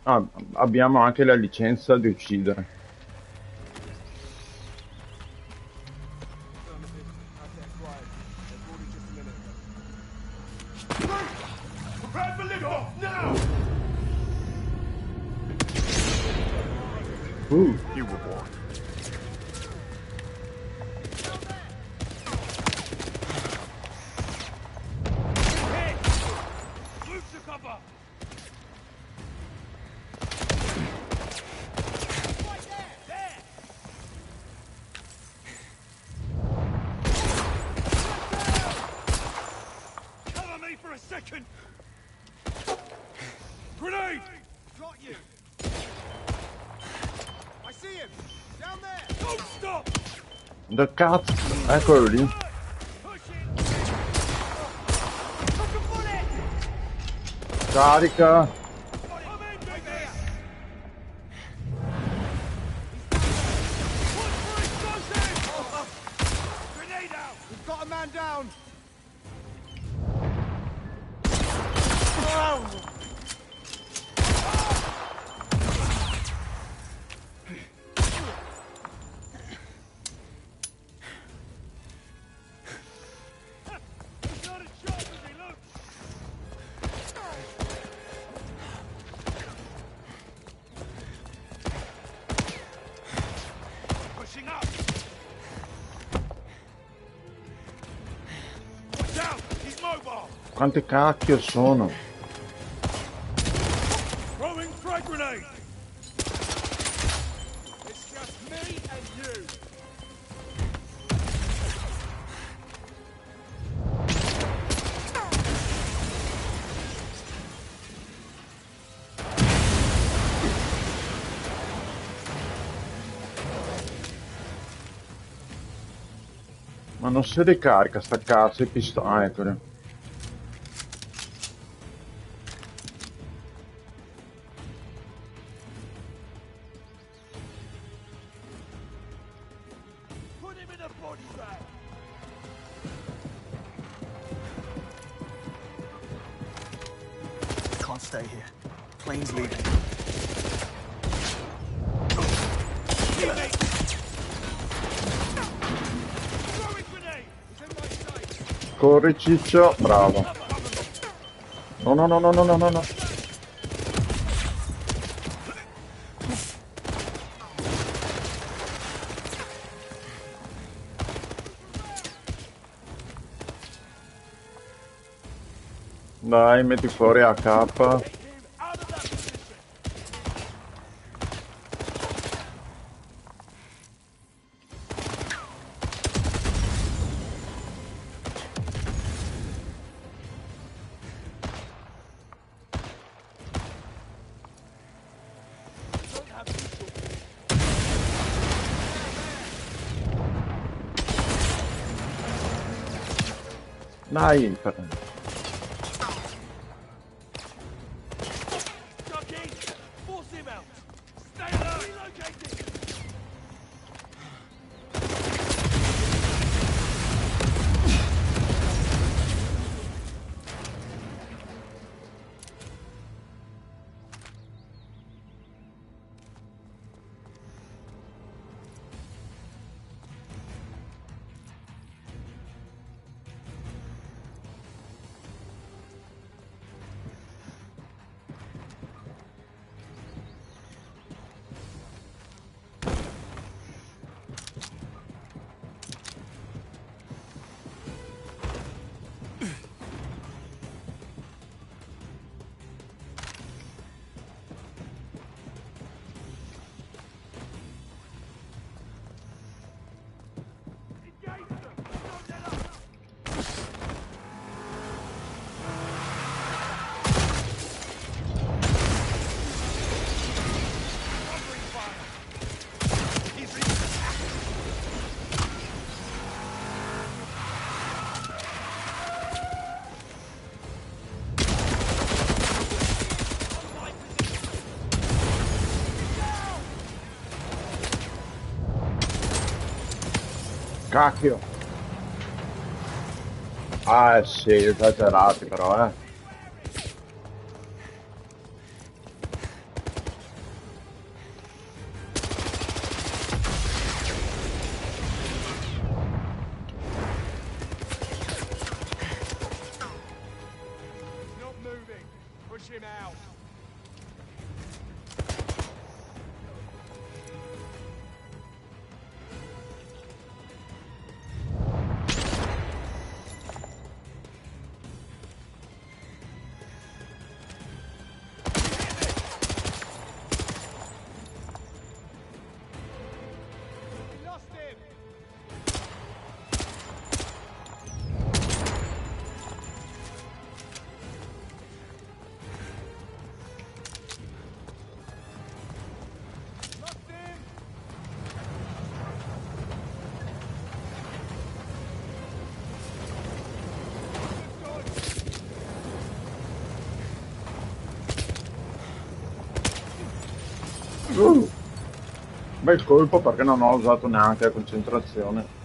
Ah, abbiamo anche la licenza di uccidere. You were warned. Da cazzo, eccolo lì. Carica. Quante cacchio sono? Ma non si ricarica sta cazzo di pistola. Ah, eccolo. Can't stay here. Plane's leaving. Corri ciccio, bravo. No, no, no, no, no, no, no, no. Dai, metti fuori AK. Dai, cacchio. Ah, sì, esagerati però, moving. Push him out. Bel colpo perché non ho usato neanche la concentrazione.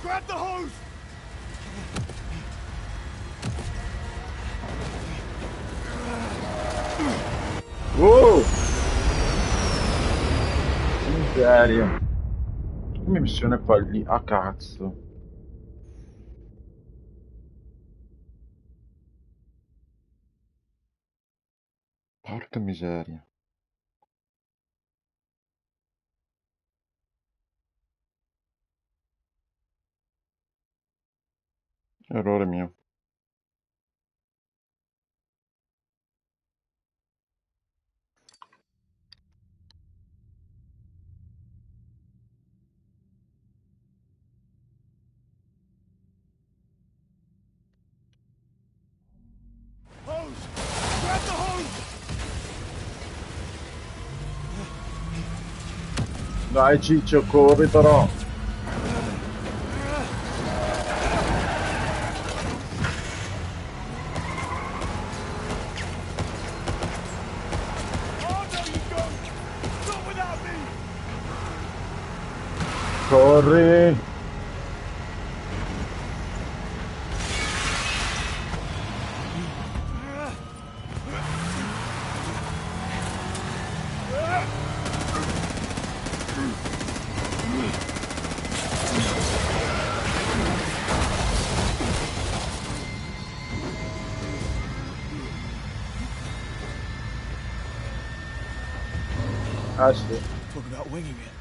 Grab the hose! Oh! Miseria. Come missione fallita? A cazzo. Porca miseria. Errore mio. Hose! Grab the hose! Dai Ciccio, corri però. Corri! Ah sì. Talk about winging it.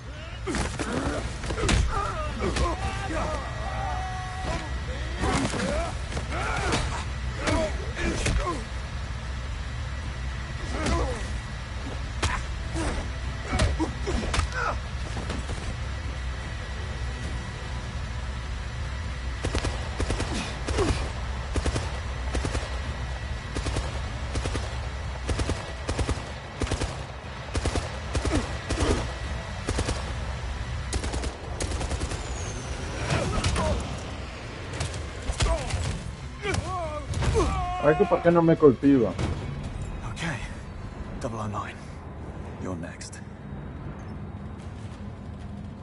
Ecco perché non mi colpiva. Okay. 009. You're next.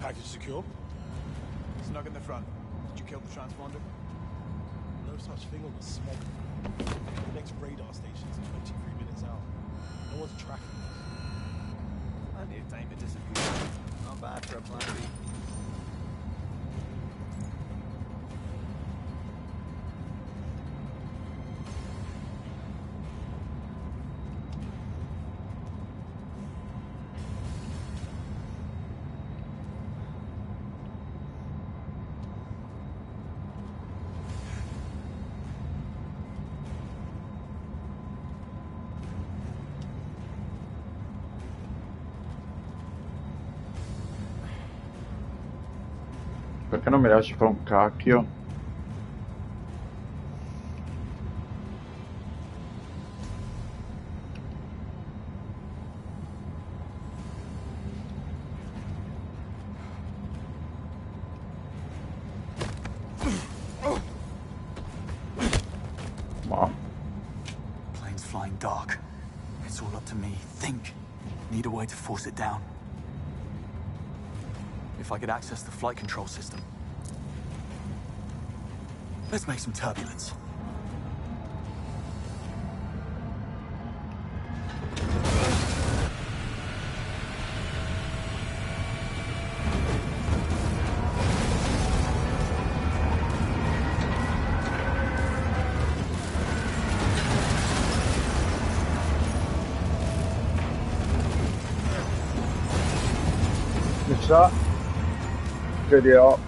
Package secure? Snug in the front. Did you kill the transponder? No such thing on the smog. The next radar station's 23 minutes out. No one's tracking us. Plenty of time to disappear. Not bad for a plan B. Perché non mi lasci fare un cacchio? flying dark. It's all up to me. Think. Need a way to force it down. If I could access the flight control system. Let's make some turbulence. sa che li ho.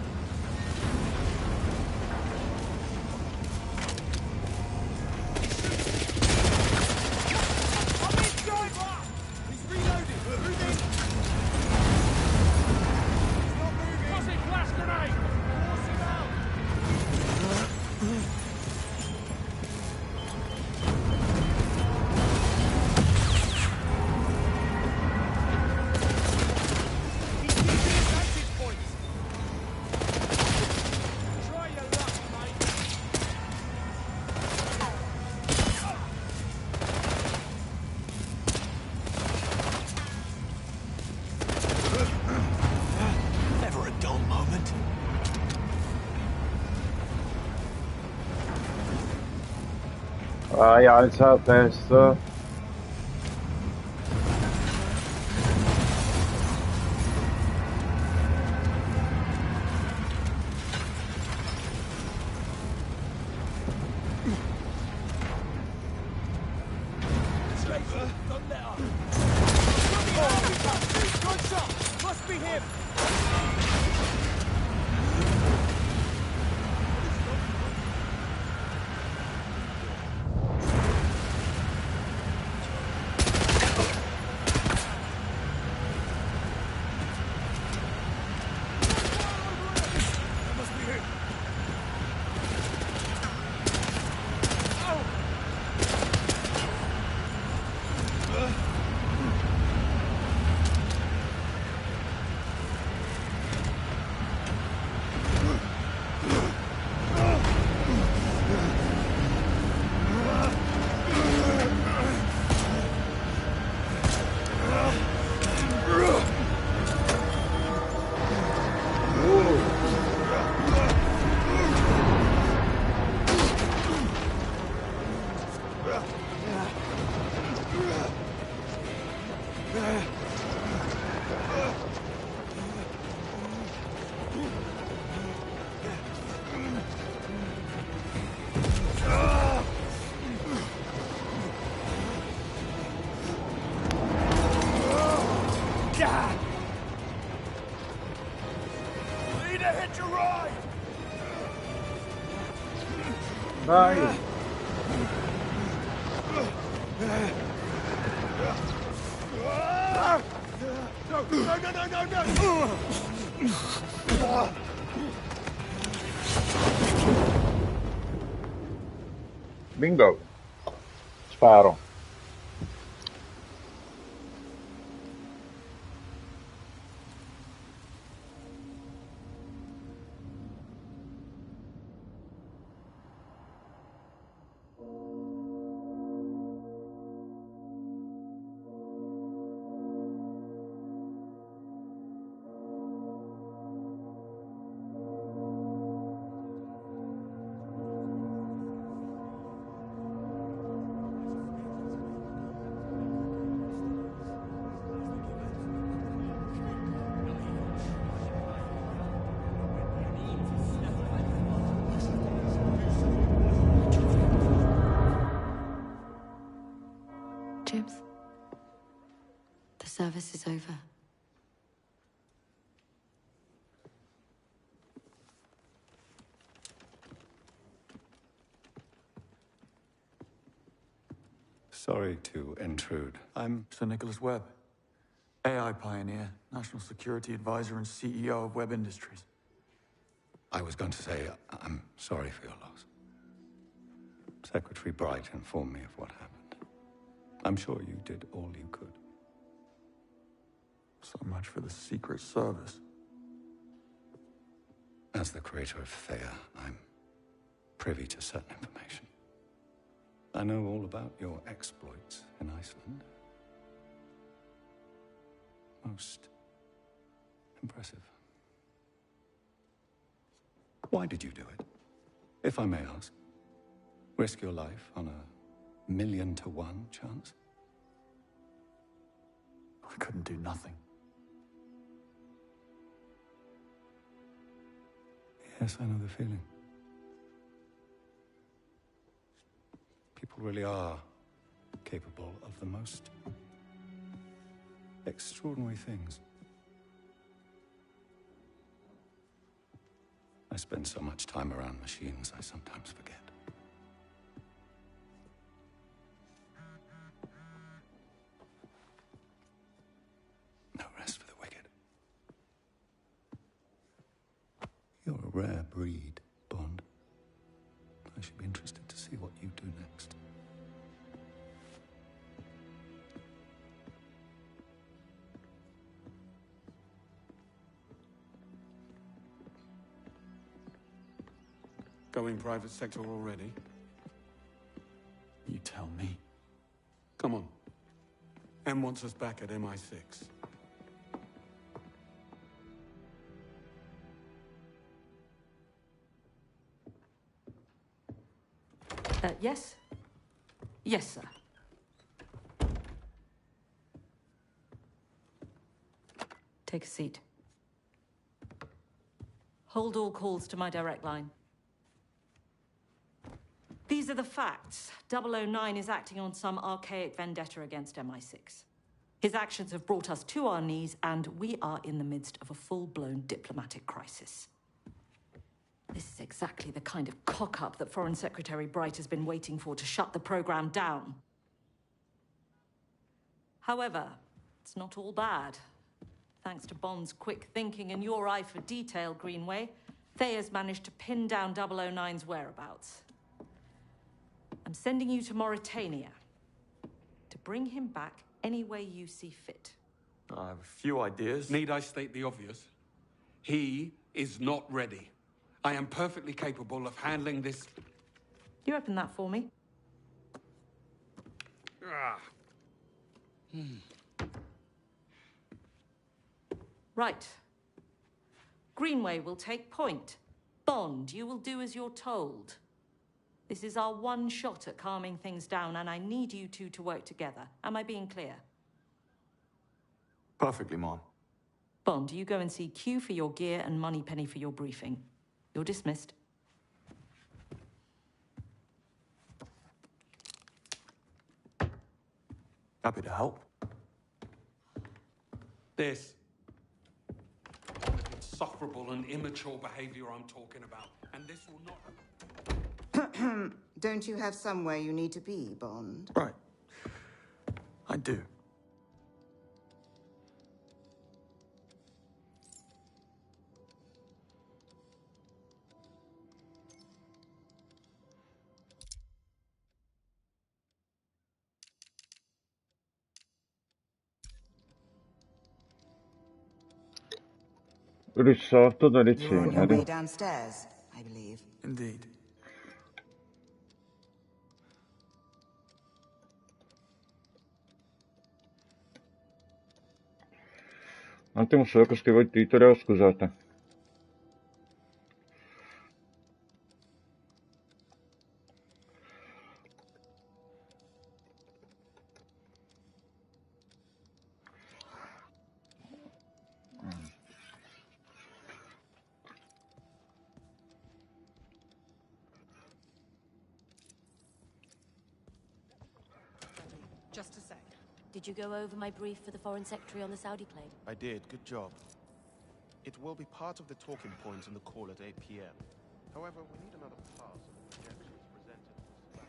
Vai, alza la testa. Vai. Bingo. Sparo. Chips, the service is over. Sorry to intrude. I'm Sir Nicholas Webb, AI pioneer, national security advisor, and CEO of Webb Industries. I was going to say, I'm sorry for your loss. Secretary Bright informed me of what happened. I'm sure you did all you could. So much for the Secret Service. As the creator of Thea, I'm privy to certain information. I know all about your exploits in Iceland. Most impressive. Why did you do it? If I may ask. Risk your life on a 1,000,000 to 1 chance? I couldn't do nothing. Yes, I know the feeling. People really are capable of the most extraordinary things. I spend so much time around machines, I sometimes forget. No rest for the wicked. You're a rare breed, Bond. I should be interested to see what you do next. Going private sector already? You tell me. Come on. M wants us back at MI6. Yes? Yes, sir. Take a seat. Hold all calls to my direct line. These are the facts. 009 is acting on some archaic vendetta against MI6. His actions have brought us to our knees, and we are in the midst of a full-blown diplomatic crisis. This is exactly the kind of cock-up that Foreign Secretary Bright has been waiting for to shut the program down. However, it's not all bad. Thanks to Bond's quick thinking and your eye for detail, Greenway, Thayer's managed to pin down 009's whereabouts. I'm sending you to Mauritania to bring him back any way you see fit. I have a few ideas. Need I state the obvious? He is not ready. I am perfectly capable of handling this. You open that for me? Right. Greenway will take point. Bond, you will do as you're told. This is our one shot at calming things down, and I need you two to work together. Am I being clear? Perfectly, Mom. Bond, you go and see Q for your gear and Moneypenny for your briefing. You're dismissed. Happy to help. This. Insufferable and immature behavior I'm talking about. And this will not... Don't you have somewhere you need to be, Bond? Right. I do. Risotto dalle You're on your way Ceneri. downstairs, I believe. Indeed. Un attimo solo che scrivo il titolo, scusate. Just a sec. Did you go over my brief for the Foreign Secretary on the Saudi claim? I did. Good job. It will be part of the talking points in the call at 8 p.m. However, we need another pass on the projections presented for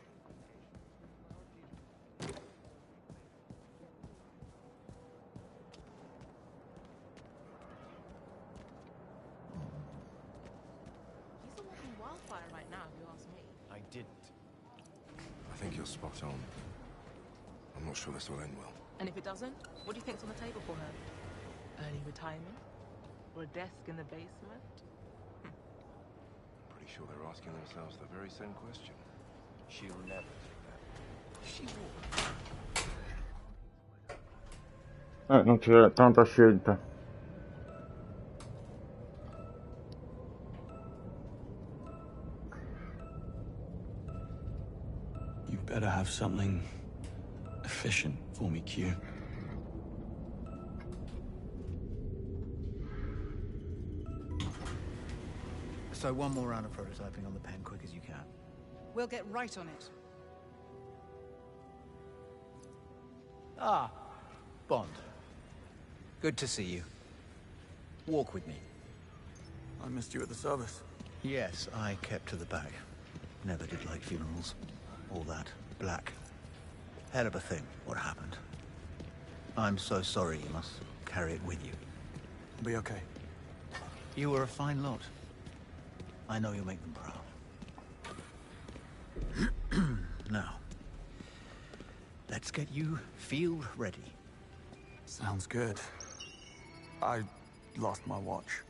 He's a walking wildfire right now, if you ask me. I didn't. I think you're spot on. I'm not sure this will end well. And if it doesn't, what do you think's on the table for her? Early retirement? Or a desk in the basement? I'm pretty sure they're asking themselves the very same question. She'll never take that. Non c'è tanta scelta. You better have something efficient for me, Q. So one more round of prototyping on the pen, quick as you can. We'll get right on it. Ah, Bond. Good to see you. Walk with me. I missed you at the service. Yes, I kept to the back. Never did like funerals. All that black. Hell of a thing, what happened. I'm so sorry you must carry it with you. I'll be okay. You were a fine lot. I know you'll make them proud. Now, let's get you field ready. Sounds good. I lost my watch.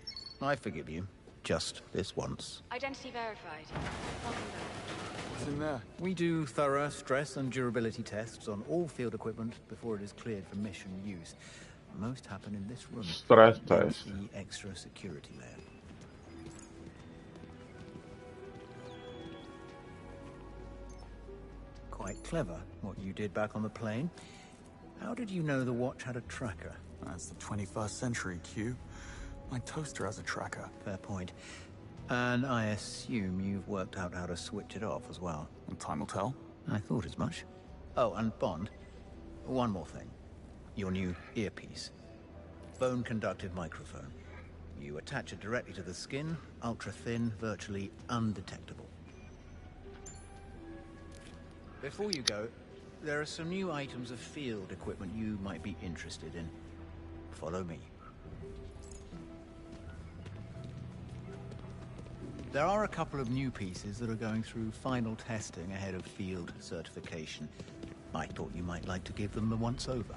I forgive you. Just this once. Identity verified. Welcome back. What's in there? We do thorough stress and durability tests on all field equipment before it is cleared for mission use. Most happen in this room. Stress test. The extra security layer. Quite clever, what you did back on the plane. How did you know the watch had a tracker? That's the 21st century, Q. My toaster has a tracker. Fair point. And I assume you've worked out how to switch it off as well. And time will tell. I thought as much. Oh, and Bond, one more thing. Your new earpiece. Bone conductive microphone. You attach it directly to the skin, ultra thin, virtually undetectable. Before you go, there are some new items of field equipment you might be interested in. Follow me. There are a couple of new pieces that are going through final testing ahead of field certification. I thought you might like to give them the once-over.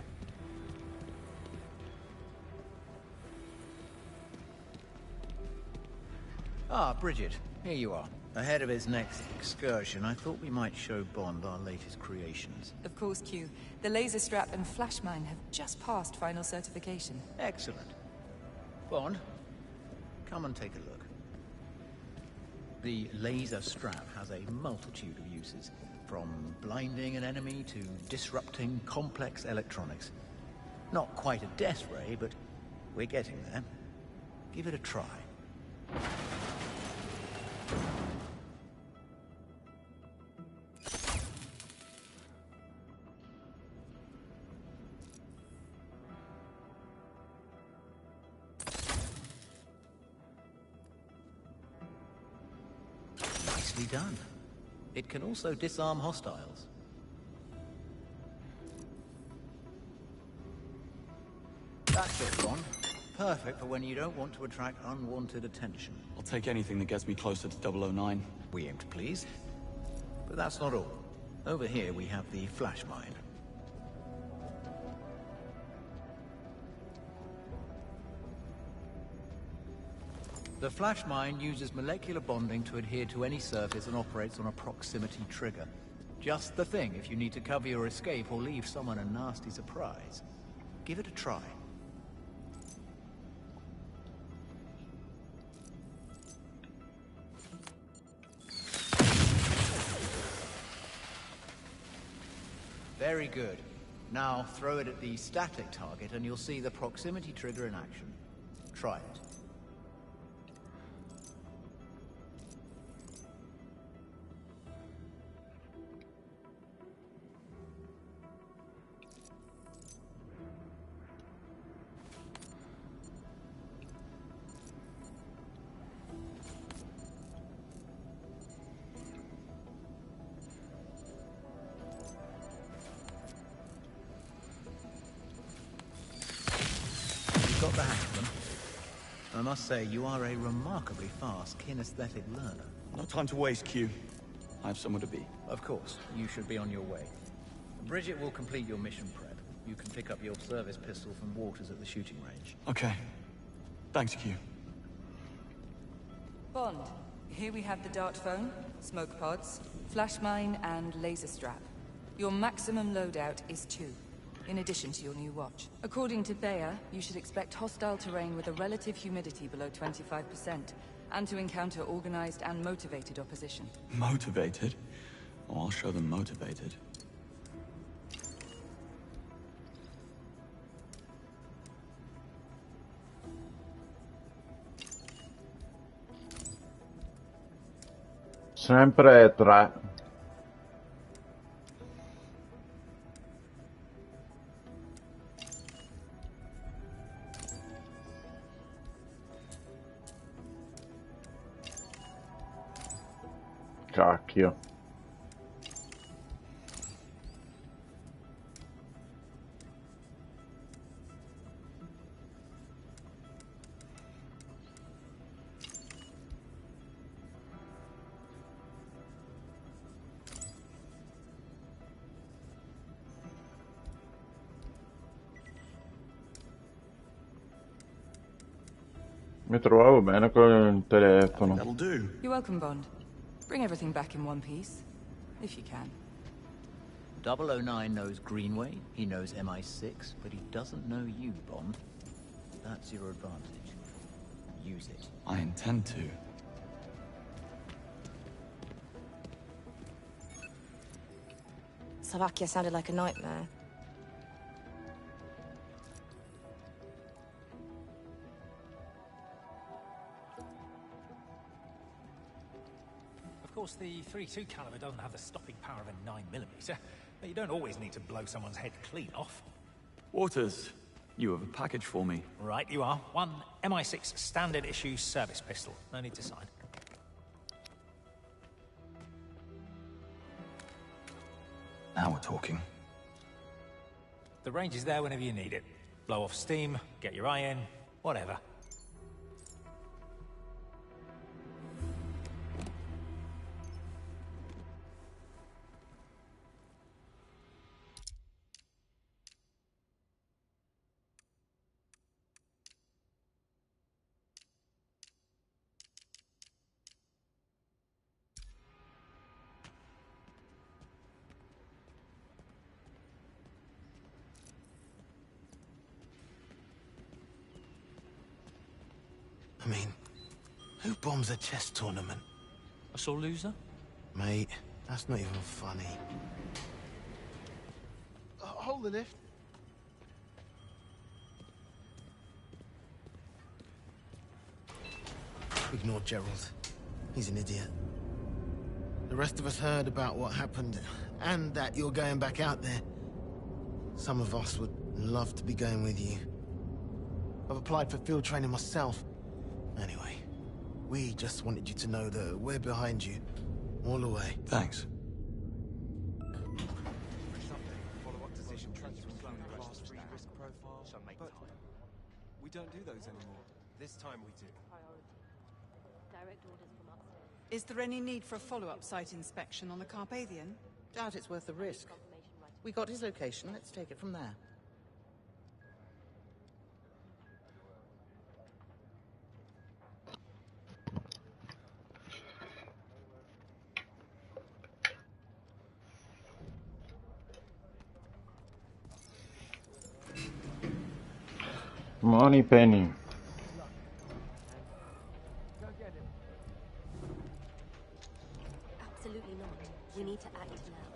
Ah, Bridget, here you are. Ahead of his next excursion, I thought we might show Bond our latest creations. Of course, Q. The laser strap and flash mine have just passed final certification. Excellent. Bond, come and take a look. The laser strap has a multitude of uses, from blinding an enemy to disrupting complex electronics. Not quite a death ray, but we're getting there. Give it a try. Nicely done. It can also disarm hostiles. That's it, Bond. Perfect for when you don't want to attract unwanted attention. I'll take anything that gets me closer to 009. We aim to please. But that's not all. Over here we have the flash mine. The flash mine uses molecular bonding to adhere to any surface and operates on a proximity trigger. Just the thing if you need to cover your escape or leave someone a nasty surprise. Give it a try. Very good. Now throw it at the static target and you'll see the proximity trigger in action. Try it. Got the hang of them. I must say, you are a remarkably fast kinesthetic learner. No time to waste, Q. I have somewhere to be. Of course, you should be on your way. Bridget will complete your mission prep. You can pick up your service pistol from Waters at the shooting range. Okay. Thanks, Q. Bond, here we have the dart phone, smoke pods, flash mine, and laser strap. Your maximum loadout is 2, in addition to your new watch. According to Thea, you should expect hostile terrain with a relative humidity below 25%, and to encounter organized and motivated opposition. Motivated? Oh, I'll show them motivated. Sempre 3. Cacchio. Mi trovavo bene con il telefono. That'll do. You're welcome, Bond. Bring everything back in one piece, if you can. 009 knows Greenway, he knows MI6, but he doesn't know you, Bond. That's your advantage. Use it. I intend to. Slovakia sounded like a nightmare. Of course, the .32 caliber doesn't have the stopping power of a 9mm, but you don't always need to blow someone's head clean off. Waters, you have a package for me. Right, you are. One MI6 standard issue service pistol. No need to sign. Now we're talking. The range is there whenever you need it. Blow off steam, get your eye in, whatever. I mean, who bombs a chess tournament? A sore loser? Mate, that's not even funny. Hold the lift. Ignore Gerald. He's an idiot. The rest of us heard about what happened, and that you're going back out there. Some of us would love to be going with you. I've applied for field training myself. Anyway, we just wanted you to know that we're behind you, all the way. Thanks. We don't do those anymore. This time we do. Direct orders from upstairs. Is there any need for a follow-up site inspection on the Carpathian? Doubt it's worth the risk. We got his location, let's take it from there. Money penny. Absolutely not. We need to act now.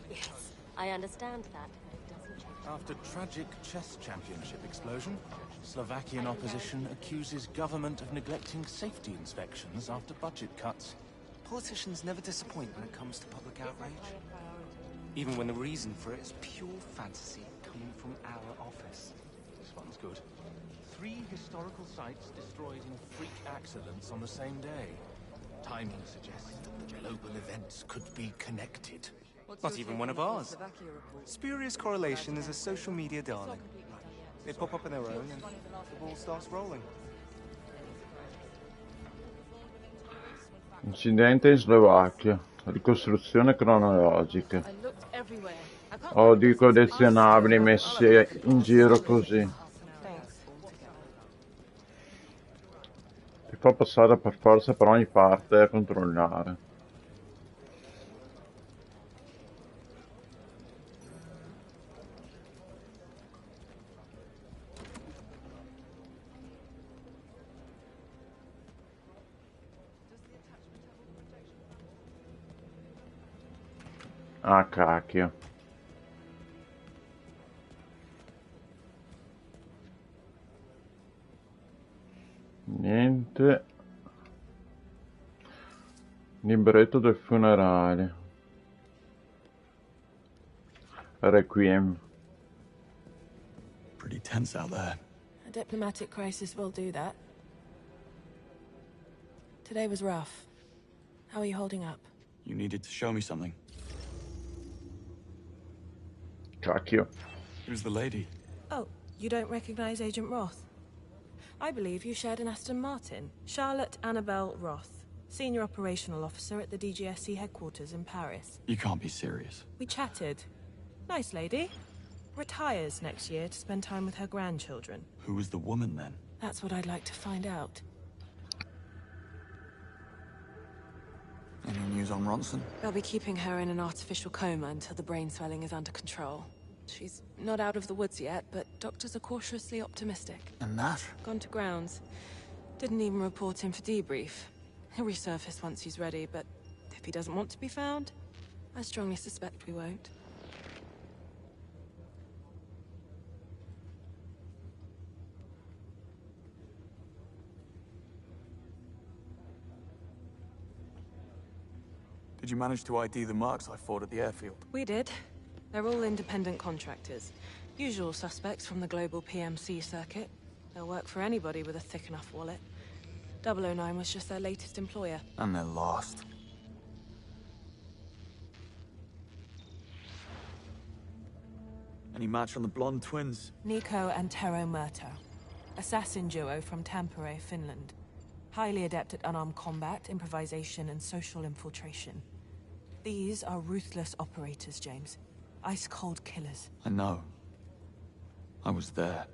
Yes, I understand that. It doesn't change. After tragic chess championship explosion, Slovakian opposition accuses government of neglecting safety inspections after budget cuts. Politicians never disappoint when it comes to public outrage. Even when the reason for it is pure fantasy coming from our office. This one's good. 3 historical sites destroyed in freak accidents on the same day. Timing suggests that the global events could be connected. Not even one of ours. Spurious correlation is a social media darling. They pop up on their own and the ball starts rolling. Incidente in Slovacchia. Ricostruzione cronologica. Odio i collezionabili messi in giro così. Ti fa passare per forza per ogni parte a controllare. Ah, cacchio. Niente. Libretto del funerale. Requiem. Pretty tense out there. A diplomatic crisis will do that. Today was rough. How are you holding up? You needed to show me something. Cacchio. Who's the lady? Oh, you don't recognize Agent Roth? I believe you shared an Aston Martin. Charlotte Annabelle Roth, Senior Operational Officer at the DGSC headquarters in Paris. You can't be serious. We chatted. Nice lady. Retires next year to spend time with her grandchildren. Who was the woman then? That's what I'd like to find out. Any news on Ronson? They'll be keeping her in an artificial coma until the brain swelling is under control. She's not out of the woods yet, but doctors are cautiously optimistic. And that? Gone to grounds. Didn't even report him for debrief. He'll resurface once he's ready, but if he doesn't want to be found, I strongly suspect we won't. Did you manage to ID the marks I fought at the airfield? We did. They're all independent contractors. Usual suspects from the global PMC circuit. They'll work for anybody with a thick enough wallet. 009 was just their latest employer. And they're lost. Any match on the blonde twins? Nico and Tero Murto. Assassin duo from Tampere, Finland. Highly adept at unarmed combat, improvisation, and social infiltration. These are ruthless operators, James. Ice-cold killers. I know. I was there.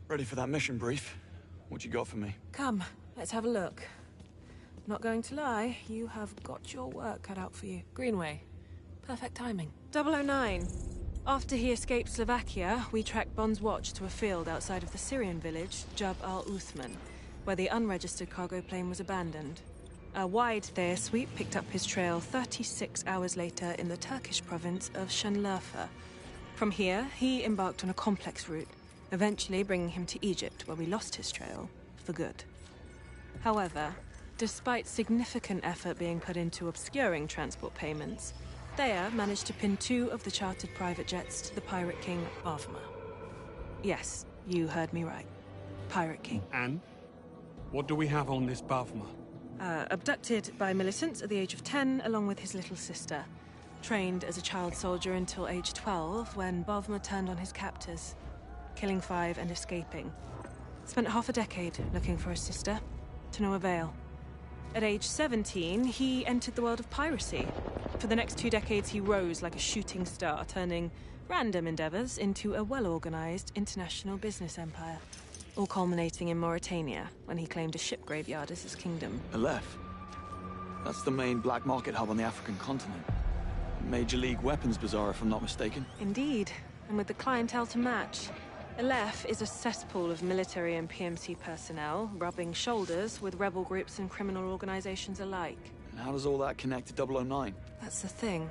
Ready for that mission brief? What you got for me? Come, let's have a look. Not going to lie, you have got your work cut out for you. Greenway. Perfect timing. 009. After he escaped Slovakia, we tracked Bond's watch to a field outside of the Syrian village, Jab al-Uthman, where the unregistered cargo plane was abandoned. A wide Thayer sweep picked up his trail 36 hours later in the Turkish province of Şanlıurfa. From here, he embarked on a complex route, eventually bringing him to Egypt, where we lost his trail for good. However, despite significant effort being put into obscuring transport payments, Thayer managed to pin 2 of the chartered private jets to the pirate king, Bawma. Yes, you heard me right. Pirate king. And? What do we have on this Bawma? Abducted by militants at the age of 10, along with his little sister. Trained as a child soldier until age 12, when Bawma turned on his captors, killing 5 and escaping. Spent half a decade looking for his sister, to no avail. At age 17, he entered the world of piracy. For the next 2 decades, he rose like a shooting star, turning random endeavors into a well-organized international business empire. All culminating in Mauritania, when he claimed a ship graveyard as his kingdom. Aleph. That's the main black market hub on the African continent. Major League weapons bazaar, if I'm not mistaken. Indeed, and with the clientele to match. Aleph is a cesspool of military and PMC personnel, rubbing shoulders with rebel groups and criminal organizations alike. And how does all that connect to 009? That's the thing.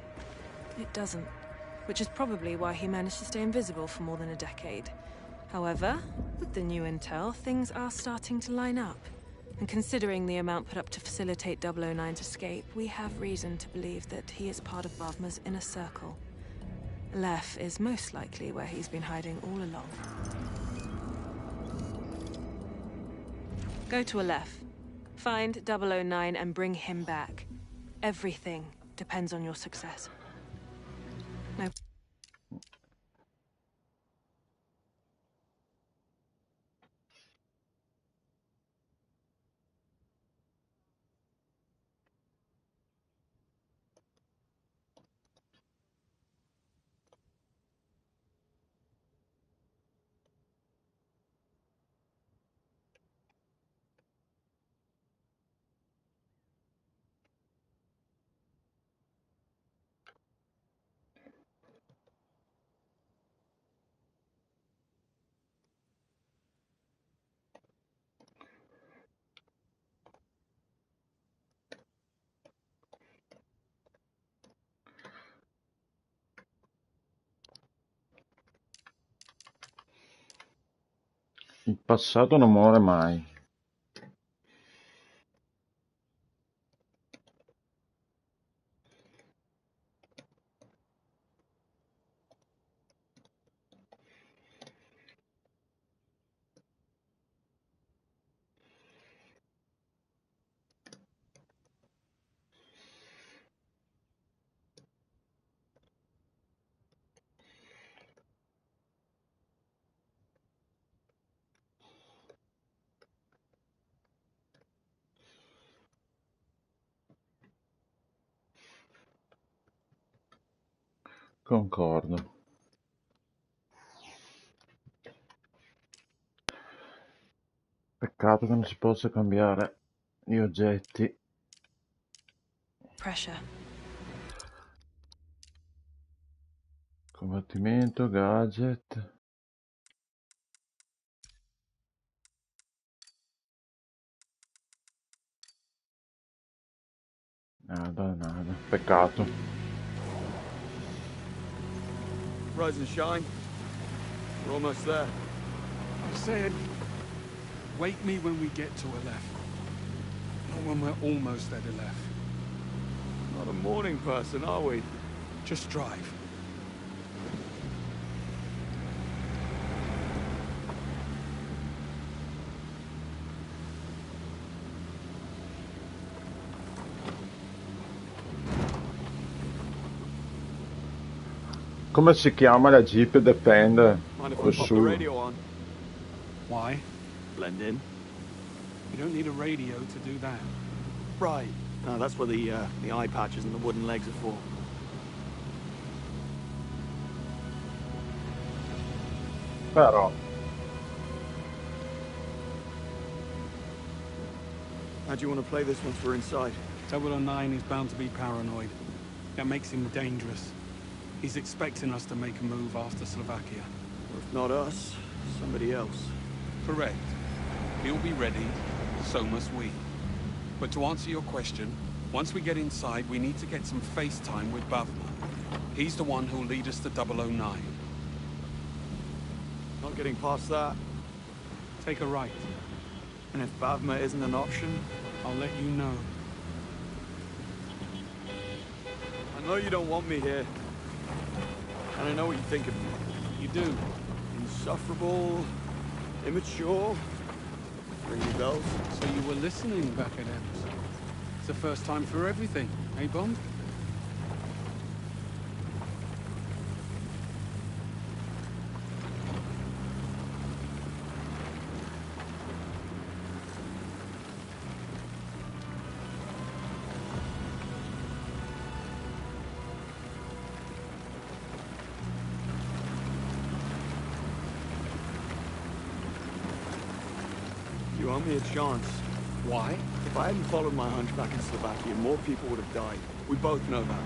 It doesn't. Which is probably why he managed to stay invisible for more than a decade. However, with the new intel, things are starting to line up. And considering the amount put up to facilitate 009's escape, we have reason to believe that he is part of Bawma's inner circle. Aleph is most likely where he's been hiding all along. Go to Aleph. Find 009 and bring him back. Everything depends on your success. No. Il passato non muore mai. Concordo. Peccato che non si possa cambiare gli oggetti. Pressure. Combattimento, gadget. Nada, nada. Peccato. Rise and shine. We're almost there. I said, wake me when we get to Aleph. Not when we're almost at Aleph. Not a morning person, are we? Just drive. Come si chiama la Jeep Defender? Mind if I pop the radio on? Why? Blend in. You don't need a radio to do that. Right. No, that's what the eye patches and the wooden legs are for. Però. How do you want to play this once we're inside? 009 is bound to be paranoid. That makes him dangerous. He's expecting us to make a move after Slovakia. Or if not us, somebody else. Correct. He'll be ready, so must we. But to answer your question, once we get inside, we need to get some face time with Bawma. He's the one who'll lead us to 009. Not getting past that. Take a right. And if Bawma isn't an option, I'll let you know. I know you don't want me here. And I know what you think of me. You do. Insufferable, immature. Ring any bells? So you were listening back at Ems. It's the first time for everything, eh, Bond? You owe me a chance. Why? If I hadn't followed my hunch back in Slovakia, more people would have died. We both know that.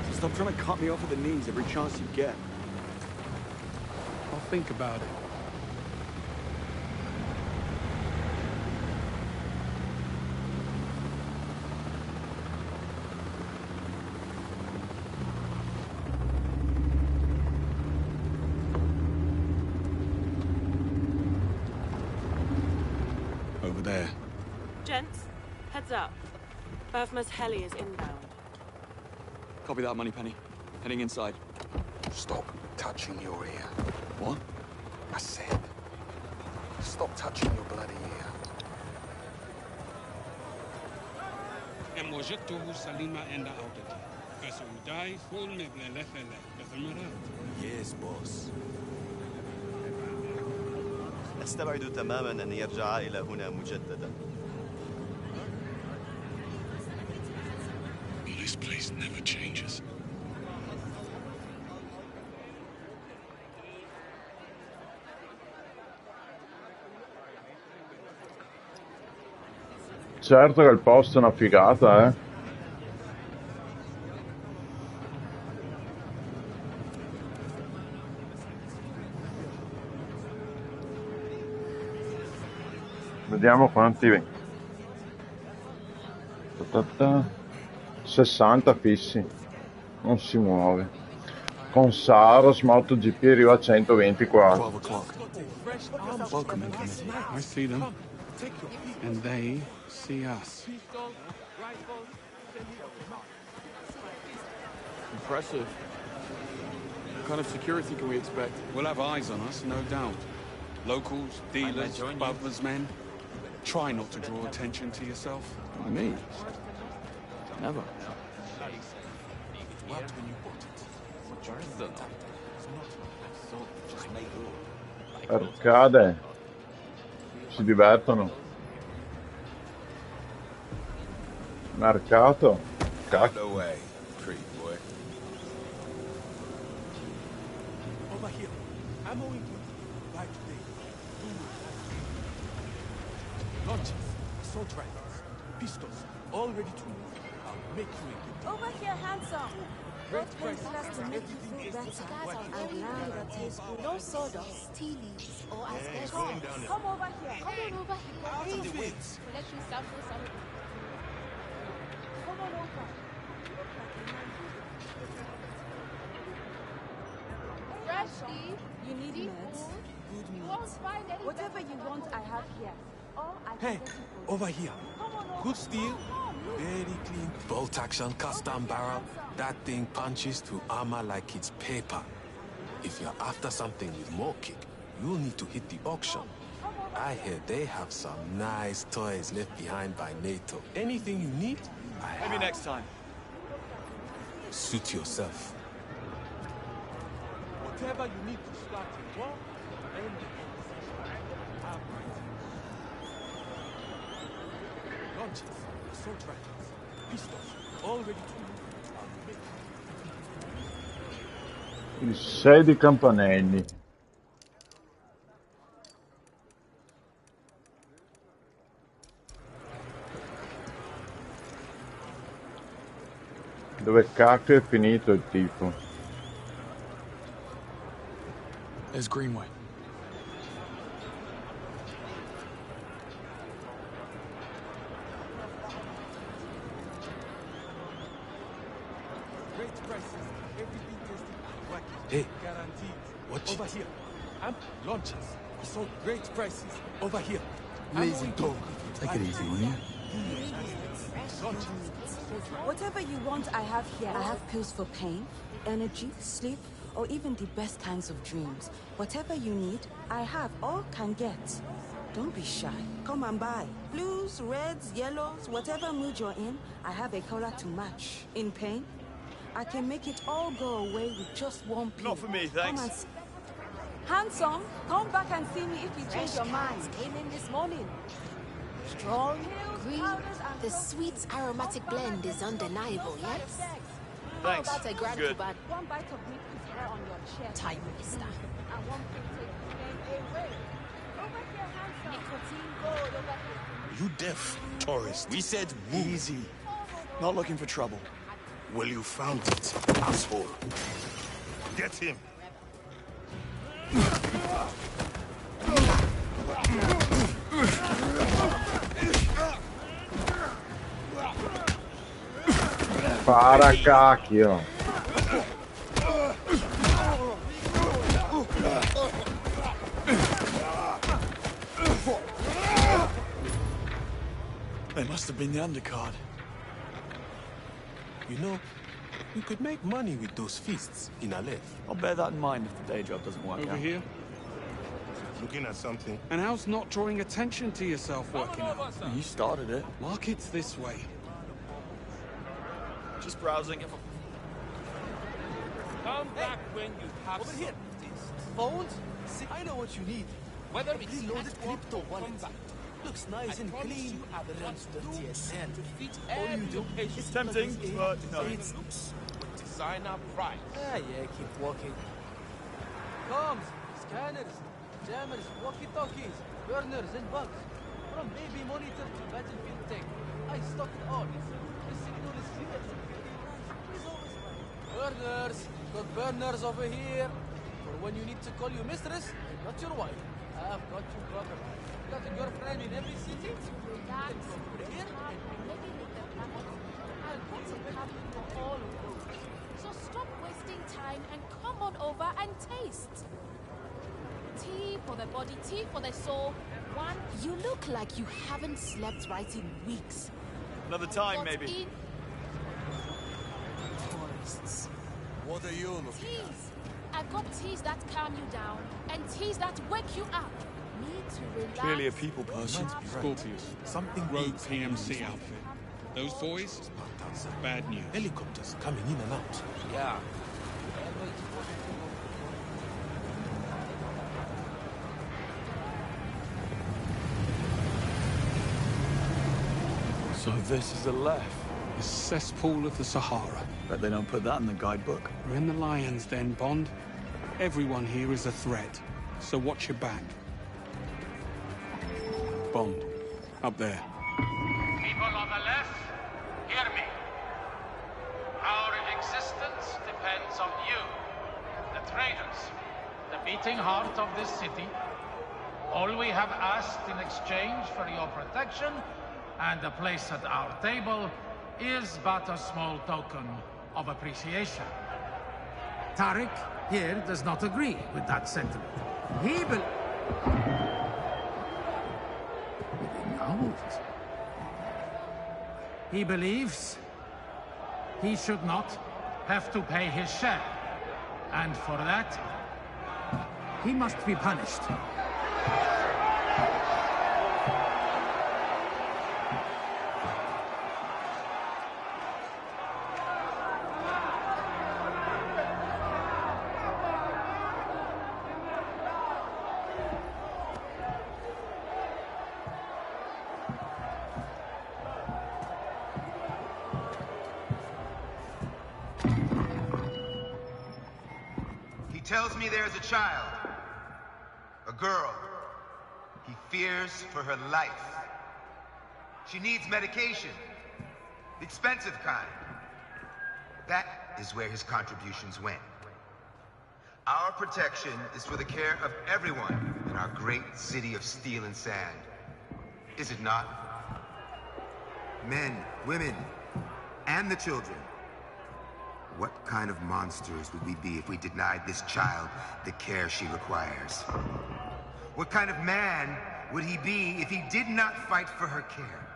So stop trying to cut me off at the knees every chance you get. I'll think about it. Over there. Gents, heads up. Bawma's heli is inbound. Copy that, Moneypenny. Heading inside. Stop touching your ear. What? I said, stop touching your bloody ear. Yes, boss. أستبعد تماما أن يرجع إلى هنا مجددا. This place never changes. Certo che il posto è una figata, eh. Vediamo quanti. 60 fissi. Non si muove. con Saros MotoGP arriva a 124. 12 o'clock. Welcoming committee. I see them. And they see us. Impressive. What kind of security can we expect? We'll have eyes on us, no doubt. Locals, dealers, Bawma's men. Try not to draw attention to yourself. By me? Never. Arcade. Si divertono. Mercato. No way, pretty boy. Over here. I'm going to buy today. Launches, assault rifles, pistols, all ready to move. I'll make you a good. Over here, handsome. Great painkillers to make you feel better. And now that tastes good. No sawdust, tea leaves, or asbestos. Come over here. Come on over here. Out of the way. Let you suffer some. Come on over. Freshly. You need meds. Good news. Whatever you want, I have here. Hey, over here. Good steel, very clean. Bolt action, custom barrel. That thing punches through armor like it's paper. If you're after something with more kick, you'll need to hit the auction. I hear they have some nice toys left behind by NATO. Anything you need, I have. Maybe next time. Suit yourself. Whatever you need to start a war, end it. Launches, assault rifles, pistols, all ready to move. Il 6 di campanelli. Dove cacchio è finito il tipo? There's Greenway. Hey, guaranteed. Watch over here. Launches. So great prices. Over here. Lazy dog. Take it easy, will you? Whatever you want, I have here. I have pills for pain, energy, sleep, or even the best kinds of dreams. Whatever you need, I have or can get. Don't be shy. Come and buy. Blues, reds, yellows, whatever mood you're in, I have a color to match. In pain, I can make it all go away with just one pill. Not for me, thanks. Come and see. Handsome, come back and see me if you change your mind. Came in this morning. Strong, green, the sweet aromatic blend is undeniable, yes? Thanks. That's a grand Good. Cuban. One bite of meat is hair on your chest. Time waster. And one thing takes pain away. Over here, handsome. Nicotine gold over here. You deaf, tourist. We said move. Easy. Not looking for trouble. Well, you found it, asshole. Get him. Para cacchio. They must have been the undercard. You know, we could make money with those feasts in Aleph. I'll bear that in mind if the day job doesn't work Over out. here. Looking at something. And how's not drawing attention to yourself working out? You started it. Market's this way. Just browsing. Come back when you have Over here. Phones? I know what you need. Whether it's Preloaded network Cripto or Wallet. combat. Looks nice and clean. Runs dirty as sand. All you do is Tempting, but no. It's Designer price. yeah, keep walking. Comms, scanners, jammers, walkie-talkies, burners, and bugs. From baby monitor to battlefield tech, I stock it all. The signal is clear. Burners, got burners over here. For when you need to call your mistress and not your wife. I've got you covered. Got a girlfriend in every city. Can come over here and I'll put a cap for all of those. So stop wasting wasting time and come on over and taste. Tea for the body, tea for the soul. One. You look like you haven't slept right in weeks. Another time, maybe. Tourists. What are you looking at? Teas. I've got teas that calm you down and teas that wake you up. Need to relax. Clearly a people person. Scorpius. Something Rogue PMC outfit. Those boys? Bad news. Helicopters coming in and out. Yeah. So this is Aleph. The cesspool of the Sahara. Bet they don't put that in the guidebook. We're in the lion's den, Bond. Everyone here is a threat, so watch your back. Bond, up there. People on the left, hear me. Our existence depends on you, the traders, the beating heart of this city. All we have asked in exchange for your protection and a place at our table is but a small token of appreciation. Tariq here does not agree with that sentiment. He believes he should not have to pay his share. And for that, he must be punished. Tells me there's a child, a girl. He fears for her life. She needs medication, the expensive kind. That is where his contributions went. Our protection is for the care of everyone in our great city of steel and sand. Is it not? Men, women, and the children. What kind of monsters would we be if we denied this child the care she requires? What kind of man would he be if he did not fight for her care?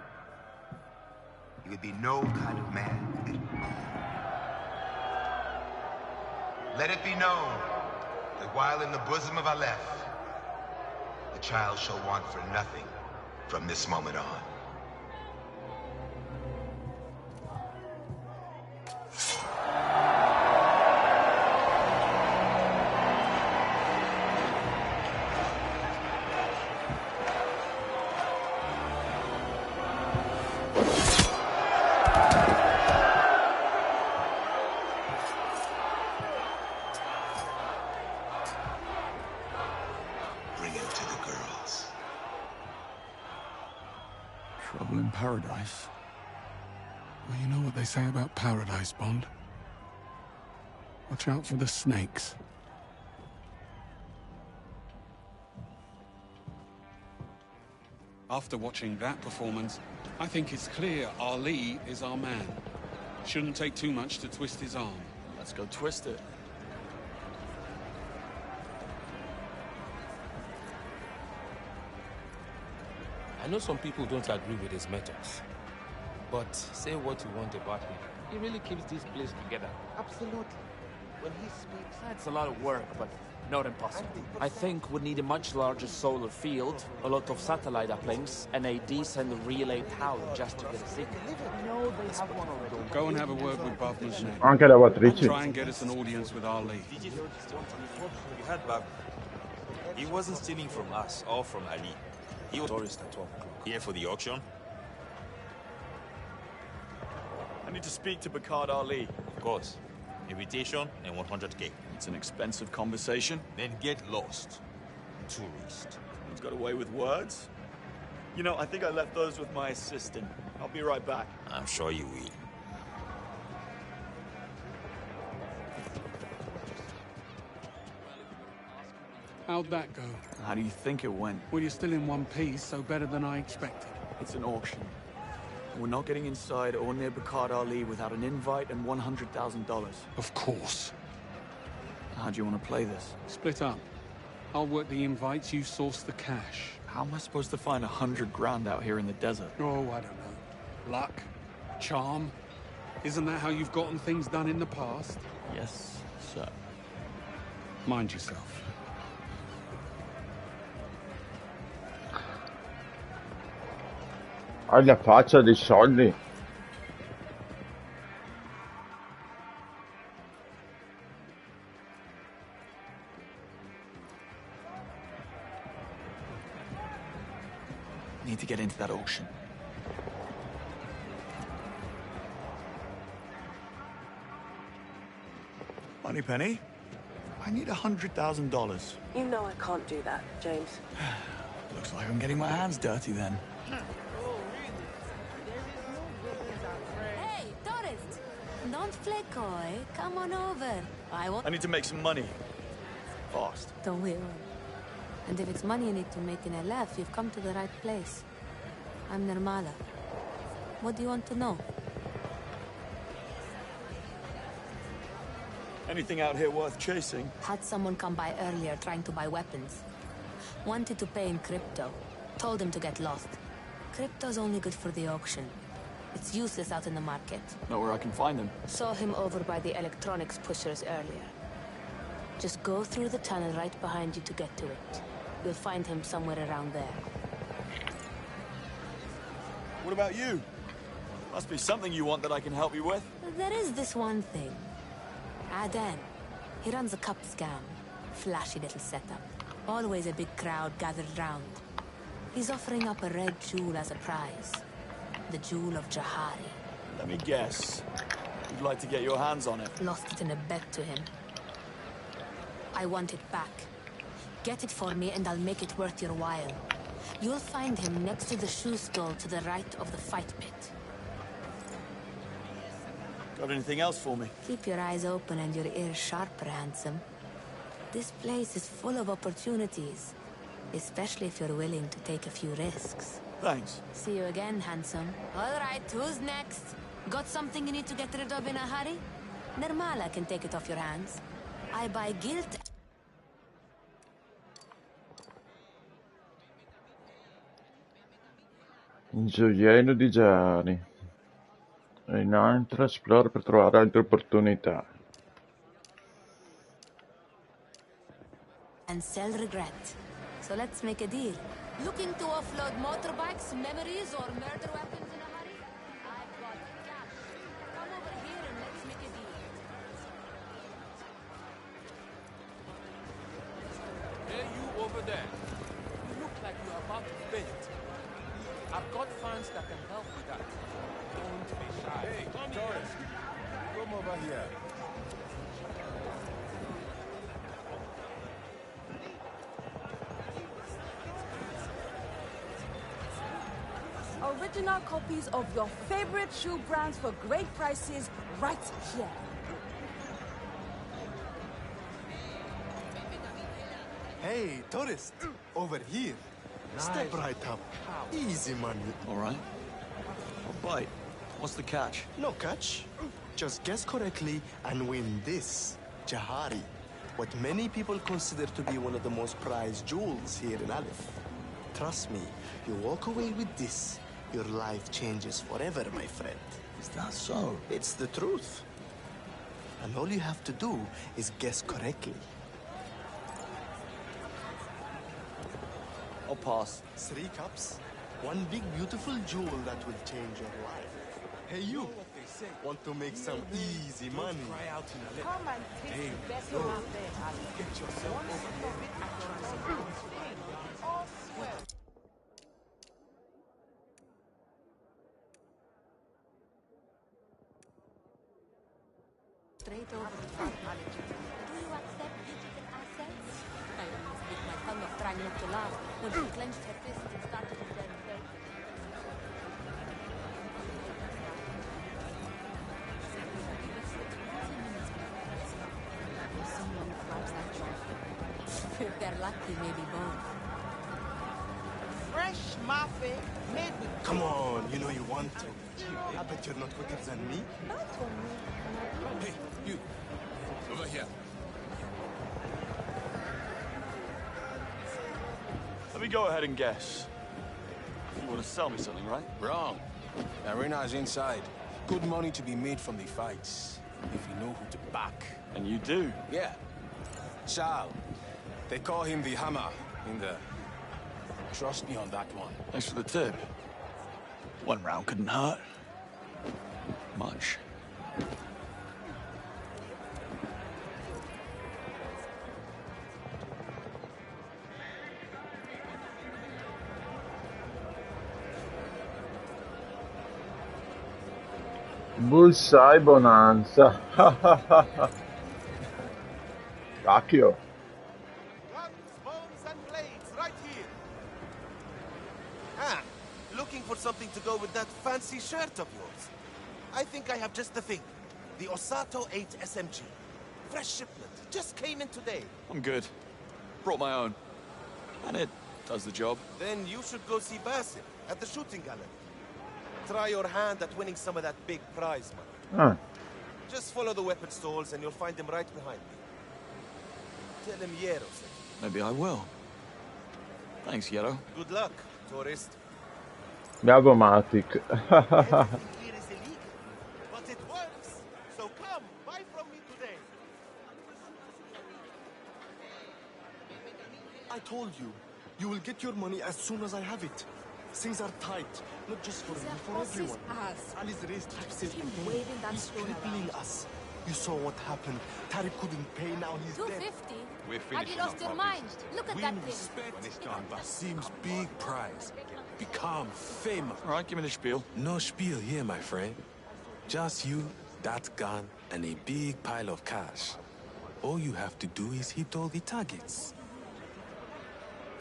He would be no kind of man at all. Let it be known that while in the bosom of Aleph, the child shall want for nothing from this moment on. Trouble in paradise. Well, you know what they say about paradise, Bond. Watch out for the snakes. After watching that performance, I think it's clear Ali is our man. Shouldn't take too much to twist his arm. Let's go twist it. I know some people don't agree with his methods. But say what you want about him. He really keeps this place together. Absolutely. When he speaks... That's a lot of work, but not impossible. I think we need a much larger solar field, a lot of satellite uplinks, and a decent relay tower just to get a signal. No, they have one already. Go and have a word with Bawma's name. Anche lavatrici. Try and get us an audience with Ali. You heard Bawma. He wasn't stealing from us or from Ali. He was tourist at 12 o'clock. Here for the auction? I need to speak to Barkhad Ali. Of course. Invitation and 100K. It's an expensive conversation. Then get lost. Tourist. He's got away with words. You know, I think I left those with my assistant. I'll be right back. I'm sure you will. How'd that go? How do you think it went? Well, you're still in one piece, so better than I expected. It's an auction. We're not getting inside or near Barkhad Ali without an invite and $100,000. Of course. How do you want to play this? Split up. I'll work the invites, you source the cash. How am I supposed to find 100 grand out here in the desert? Oh, I don't know. Luck? Charm? Isn't that how you've gotten things done in the past? Yes, sir. Mind yourself. Hai la faccia dei soldi. Need to get into that auction. Moneypenny, I need $100,000. You know I can't do that, James. Looks like I'm getting my hands dirty then. Hey, tourist! Don't play coy. Come on over. I need to make some money. Fast. Don't we all? And if it's money you need to make in Aleph, you've come to the right place. I'm Nirmala. What do you want to know? Anything out here worth chasing? Had someone come by earlier trying to buy weapons. Wanted to pay in crypto. Told him to get lost. Crypto's only good for the auction. It's useless out in the market. Know where I can find them? Saw him over by the electronics pushers earlier. Just go through the tunnel right behind you to get to it. You'll find him somewhere around there. What about you? Must be something you want that I can help you with. There is this one thing. Aden. He runs a cup scam. Flashy little setup. Always a big crowd gathered round. He's offering up a red jewel as a prize. The jewel of Jahari. Let me guess. You'd like to get your hands on it. Lost it in a bet to him. I want it back. Get it for me and I'll make it worth your while. You'll find him next to the shoe stall to the right of the fight pit. Got anything else for me? Keep your eyes open and your ears sharp, handsome. This place is full of opportunities. Especially if you're willing to take a few risks. Thanks. See you again, handsome. All right, who's next? Got something you need to get rid of in a hurry? Nirmala can take it off your hands. I buy guilt. Gioiello di Jahari. E inoltre esplora per trovare altre opportunità. And sell regret. So let's make a deal. Looking to offload motorbikes, memories, or murder weapons in a hurry? I've got cash. Come over here and let's make a deal. Hey, you over there. You look like you're about to faint. I've got funds that can help with that. Don't be shy. Hey, tourist, come over here. Original copies of your favorite shoe brands for great prices right here. Hey, tourist, over here. Nice. Step right up. Easy money. All right. I'll bite. What's the catch? No catch. Just guess correctly and win this, Jahari. What many people consider to be one of the most prized jewels here in Aleph. Trust me, you walk away with this, your life changes forever, my friend. Is that so? It's the truth. And all you have to do is guess correctly. I'll pass. 3 cups, one big beautiful jewel that will change your life. Hey you, want to make some easy money? Cry out in a Come and taste the best out there. Get yourself over here. All swell. Straight over to Barkhad Ali. Do you accept digital assets? I almost bit my tongue off trying not to laugh when she clenched her fist and started to bend her. Someone grabs that trophy. If they're lucky, maybe both. Fresh muffin made with... Come on, you know you want to. I bet you're not quicker than me. Hey, you. Over here. Let me go ahead and guess. You want to sell me something, right? Wrong. Arena's inside. Good money to be made from the fights, if you know who to back. And you do? Yeah. Shao. They call him the Hammer in there. Trust me on that one. Thanks for the tip. One round couldn't hurt. Much. Bullseye bonanza. Cacchio. Looking for something to go with that fancy shirt of yours. I think I have just the thing. The Osato 8 SMG. Fresh shipment. Just came in today. I'm good. Brought my own. And it does the job. Then you should go see Basim at the shooting gallery. Try your hand at winning some of that big prize money. Just follow the weapon stalls and you'll find him right behind me. Tell him Yero said. Maybe I will. Thanks, Yero. Good luck, tourist. Gavomatic. Here is illegal, but it works. So come, buy from me today. I told you, you will get your money as soon as I have it. Things are tight, not just for me, for everyone. Ali's raised taxes again. He's crippling us. You saw what happened. Tariq couldn't pay, now he's dead. 250? We're Have you lost your mind? Look at that thing. Respect on Basim's big prize. Become famous. All right, give me the spiel. No spiel here, my friend. Just you, that gun, and a big pile of cash. All you have to do is hit all the targets.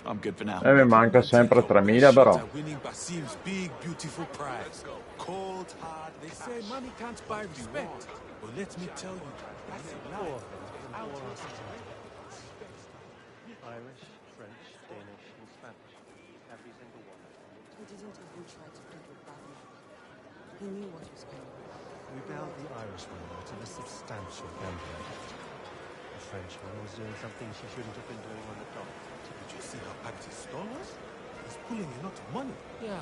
I'm good for now. Mi manca sempre 3000 però. Winning Basim's big, beautiful prize. Cold, hard. They say money can't buy respect. But let me tell you, that's a lie. Irish, French, Danish, and Spanish. Every single one. He didn't even try to plead with Bawma. He knew what was coming. We bailed the Irishman out of a substantial gambling debt. The Frenchman was doing something she shouldn't have been doing on the dock. Did you see how bad he stole us? He's pulling a lot of money. Yeah.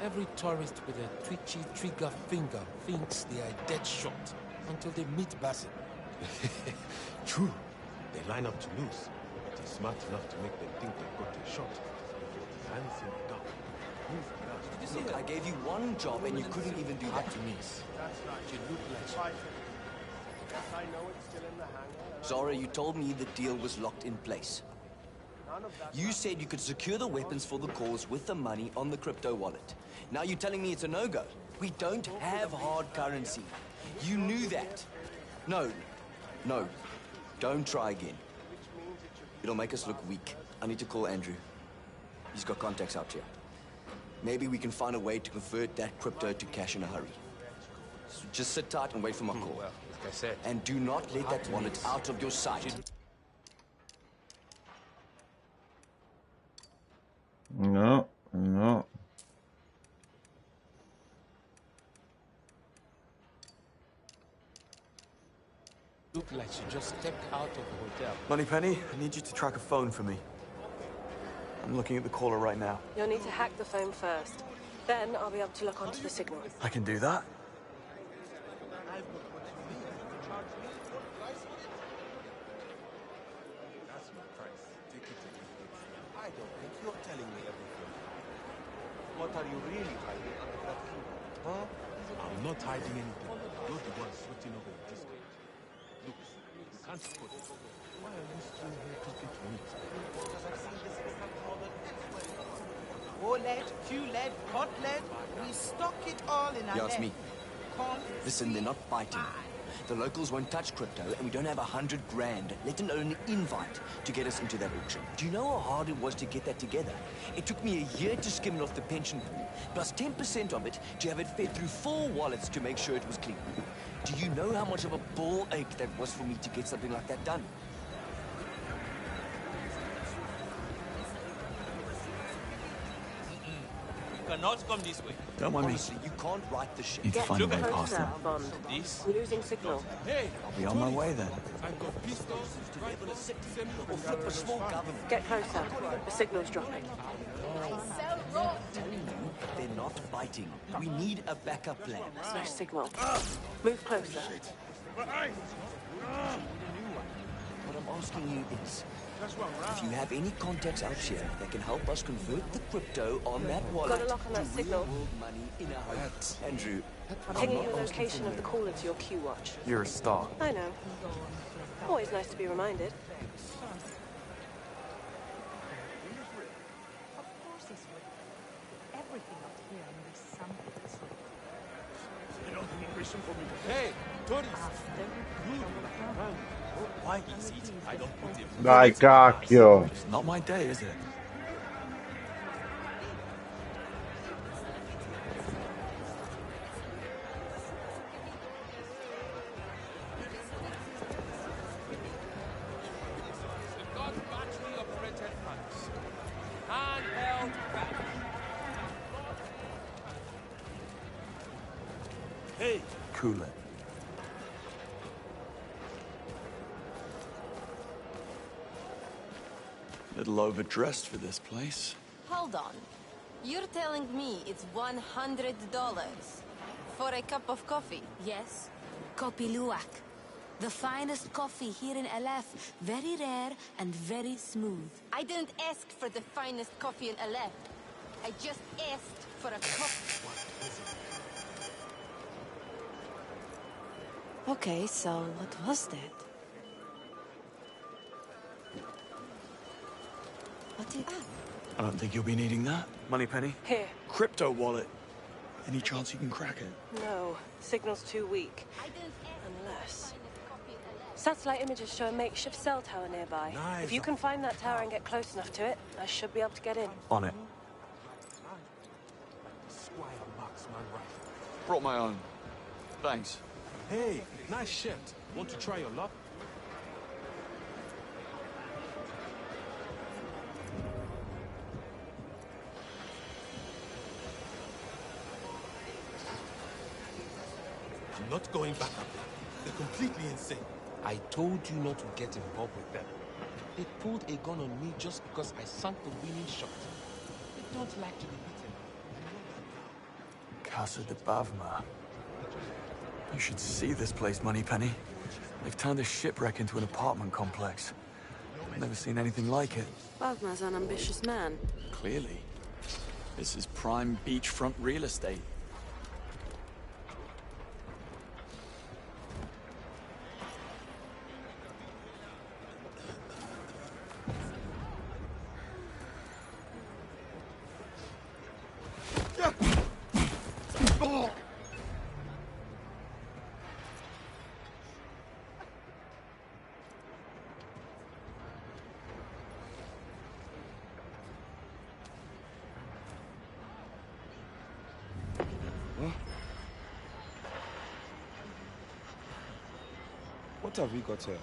Every tourist with a twitchy trigger finger thinks they are dead shot until they meet Basim. True. They line up to lose, but he's smart enough to make them think they've got their shot. Hands in the dark. Look, I gave you one job and you couldn't even do that to me. That's right. You look like Yes, I know it's still in the hangar. Zara, you told me the deal was locked in place. You said you could secure the weapons for the cause with the money on the crypto wallet. Now you're telling me it's a no-go. We don't have hard currency. You knew that. No. Don't try again. It'll make us look weak. I need to call Andrew. He's got contacts out here. Maybe we can find a way to convert that crypto to cash in a hurry. So just sit tight and wait for my call. Well, like I said, and do not let that wallet out of your sight. No. Look like she just stepped out of the hotel. Moneypenny, I need you to track a phone for me. I'm looking at the caller right now. You'll need to hack the phone first. Then I'll be able to look onto the signal. I can do that. I don't think you're telling me everything. What are you really hiding under that keyboard, huh? I'm not hiding anything. You're the one sweating over the discount. Look, you can't spot it. Why are you still here talking to me? Because I've seen this OLED, QLED, hot LED, we stock it all in our Yeah, it's me. Listen, they're not biting. The locals won't touch crypto, and we don't have 100 grand, let alone an invite, to get us into that auction. Do you know how hard it was to get that together? It took me a year to skim it off the pension pool, plus 10% of it to have it fed through 4 wallets to make sure it was clean. Do you know how much of a ball ache that was for me to get something like that done? cannot come this way. Don't mind me. Honestly, you can't right the ship. Need to find a way past them. Bond. This? We're losing signal. Hey, I'll be on my way then. I've got pistols, rifles, Or flip a small government. Get closer. The signal's dropping. They're not fighting. We need a backup plan. There's no signal. Move closer. What I'm asking you is, if you have any contacts out here that can help us convert the crypto on that wallet Got a lock on that to signal. real-world money in a home. Andrew, I'm pinging you the location of the caller to your Q watch. You're a star. I know. Always nice to be reminded. Hey, tourists! Why is it I don't put him? Dai cacchio. It's not my day, is it? We've got battery-operated pumps. Handheld battery. Hey! Cool it. Little overdressed for this place. Hold on. You're telling me it's $100 for a cup of coffee? Yes. Kopi Luwak. The finest coffee here in Aleph. Very rare and very smooth. I didn't ask for the finest coffee in Aleph. I just asked for a cup. Okay, so what was that? What did... I don't think you'll be needing that. Moneypenny? Here. Crypto wallet. Any chance you can crack it? No. Signal's too weak. Unless... Satellite images show a makeshift cell tower nearby. Nice. If you can find that tower and get close enough to it, I should be able to get in. On it. Brought my own. Thanks. Hey, nice shirt. Want to try your luck? I'm not going back up there. They're completely insane. I told you not to get involved with them. They pulled a gun on me just because I sank the winning shot. They don't like to be beaten. Casa de Bawma. You should see this place, Moneypenny. They've turned a shipwreck into an apartment complex. I've never seen anything like it. Bawma's an ambitious man. Clearly. This is prime beachfront real estate. What have we got here?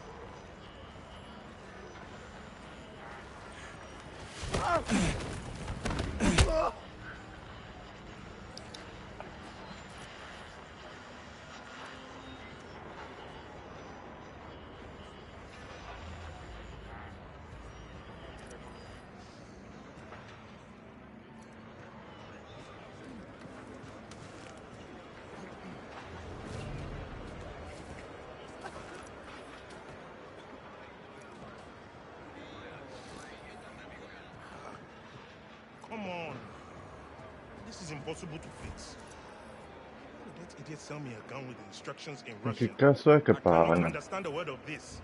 Come on. This is impossible to fix. How did that idiot sell me a gun with instructions in Ma Russian? che cazzo è che I cannot parla? understand a word of this.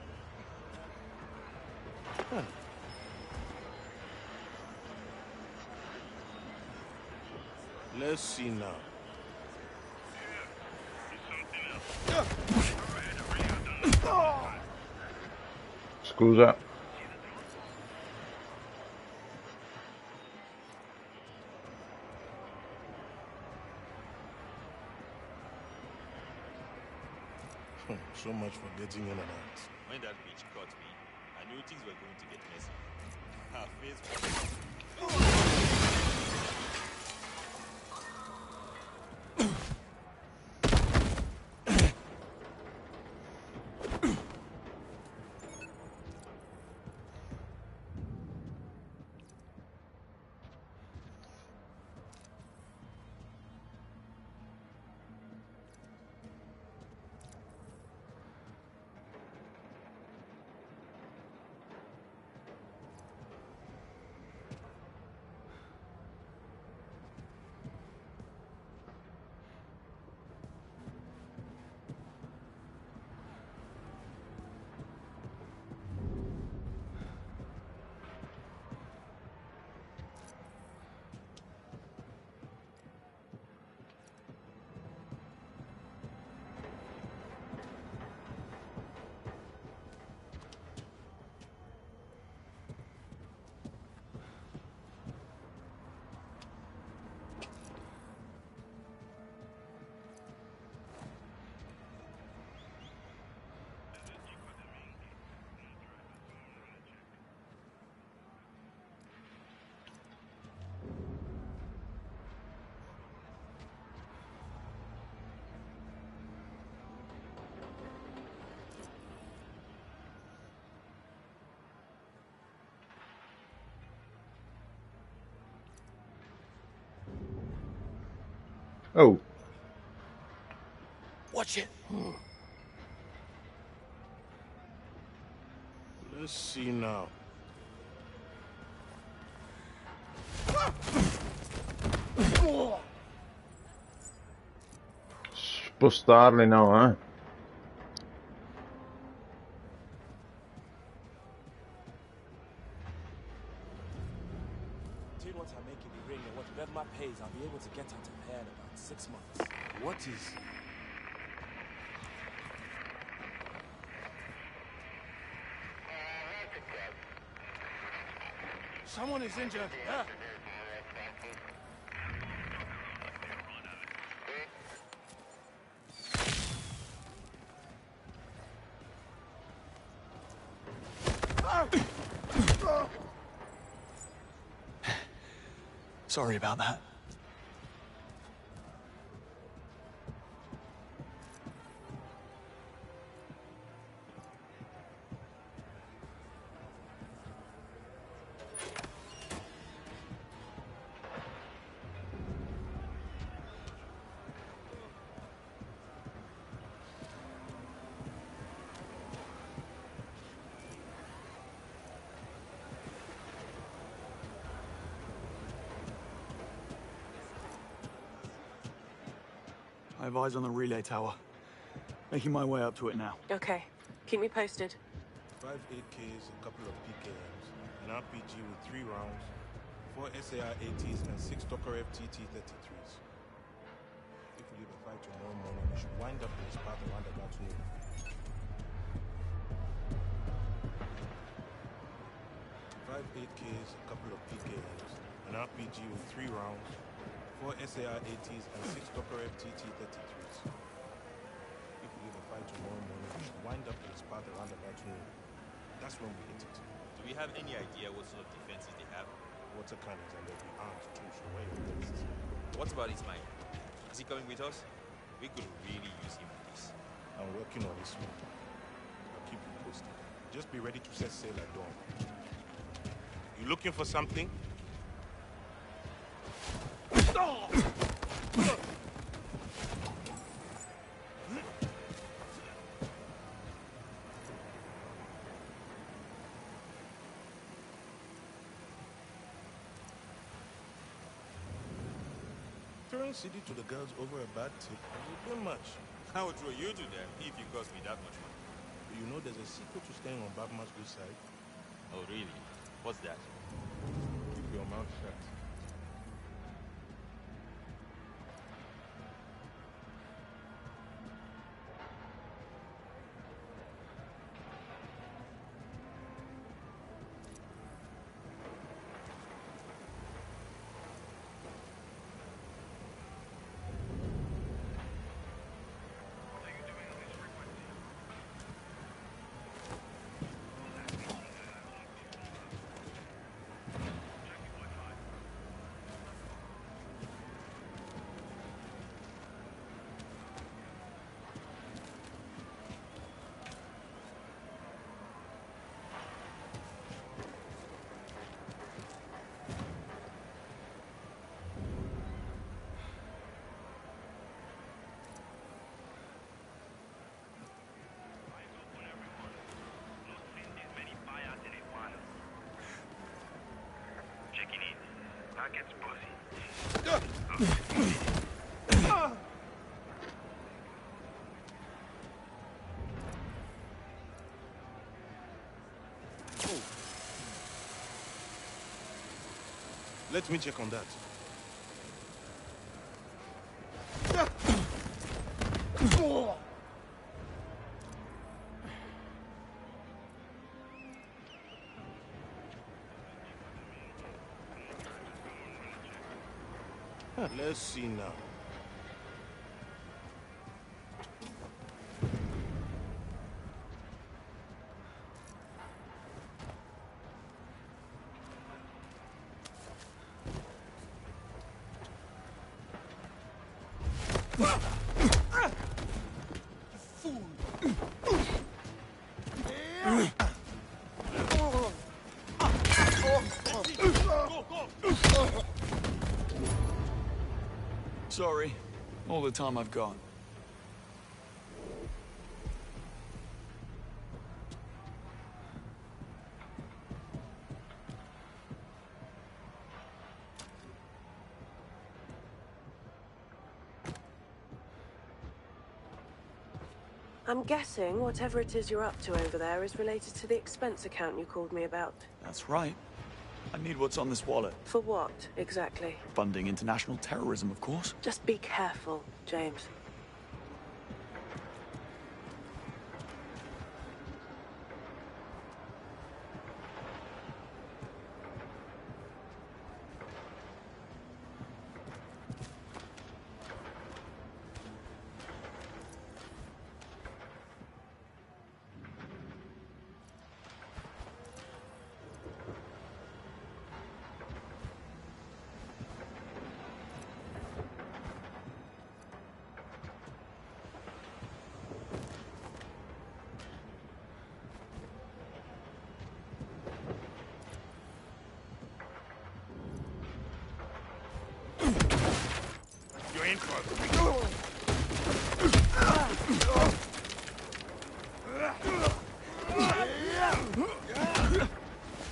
Let's see now. Scusa. So much for getting in and out. When that bitch caught me, I knew things were going to get messy. Her face was... Oh. Watch it. Let's see now. Spostarli no, eh? Tell you what, I make it the ring, and whatever my pays, I'll be able to get out of here in about 6 months. What is... Someone is injured. Yeah. Sorry about that. I have eyes on the relay tower. Making my way up to it now. Okay. Keep me posted. 5 8Ks, a couple of PKMs, an RPG with 3 rounds, 4 SAR 80s, and 6 Docker FTT 33s. If we leave a fight tomorrow morning, we should wind up in this path around about noon. 5 8Ks, a couple of PKMs, an RPG with 3 rounds, 4 SAR 80s, and 6 Docker FTT 33s. If we leave a fight tomorrow morning, we should wind up in this path around about noon. That's when we hit it. Do we have any idea what sort of defenses they have? Water cannons and they'll be armed to push away your ghosts. What about Ismail? Is he coming with us? We could really use him for this. I'm working on this one. I'll keep you posted. Just be ready to set sail at dawn. You looking for something? Throwing CD to the girls over a bad tip is a bit much. I would throw you to them if you cost me that much money. Do you know there's a secret to staying on Bawma's good side? Oh, really? What's that? Keep your mouth shut. Gets pussy. Let me check on that. Let's see now. Sorry. All the time I've got. I'm guessing whatever it is you're up to over there is related to the expense account you called me about. That's right. I need what's on this wallet. For what, exactly? Funding international terrorism, of course. Just be careful, James.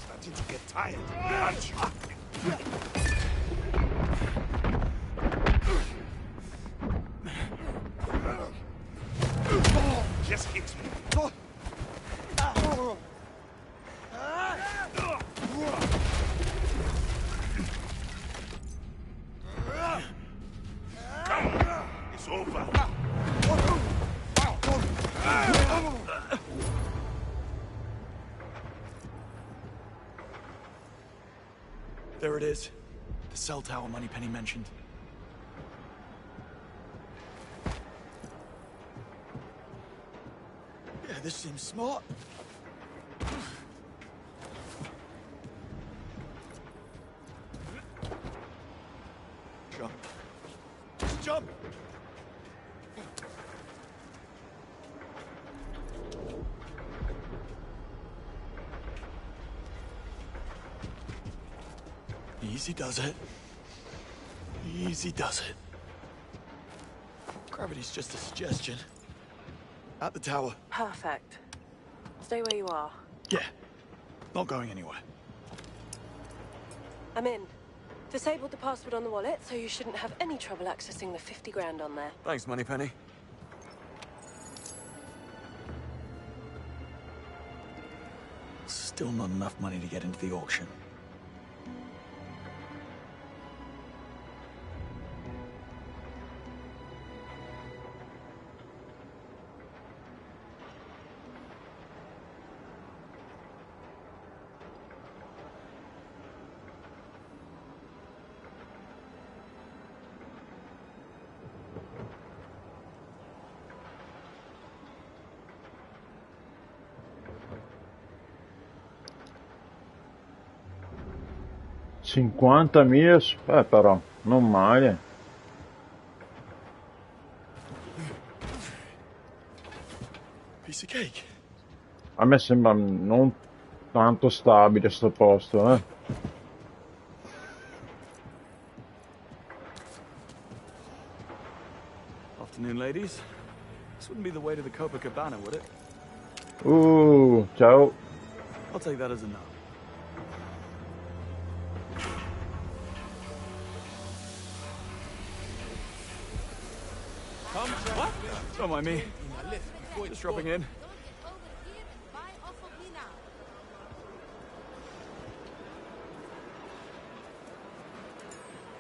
Starting to get tired, aren't you? Just hit me. Come, it's over. There it is. The cell tower Moneypenny mentioned. Yeah, this seems smart. Jump. Just jump! Easy does it. Easy does it. Gravity's just a suggestion. At the tower. Perfect. Stay where you are. Yeah. Not going anywhere. I'm in. Disabled the password on the wallet, so you shouldn't have any trouble accessing the 50 grand on there. Thanks, Moneypenny. Still not enough money to get into the auction. $50.000, però, non male. Piece of cake. A me sembra non tanto stabile sto posto, Afternoon, ladies. This wouldn't be the way to the Copacabana, would it? Ciao. I'll take that as a no. What? Don't mind me. Just dropping in.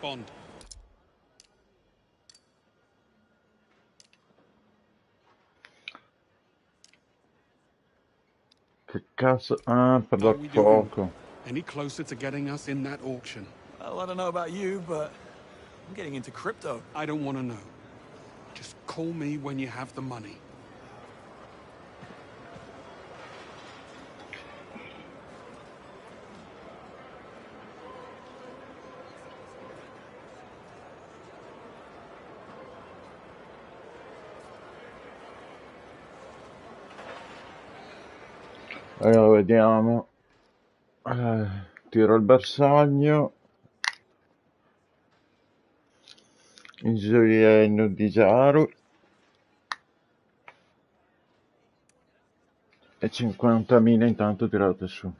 Bond. Che cazzo? Ah, per dar fuoco. Any closer to getting us in that auction? Well, I don't know about you, but I'm getting into crypto. I don't want to know. Just call me when you have the money. Allora, vediamo. Tiro il bersaglio. il gioiello di Jahari e 50.000 intanto tirate su.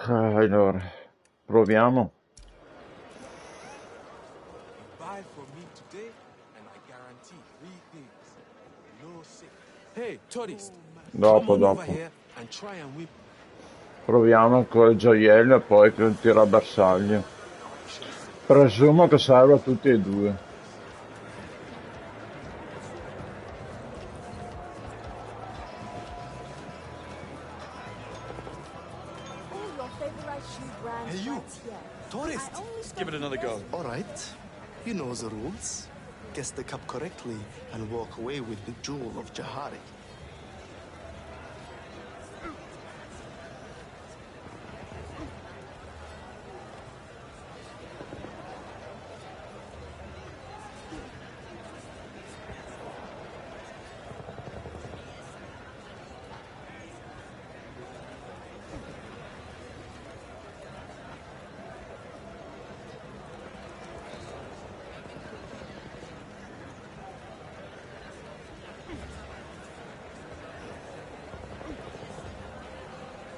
Allora, proviamo. Buy from me today, and I guarantee 3 things. No sick. Hey, tourist. Dopo, Come on over dopo. here and try and win. Proviamo col gioiello e poi col tirabersaglio. Presumo che serva a tutti e due. Hey, you! Tourist! Give it another go. All right. You know the rules. Guess the cup correctly and walk away with the jewel of Jahari.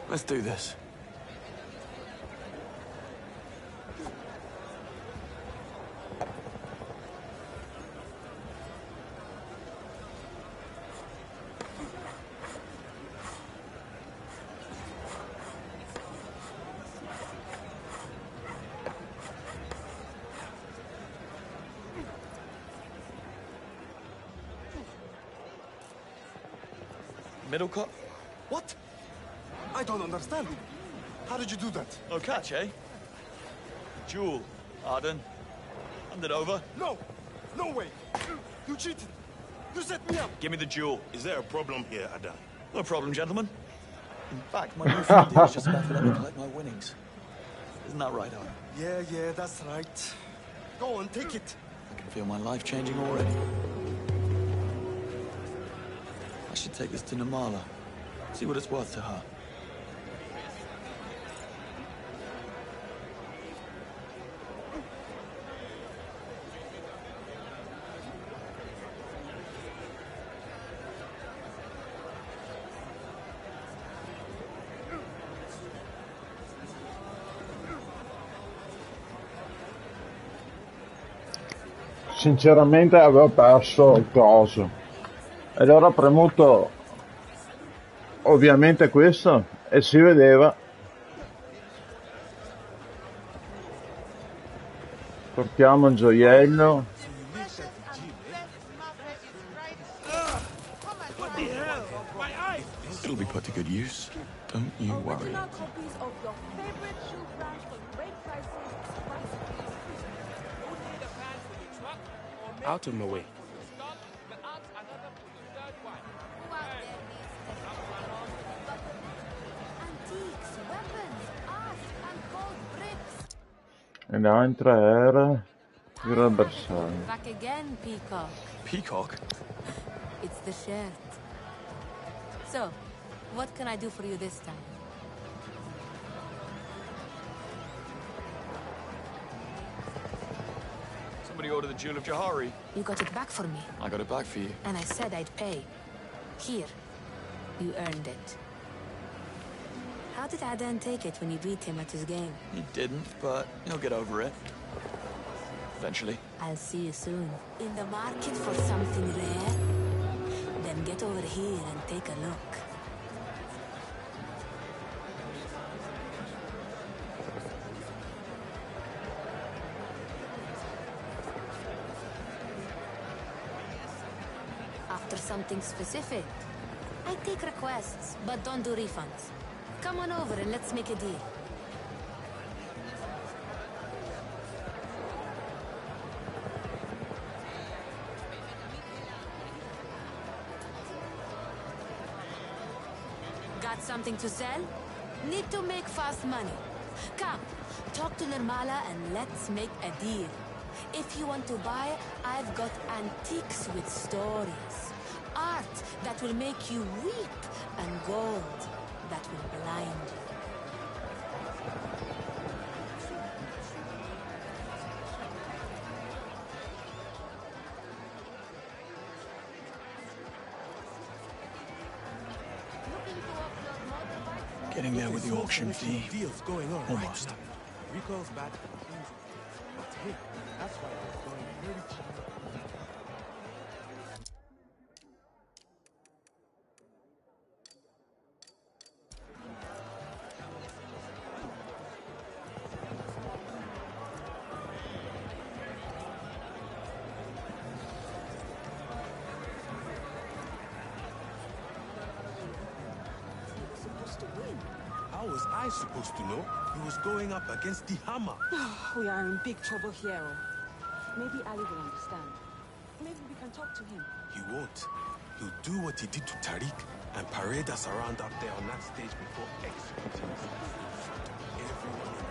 Let's do this. Middle cut? What? I don't understand. How did you do that? No catch, eh? Jewel, Arden. Hand it over. No! No way! You cheated! You set me up! Give me the jewel. Is there a problem here, Adan? No problem, gentlemen. In fact, my new friend here is just about to let me collect my winnings. Isn't that right, Arden? Yeah, that's right. Go on, take it. I can feel my life changing already. I should take this to Namala. See what it's worth to her. Sinceramente avevo perso il coso ed ora ho premuto ovviamente questo e si vedeva. Portiamo il gioiello. It'll be put to good use. Don't you worry. Out of my way. E l'altra era il bersaglio. Back again, Peacock. Peacock? It's the shirt. So, what can I do for you this time? Somebody ordered the Jewel of Jahari. You got it back for me. I got it back for you. And I said I'd pay. Here. You earned it. How did Adan take it when you beat him at his game? He didn't, but he'll get over it. Eventually. I'll see you soon. In the market for something rare? Then get over here and take a look. After something specific? I take requests, but don't do refunds. Come on over and let's make a deal. Something to sell? Need to make fast money. Come, talk to Nirmala and let's make a deal. If you want to buy, I've got antiques with stories. Art that will make you weep and gold that will blind you. Getting there with the auction fee. Deals going on. Almost. Right? Recall's bad. But hey, that's why they're going very cheap. How was I supposed to know? He was going up against the hammer. We are in big trouble here. Maybe Ali will understand. Maybe we can talk to him. He won't. He'll do what he did to Tariq and parade us around up there on that stage before executing us in front of everyone in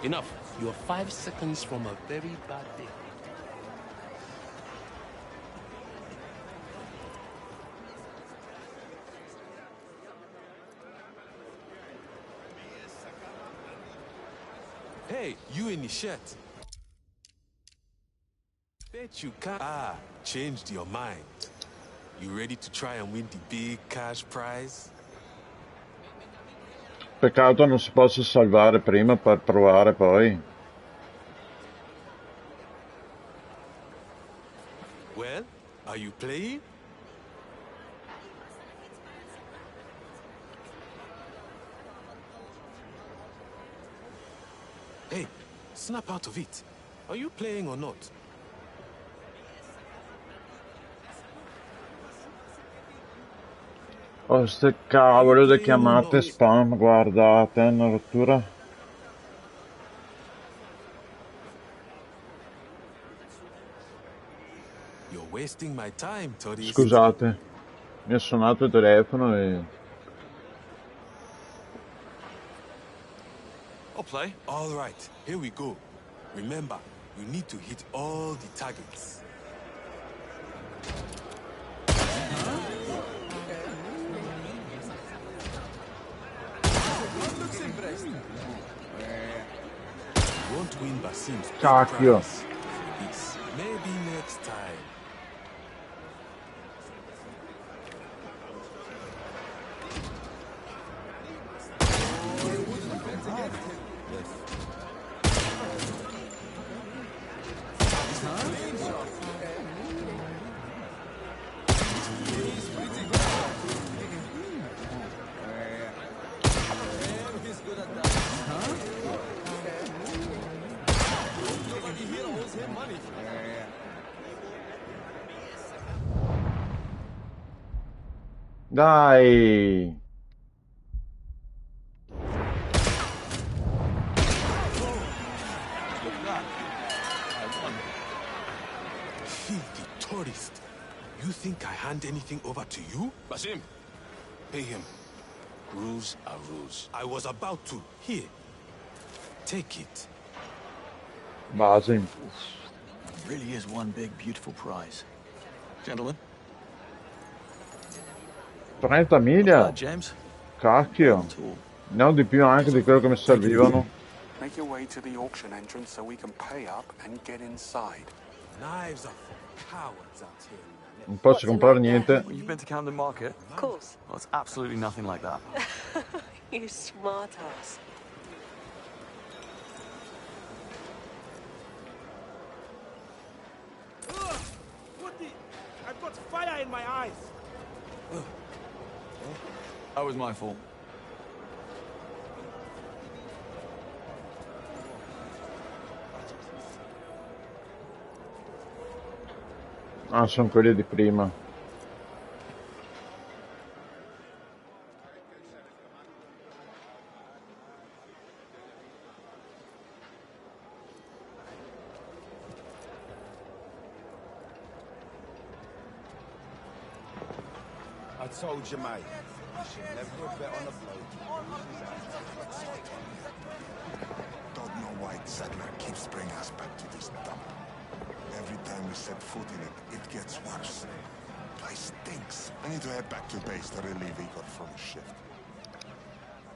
the land. Enough. You're 5 seconds from a very bad day. Hey, you in the shirt. Bet you can't. Ah, changed your mind. You ready to try and win the big cash prize? Peccato non si possa salvare prima per provare poi. Well, are you playing? Hey, snap out of it. Are you playing or not? Oh, ste cavolo di chiamate spam, guardate, una rottura. You're wasting my time, tourist. Scusate, mi ha suonato il telefono e... I'll play. All right, here we go. Remember, you need to hit all the targets. Won't win Basim's big Cacchio. prize. This. Maybe next time. Dai! Filthy tourist. You think I hand anything over to you? Basim, pay him. Rules are rules. I was about to. Here. Take it. Basim. It really is one big, beautiful prize. Gentlemen. 30 mila? James. Cacchio. Ne ho di più anche di quello che mi servivano. Make your way to the auction entrance so we can pay up and get inside. Knives are for cowards out here. Non posso comprare niente. Well, you've been to Camden Market? Of course. Well, it's absolutely nothing like that. You smart ass. What the? I've got fire in my eyes. That was my fault. Ah, sono quelli di prima. told you, mate. You should never bet on a bloke. Don't know why Settler keeps bringing us back to this dump. Every time we set foot in it, it gets worse. Place stinks. I need to head back to base to relieve Igor from his shift.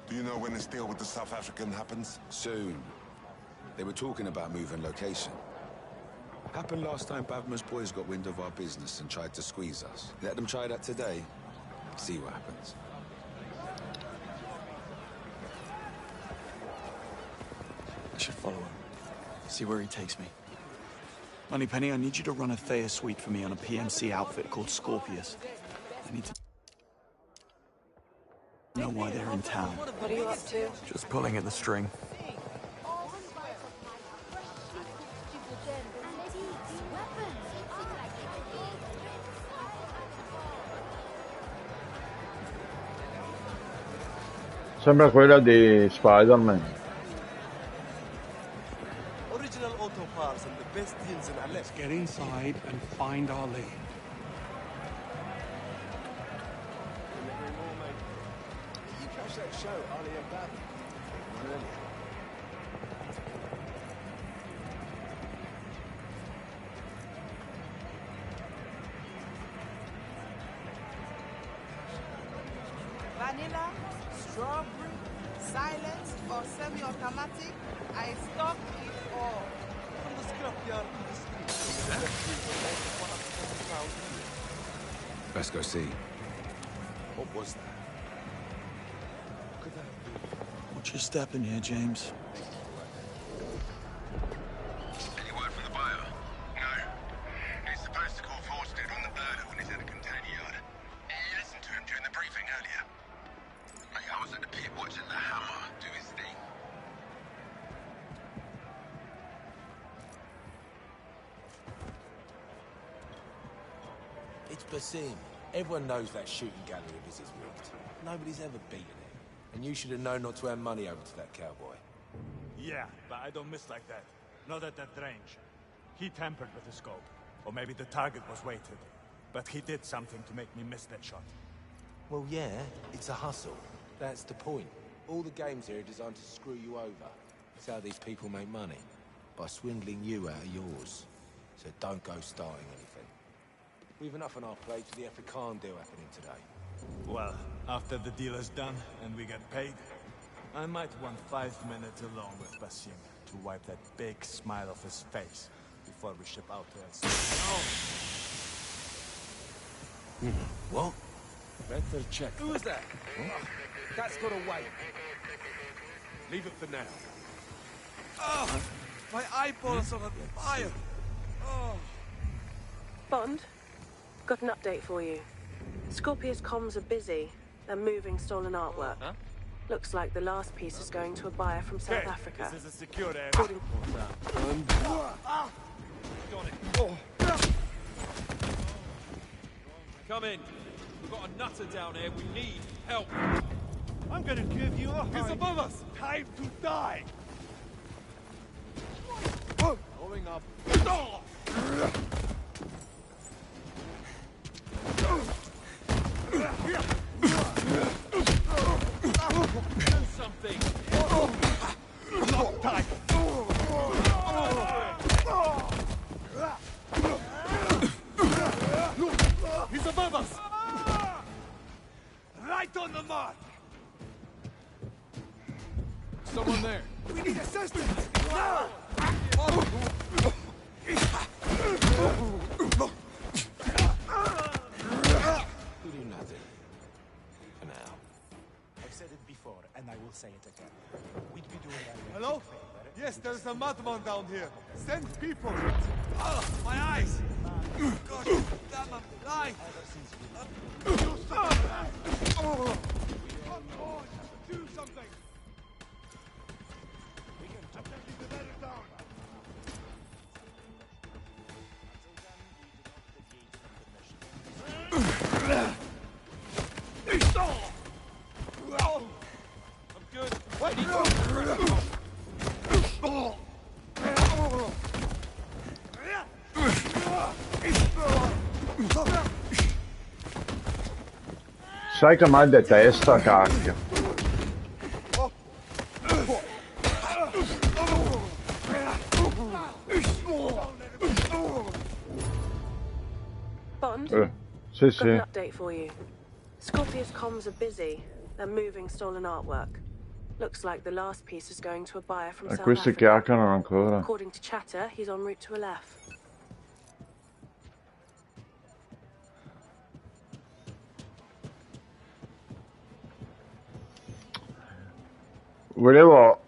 Do you know when this deal with the South African happens? Soon. They were talking about moving location. Happened last time Bawma's boys got wind of our business and tried to squeeze us. Let them try that today. See what happens. I should follow him. See where he takes me. Moneypenny, I need you to run a Thea suite for me on a PMC outfit called Scorpius. I need to know why they're in town. What are you up to? Just pulling at the string. Sembra quella di Spider-Man. Original auto parts and the best deals in Aleph. Let's get inside and find our lead. Did you catch that show, Ali and Bawma? One earlier. Vanilla, strawberry, silent, or semi-automatic, I stock it all. From the scrapyard to the street. Let's go see. What was that? Could that have been? Watch your step in here, James. Any word from the buyer? No. He's supposed to call Forstead on the bird when he's at the container yard. You listened to him during the briefing earlier. Mate, I was at the pit watching the hammer do his thing. It's Basim. Everyone knows that shooting gallery of his is rigged. Nobody's ever beaten it. And you should have known not to hand money over to that cowboy. Yeah, but I don't miss like that. Not at that range. He tampered with the scope. Or maybe the target was weighted. But he did something to make me miss that shot. Well, yeah, it's a hustle. That's the point. All the games here are designed to screw you over. That's how these people make money. By swindling you out of yours. So don't go starting anything. We've enough on our plate for the African deal happening today. Well, after the deal is done and we get paid, I might want 5 minutes alone with Basim to wipe that big smile off his face before we ship out to El What? Better check. Who is that? Huh? That's gotta wait. Leave it for now. Oh, my eyeballs are on fire. Oh. Bond, got an update for you. Scorpius comms are busy. They're moving stolen artwork. Huh? Looks like the last piece is going to a buyer from South Africa. This is a secure area. According- Got it. Come in. We've got a nutter down here. We need help. I'm gonna give you a He's above us. Time to die. Going up. Do something. Lock tight. He's above us. Right on the mark. Someone there. We need assistance. Now. We do nothing. For now. I've said it before, and I will say it again. We'd be doing that. Hello? Yes, there's a madman down here. Send people. Oh, my eyes. God damn, I'm blind. You stop. Oh. Come on, do something. We can take the better down. I'm good. Wait, Sai che mal detesta, cacchio. Bond? Sì, Got an sì. update for you. Scorpius comms are busy. They're moving stolen artwork. Looks like the last piece is going to a buyer from South Questi Africa. chiacchierano ancora. According to chatter, he's en route to Aleph. Volevo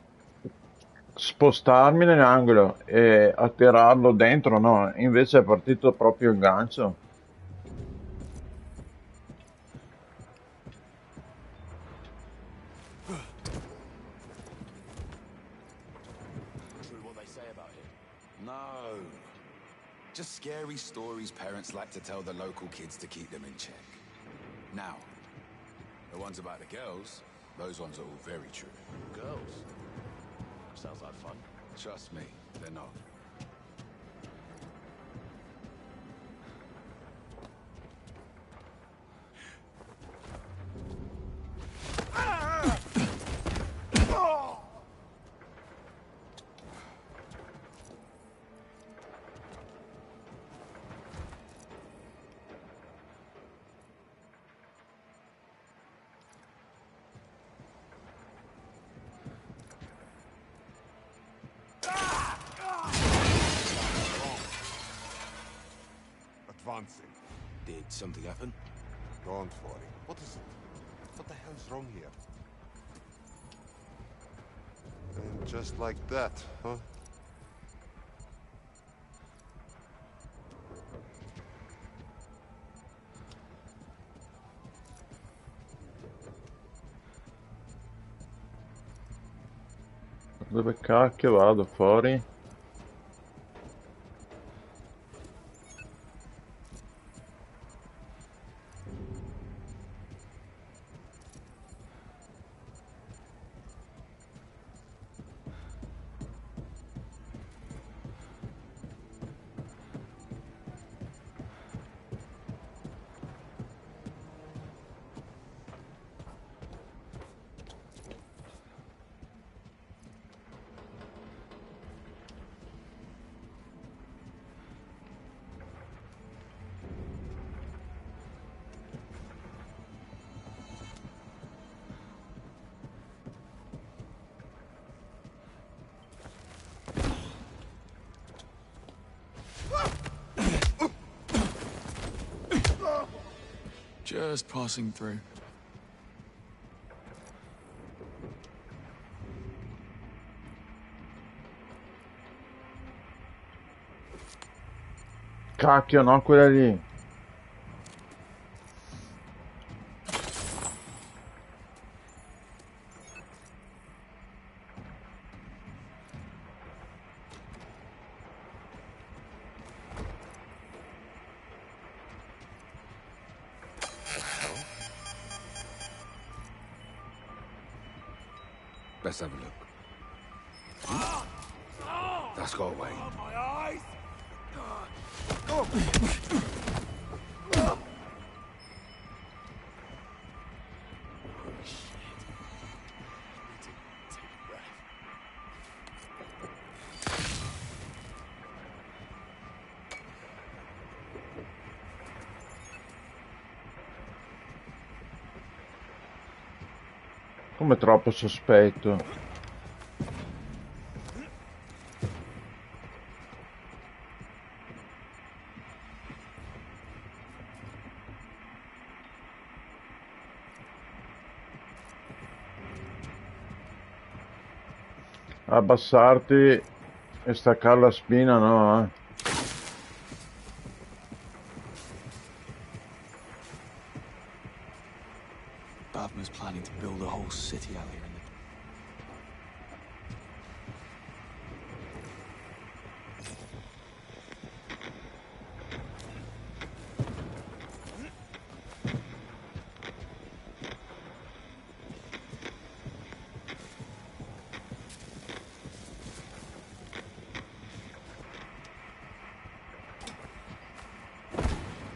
spostarmi nell'angolo e attirarlo dentro, no? Invece è partito proprio il gancio. No. Just scary stories parents like to tell the local kids to keep them in check. Now, the ones about the girls, those ones are all very true. Girls? Sounds like fun. Trust me, they're not. Advancing. Did something happen? Don't worry. What is it? What the hell's wrong here? And just like that, huh? Dove cacchio vado? Fuori? Just passing through. Cacchio, no, quella lì. Let's have a look. That's got away. My eyes! Come troppo sospetto. Abbassarti e staccare la spina, no? Bawma's planning to build a whole city out here in the...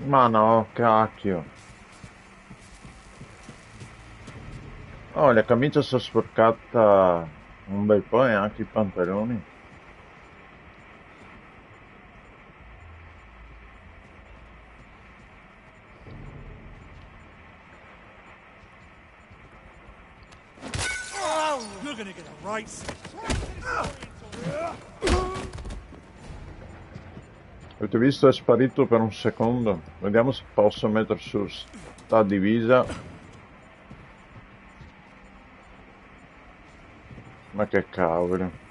Ma no, cacchio. Oh, la camicia si è sporcata un bel po' e anche i pantaloni. You're gonna get a right. Avete visto? È sparito per un secondo. Vediamo se posso mettere su sta divisa. Ma che cavolo.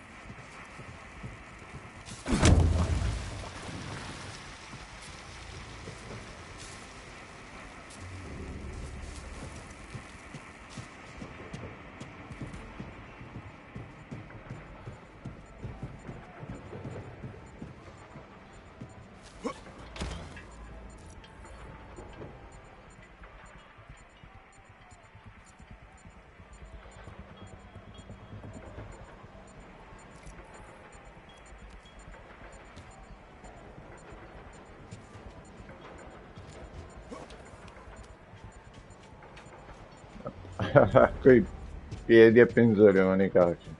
Coi piedi a penzoloni, cacchio.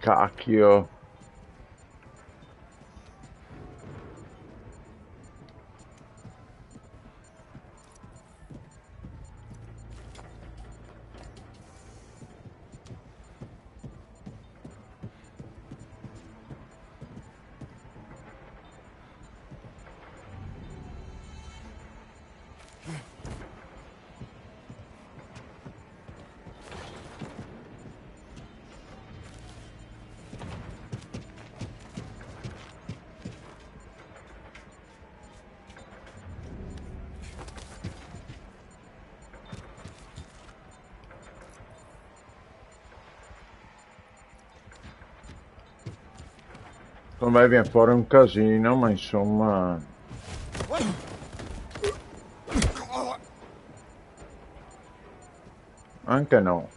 Cacchio. Con me viene fuori un casino, ma insomma... Anche no.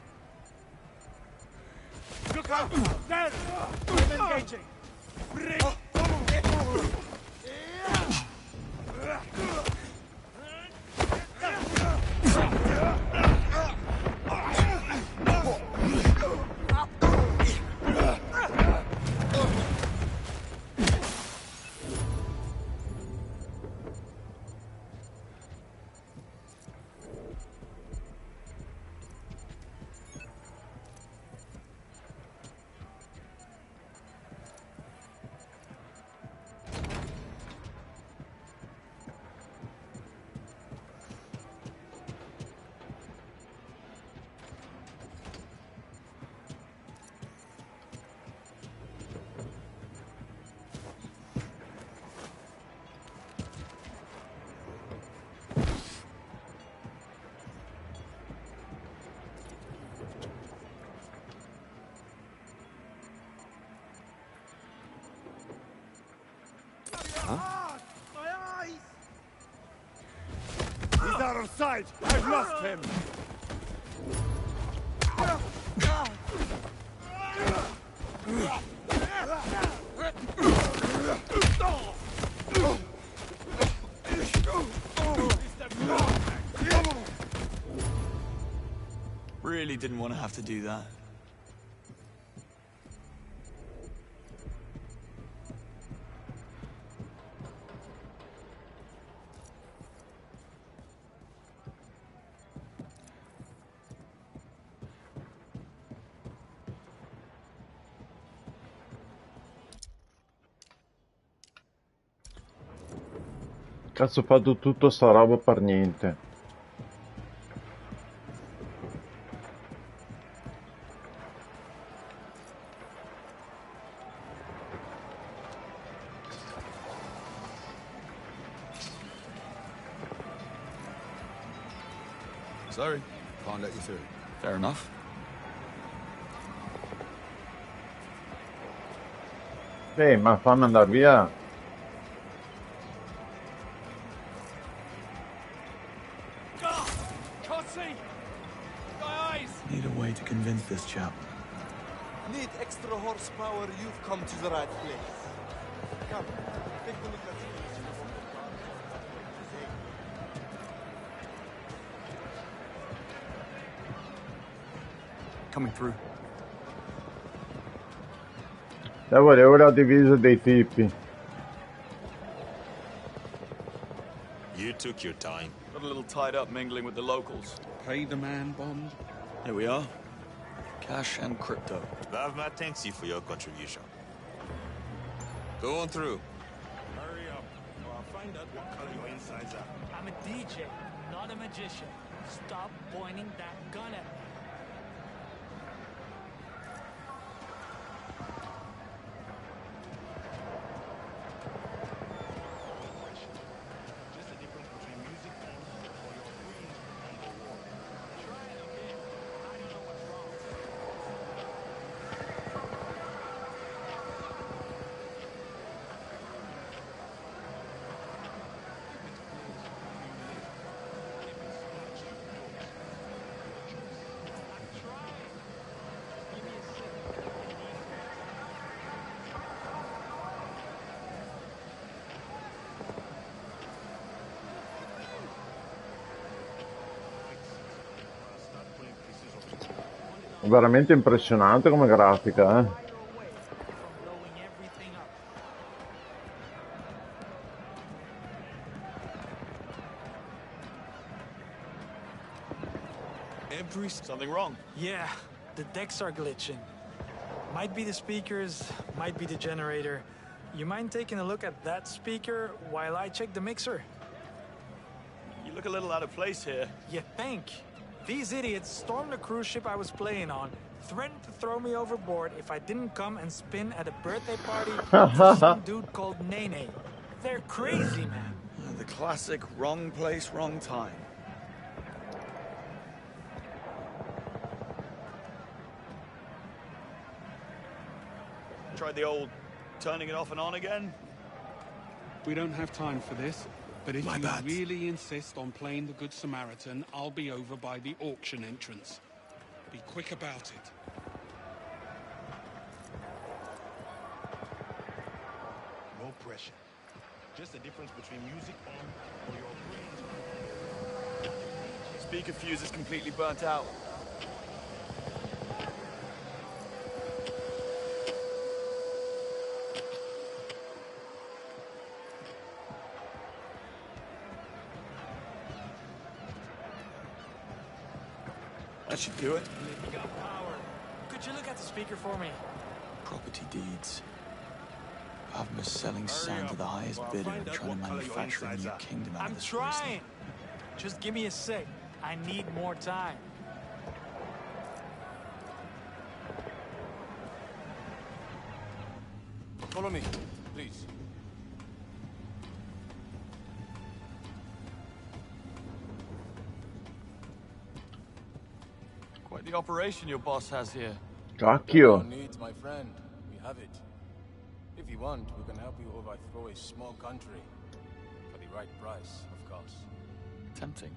He's out of sight! I've lost him! Really didn't want to have to do that. Cazzo, ho fatto tutto sta roba per niente. Sorry, can't let you through. Fair enough. Sì, ma fammi andare via. Need a way to convince this chap. Need extra horsepower, you've come to the right place. Come, take a look at the Coming through. Volevo la divisa dei tipi. You took your time. Got a little tied up mingling with the locals. Pay the man, Bond. Here we are. Cash and crypto. Bawma thanks you for your contribution. Go on through. Hurry up, or I'll find out what color your insides are. I'm a DJ, not a magician. Stop pointing that gun at me. Veramente impressionante come grafica, eh. Something wrong? Yeah, the decks are glitching. Might be the speakers, might be the generator. You mind taking a look at that speaker while I check the mixer? You look a little out of place here. You think? These idiots stormed the cruise ship I was playing on, threatened to throw me overboard if I didn't come and spin at a birthday party for some dude called Nene. They're crazy, man. The classic wrong place, wrong time. Tried the old turning it off and on again? We don't have time for this, but if My you bad. really insist on playing the Good Samaritan, I'll be over by the auction entrance. Be quick about it. No pressure. Just the difference between music on or your brain. Speaker fuse is completely burnt out. That should do it. You got power. Could you look at the speaker for me? Property deeds. Bawma's selling sand to the highest bidder and trying to manufacture a new kingdom out of I'm this trying. Just give me a sec. I need more time. Follow me, please. Quite the operation your boss has here. Cacchio. Your needs, my friend. We have it. If you want, we can help you overthrow a small country. For the right price, of course. Tempting.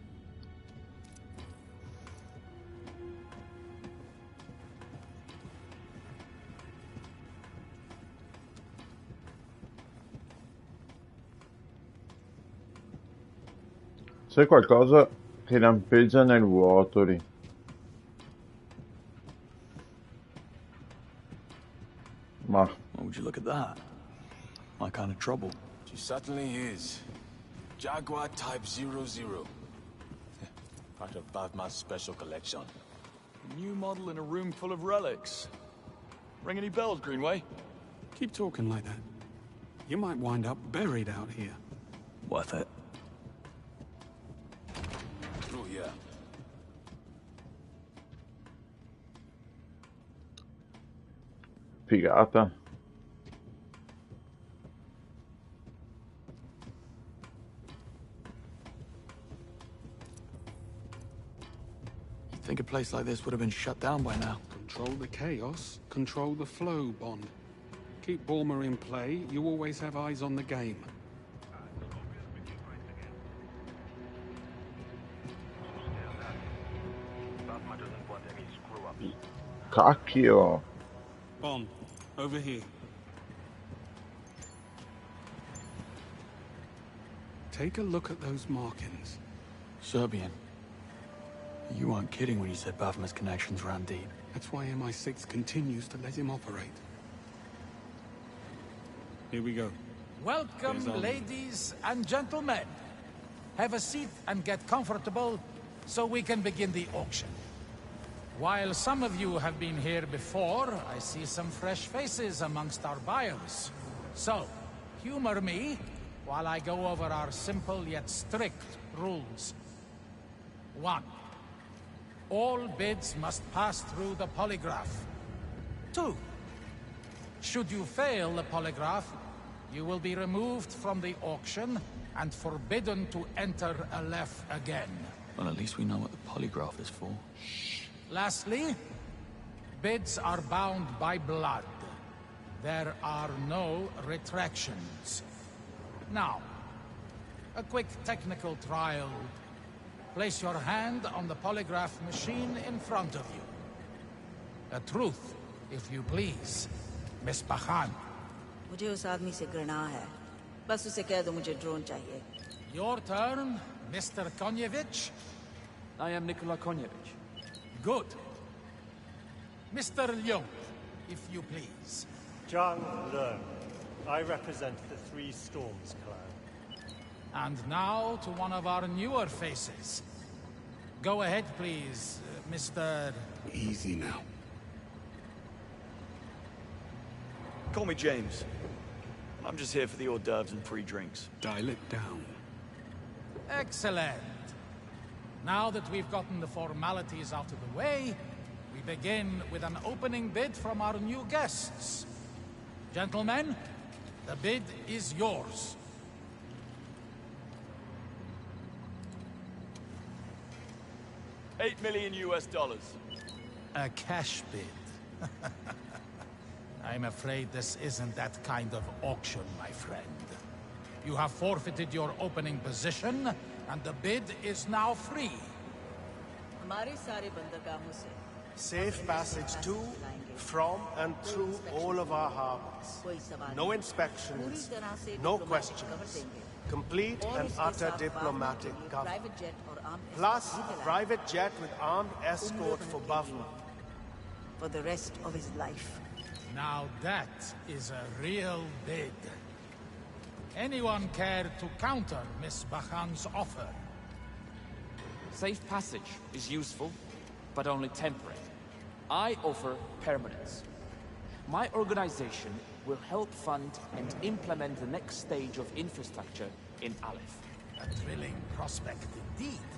C'è qualcosa che lampeggia nel vuoto lì. Ma Well, would you look at that? My kind of trouble. She certainly is. Jaguar Type 00. Part of Bawma's special collection. A new model in a room full of relics. Ring any bells, Greenway? Keep talking like that. You might wind up buried out here. Worth it. Through here. figata. Think a place like this would have been shut down by now. Control the chaos, control the flow, Bond. keep Bawma in play, you always have eyes on the game. Cacchio. On, over here. Take a look at those markings. Serbian. You weren't kidding when you said Bawma's connections ran deep. That's why MI6 continues to let him operate. Here we go. Welcome, ladies and gentlemen. Have a seat and get comfortable so we can begin the auction. While some of you have been here before, I see some fresh faces amongst our buyers. So, humor me while I go over our simple yet strict rules. 1. All bids must pass through the polygraph. 2. Should you fail the polygraph, you will be removed from the auction and forbidden to enter Aleph again. Well, at least we know what the polygraph is for. Lastly, bids are bound by blood. There are no retractions. Now, a quick technical trial. Place your hand on the polygraph machine in front of you. A truth, if you please, Miss Bakhan. मुझे उस आदमी से घृणा है। बस उसे कह दो मुझे ड्रोन चाहिए। Your turn, Mr. Konyevich. I am Nikola Konyevich. Good. Mr. Leung, if you please. Zhang Leung. I represent the Three Storms clan. And now to one of our newer faces. Go ahead, please, Mr. Easy now. Call me James. I'm just here for the hors d'oeuvres and free drinks. Dial it down. Excellent. Now that we've gotten the formalities out of the way, we begin with an opening bid from our new guests. Gentlemen, the bid is yours. $8 million US. A cash bid. I'm afraid this isn't that kind of auction, my friend. You have forfeited your opening position, and the bid is now free. Safe passage to, from, and through all of our harbors. No inspections, no questions. Complete and utter diplomatic cover. Plus, private jet with armed escort for Bawma. For the rest of his life. Now that is a real bid. Anyone care to counter Miss Bakhan's offer? Safe passage is useful, but only temporary. I offer permanence. My organization will help fund and implement the next stage of infrastructure in Aleph. A thrilling prospect indeed.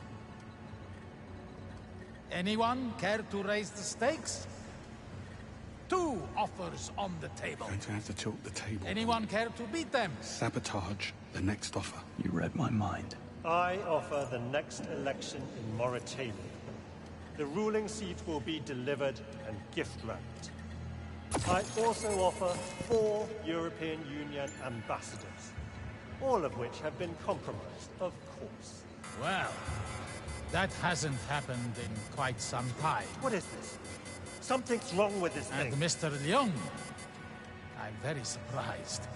Anyone care to raise the stakes? 2 offers on the table. Going to have to tilt the table. Anyone care to beat them? Sabotage the next offer. You read my mind. I offer the next election in Mauritania. The ruling seat will be delivered and gift-wrapped. I also offer 4 European Union ambassadors, all of which have been compromised, of course. Well, that hasn't happened in quite some time. What is this? Something's wrong with this thing. And Mr. Leung, I'm very surprised.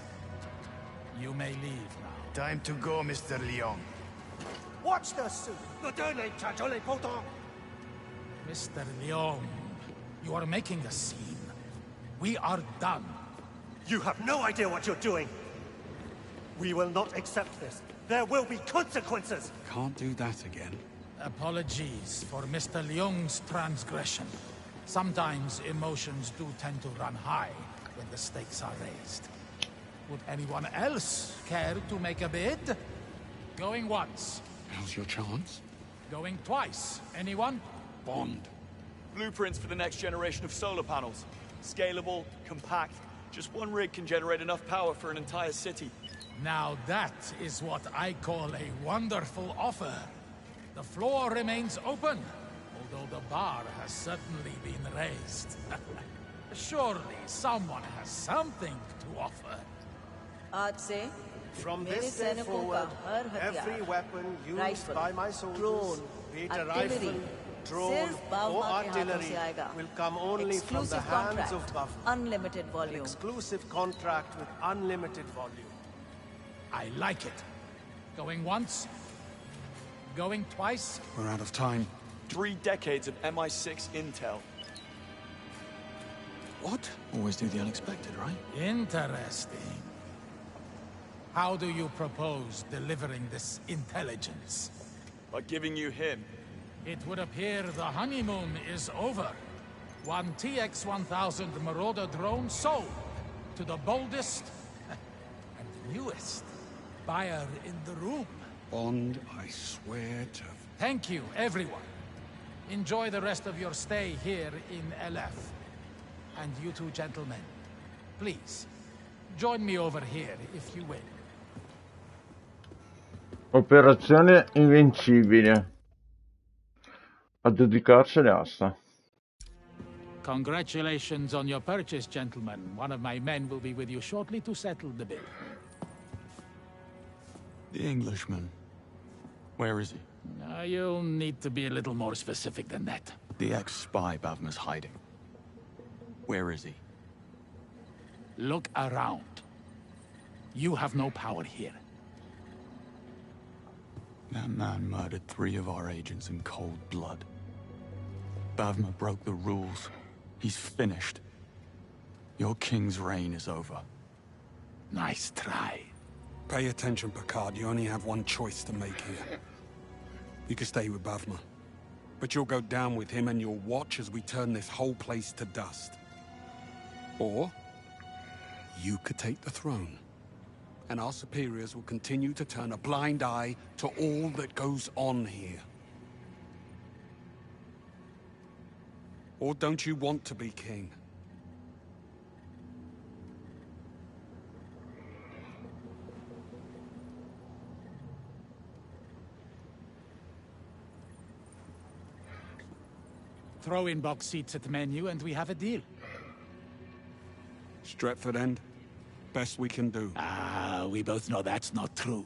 You may leave now. Time to go, Mr. Leung. Watch the suit. Mr. Leung, you are making a scene. We are done. You have no idea what you're doing. We will not accept this. There will be consequences. Can't do that again. Apologies for Mr. Leung's transgression. Sometimes emotions do tend to run high when the stakes are raised. Would anyone else care to make a bid? Going once. Now's your chance. Going twice. Anyone? Bond. Blueprints for the next generation of solar panels. Scalable, compact. Just one rig can generate enough power for an entire city. Now that is what I call a wonderful offer. The floor remains open, although the bar has certainly been raised. Surely someone has something to offer. From this day forward, every weapon used by my soldiers, be it a rifle, drone, or artillery, will come only from the hands of Bawma. Unlimited volume. An exclusive contract with unlimited volume. I like it. Going once? Going twice? We're out of time. 3 decades of MI6 intel. What? Always do the unexpected, right? Interesting. How do you propose delivering this intelligence? By giving you him. It would appear the honeymoon is over. One TX-1000 Marauder drone sold to the boldest and newest buyer in the room. Bond, I swear to... Thank you, everyone. Enjoy the rest of your stay here in Aleph. And you two gentlemen, please, join me over here if you will. Operazione invincibile. Aggiudicarsene asta. Congratulations on your purchase, gentlemen. One of my men will be with you shortly to settle the bill. The Englishman. Where is he? You'll need to be a little more specific than that. The ex-spy Bawma's hiding. Where is he? Look around. You have no power here. That man murdered 3 of our agents in cold blood. Bawma broke the rules. He's finished. Your king's reign is over. Nice try. Pay attention, Barkhad. You only have one choice to make here. You can stay with Bawma, but you'll go down with him and you'll watch as we turn this whole place to dust. Or, you could take the throne, and our superiors will continue to turn a blind eye to all that goes on here. Or don't you want to be king? Throw in box seats at the menu and we have a deal. Stretford End? Best we can do. We both know that's not true.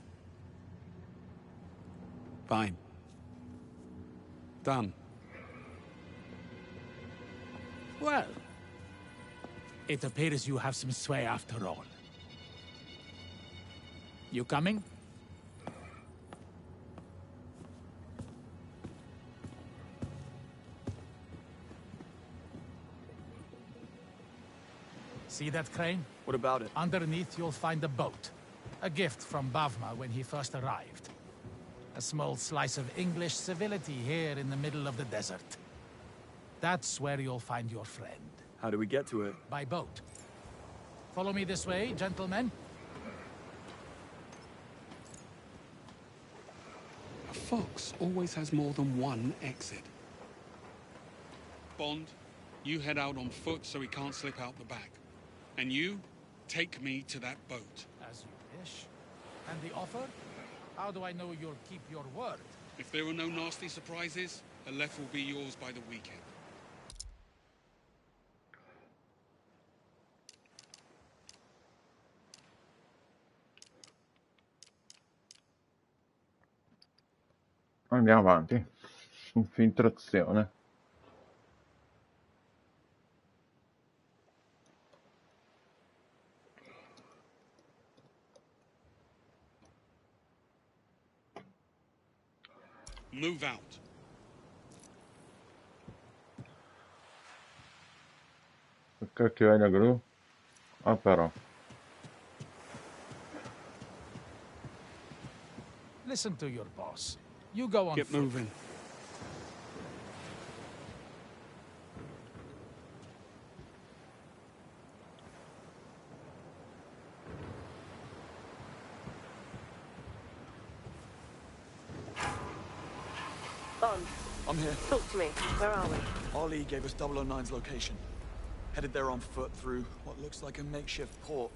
Fine. Done. Well, it appears you have some sway after all. You coming? See that crane? What about it? Underneath you'll find a boat. A gift from Bawma when he first arrived. A small slice of English civility here in the middle of the desert. That's where you'll find your friend. How do we get to it? By boat. Follow me this way, gentlemen. A fox always has more than one exit. Bond, you head out on foot so he can't slip out the back. And you, take me to that boat. As you wish. And the offer? How do I know you'll keep your word? If there are no nasty surprises, Aleph will be yours by the weekend. Andiamo avanti. Infiltrazione. Move out. Che cacchio è la gru? Ah, però. Listen to your boss. You go on. Get moving. Bond. I'm here. Talk to me. Where are we? Ali gave us 009's location. Headed there on foot through what looks like a makeshift port.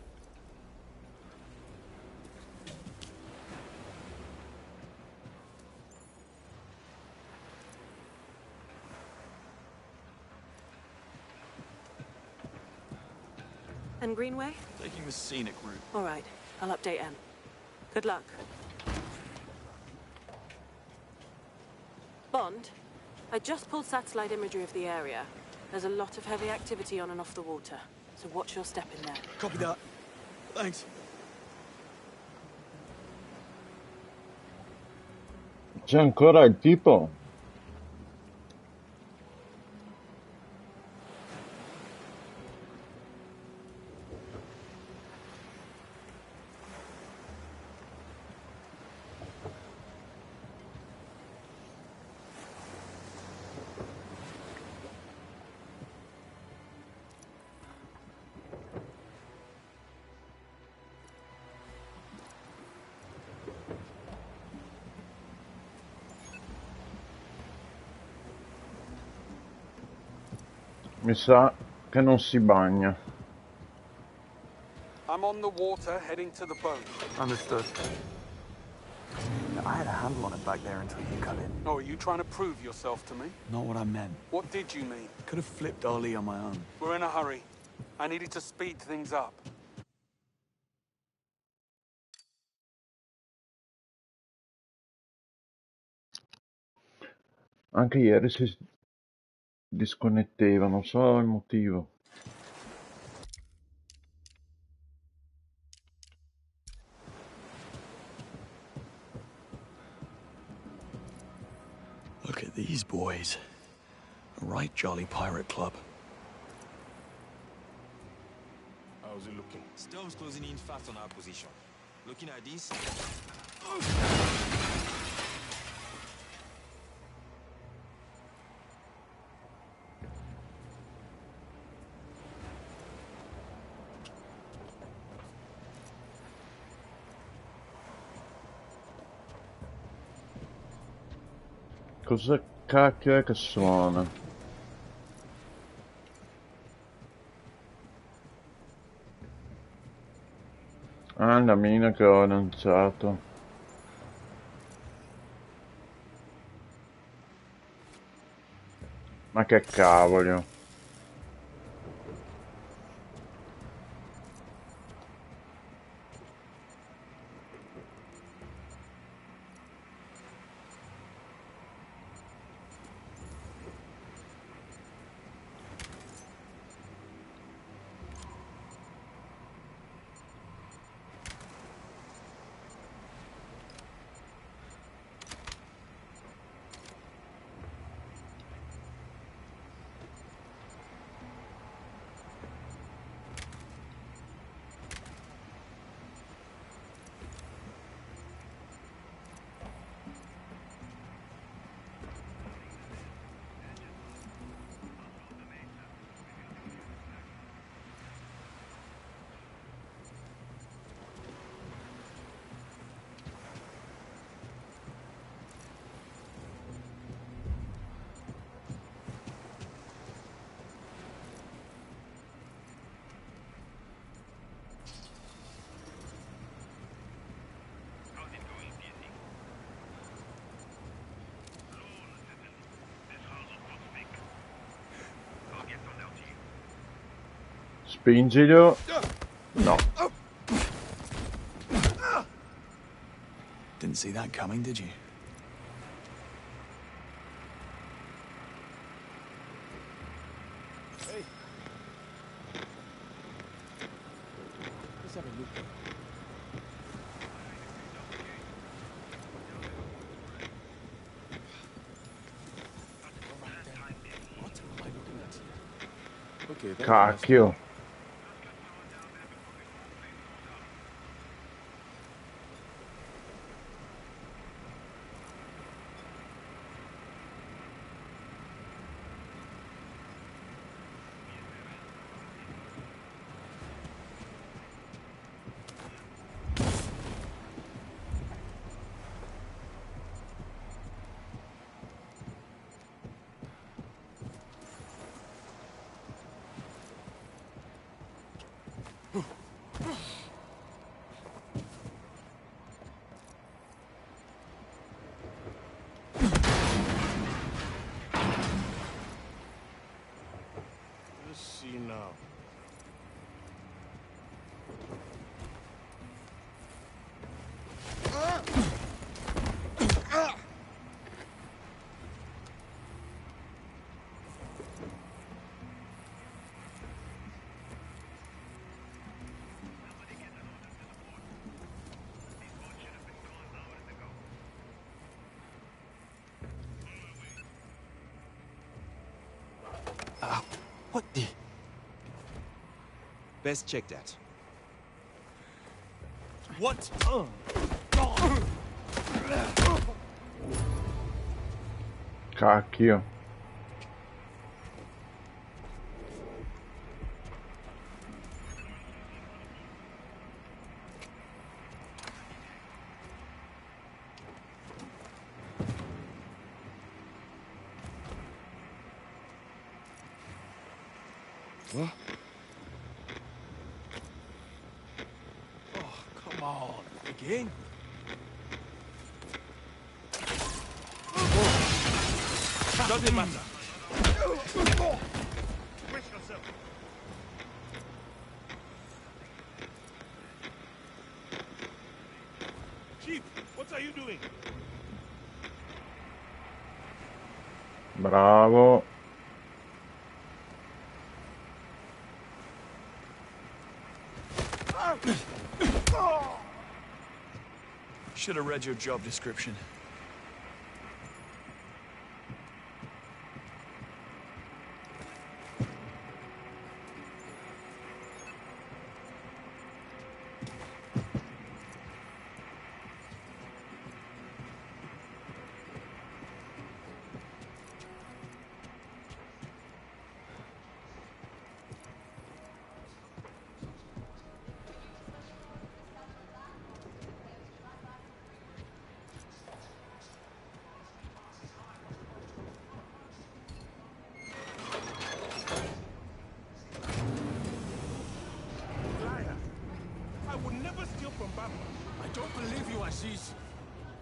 And Greenway? Taking the scenic route. All right, I'll update M. Good luck. Bond, I just pulled satellite imagery of the area. There's a lot of heavy activity on and off the water, so watch your step in there. Copy that. Thanks. C'è ancora il tipo? Mi sa che non si bagna. I'm on the water, heading to the boat. Understood. I had a handle on it back there until you cut in. Oh, are you trying to prove yourself to me? Not what I meant. What did you mean? Could have flipped Ali on my own. We're in a hurry. I needed to speed things up. Anche ieri si disconnetteva, non so il motivo. Look at these boys. A right jolly pirate club. How's it looking? Storm's closing in fast on our position. Looking at this. Cosa cacchio è che suona? Ah, la mina che ho lanciato. Ma che cavolo. Spingilo. No. Didn't see that coming, did you? Hey. Let's have a look. What am I looking at? Okay, Cacchio. Let's see now. What the? Best check that. What? Cacchio. What? Oh, come on. Again? Doesn't matter. Brace yourself. Chief, what are you doing? Bravo. Should have read your job description.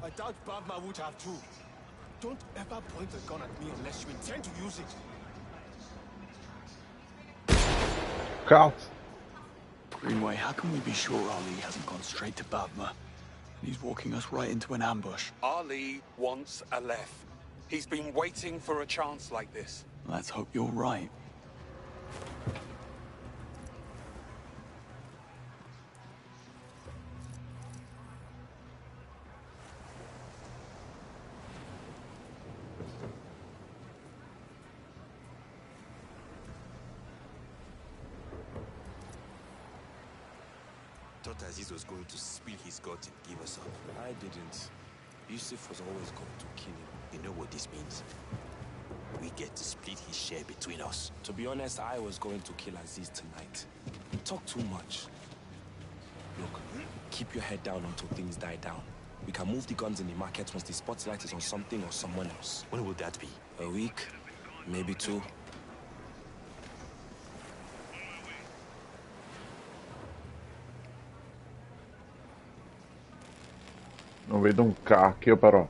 I doubt Bawma would have too. Don't ever point a gun at me unless you intend to use it. Cut. Greenway, how can we be sure Ali hasn't gone straight to Bawma? He's walking us right into an ambush. Ali wants Aleph. He's been waiting for a chance like this. Let's hope you're right. Thought Aziz was going to spill his guts and give us up. I didn't. Yusuf was always going to kill him. You know what this means? We get to split his share between us. To be honest, I was going to kill Aziz tonight. You talk too much. Look, keep your head down until things die down. We can move the guns in the market once the spotlight is on something or someone else. When will that be? A week, maybe 2. Non vedo un cacchio però.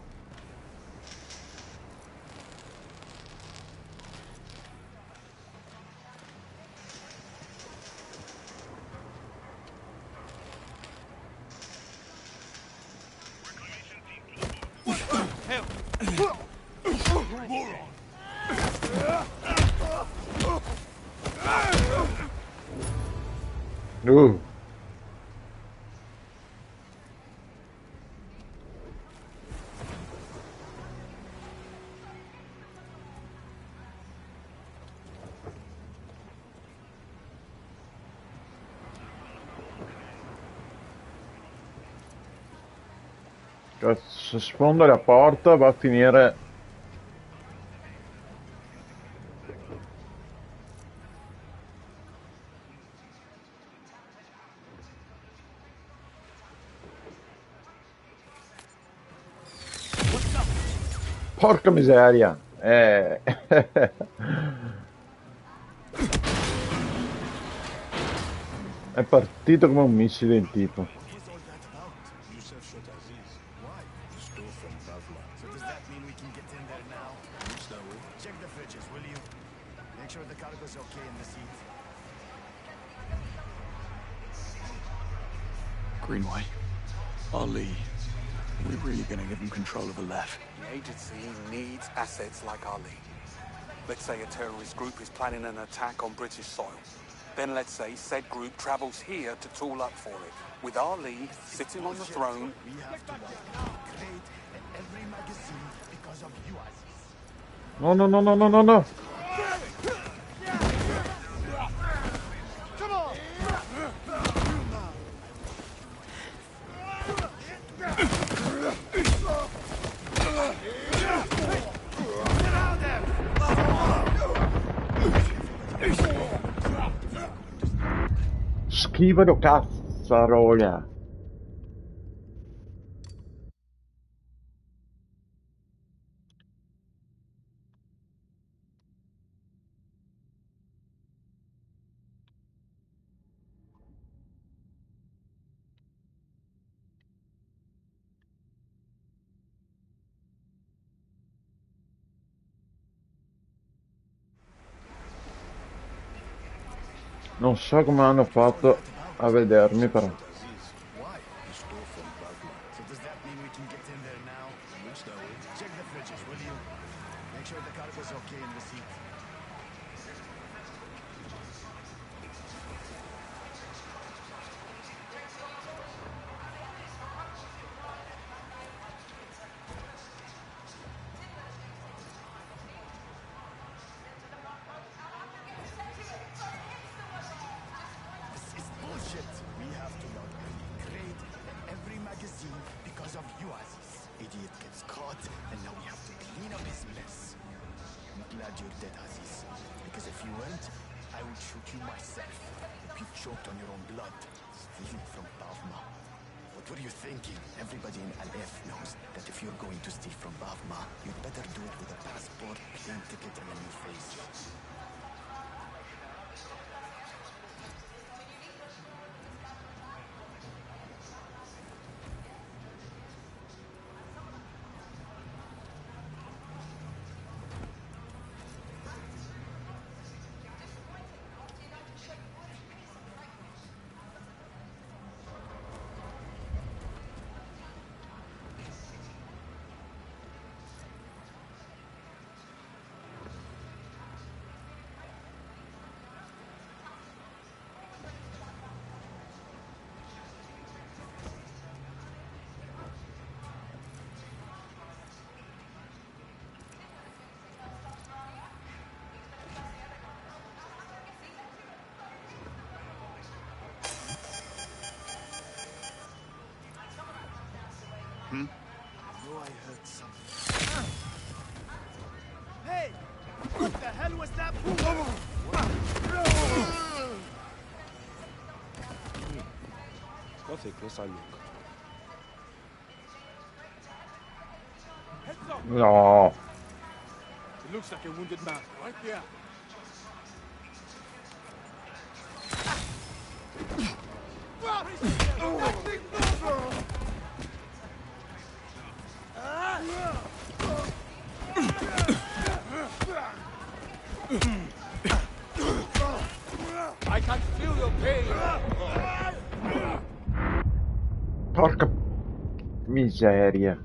Se sfonda la porta va a finire. Porca miseria. È partito come un missile il tipo. Greenway, Ali, we're really gonna give him control of Aleph. The agency needs assets like Ali. Let's say a terrorist group is planning an attack on British soil. Then let's say said group travels here to tool up for it. With Ali sitting on the throne... We have to create every magazine because of you, Aziz. No. schifo cazzarola. Non so come hanno fatto a vedermi però. Why? You stole from Bawma. So does that mean we can get in there now? Looks that way. Check the fridges, will you? Make sure the cargo's okay in the seat. This is bullshit. We have to log every crate and every magazine because of you, Aziz. Idiot gets caught, and now we have to clean up his mess. I'm glad you're dead, Aziz. Because if you weren't, I would shoot you myself. You choked on your own blood, stealing from Bawma. What were you thinking? Everybody in Aleph knows that if you're going to steal from Bawma, you'd better do it with a passport, plane ticket, and a new face. I know I heard something. Hey! What the hell was that? Let's take a closer look. Heads up! No. It looks like a wounded man, right there. I can feel your pain. Porca miseria.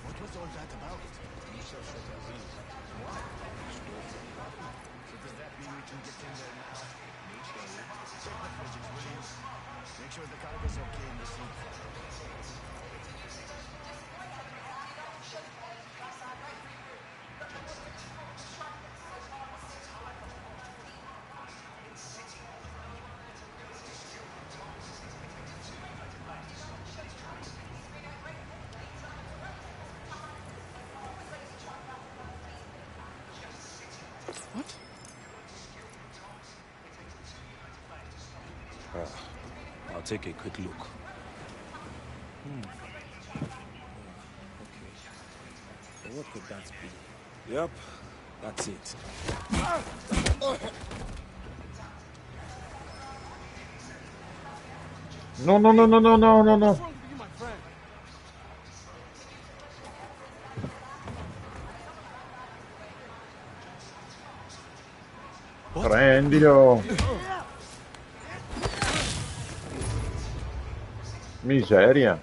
What was all that about? Why? So does that mean we can get in there now? Check the fridges, will you? Make sure the cargo's okay in the seat. What? I'll take a quick look. Okay. So what could that be? Yep, that's it. No, no, no, no, no, no, no, no. Prendilo. Miseria.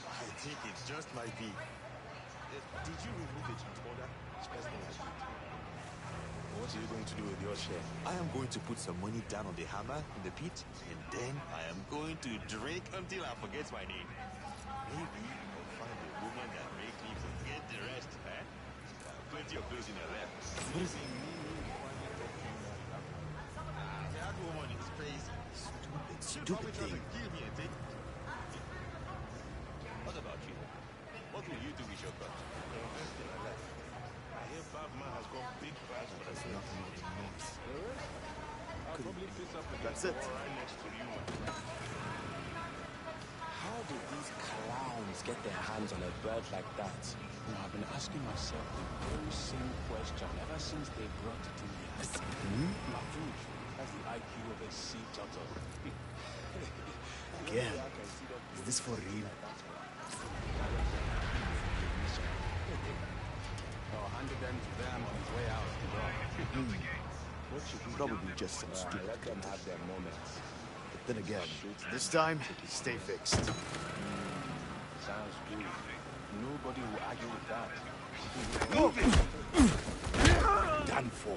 I think it just might be. Did you remove the transponder? First thing I did. What are you going to do with your share? I am going to put some money down on the hammer in the pit, and then I am going to drink until I forget my name. Maybe I'll find a woman that makes me forget the rest, eh? Plenty of those in her left. What does it mean? That woman is crazy. Stupid thing. Give me a thing. What about you? What will you do with your cut? Invest in her left. I hear Bawma has got big plans, but there's nothing but noise. I'll probably piss up the that's it. Right next to you. How did these clowns get their hands on a bird like that? You know, I've been asking myself the very same question ever since they brought it in here. Mahfouz has the IQ of a sea turtle. Again, is this for real? Or handed them to them on his way out the door. Probably just some stupid let them have their moments. But then again, this time, stay fixed. Sounds good. Nobody will argue with that. Done for.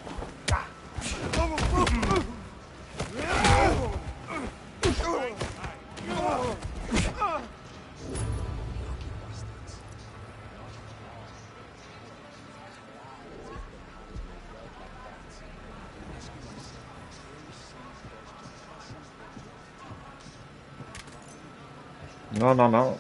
No, no, no.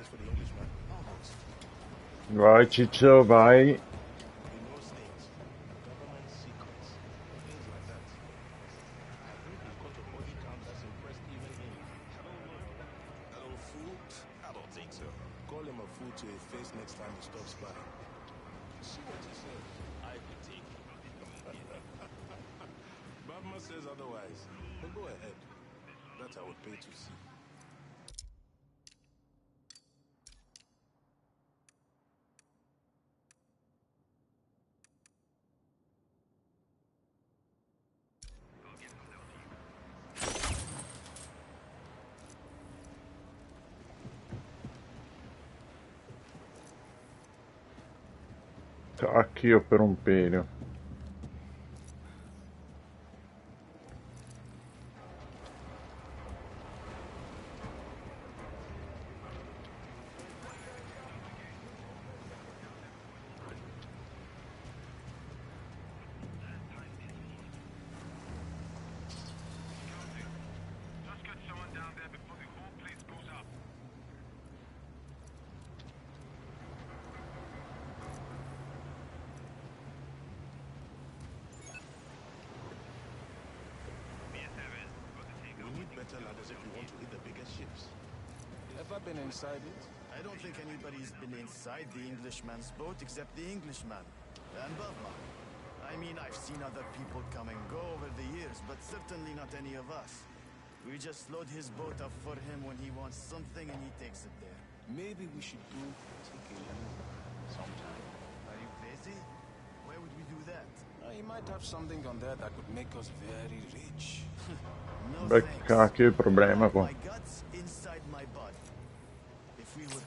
For the Englishman. Vai Ciccio, vai. Call him a fool to his face next time he stops by. See what he says. I could take Bawma says otherwise. But go ahead. That I would pay to see. Cacchio per un pelo. Inside it? I don't think anybody's been inside the Englishman's boat except the Englishman and Bawma. I mean, I've seen other people come and go over the years, but certainly not any of us. We just load his boat up for him when he wants something and he takes it there. Maybe we should do tequila sometime. Are you crazy? Why would we do that? He might have something on there that could make us very rich. No Beh, thanks. cacchio il problema qua. My guts inside my body. If we were...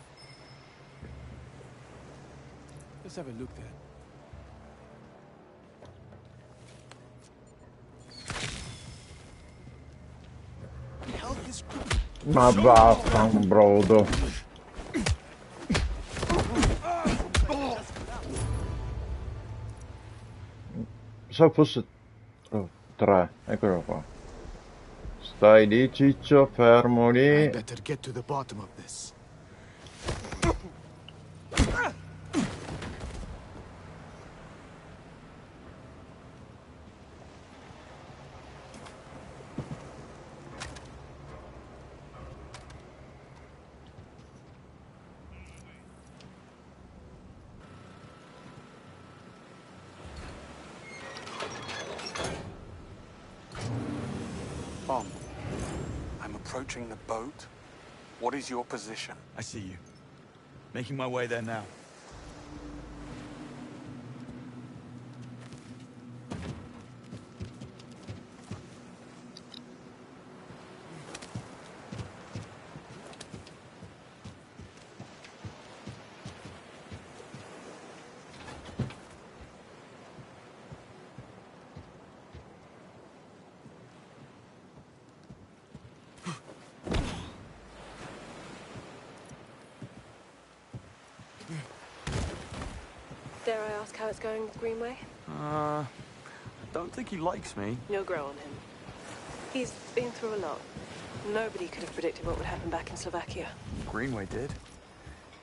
Let's have a look there. Ma vaffanbrodo. Pensavo fosse 3, eccolo qua. Stai lì, ciccio, fermo lì. I better get to the bottom of this. I'm approaching the boat. What is your position? I see you. Making my way there now. Dare I ask how it's going with Greenway? I don't think he likes me. No grow on him. He's been through a lot. Nobody could have predicted what would happen back in Slovakia. Greenway did.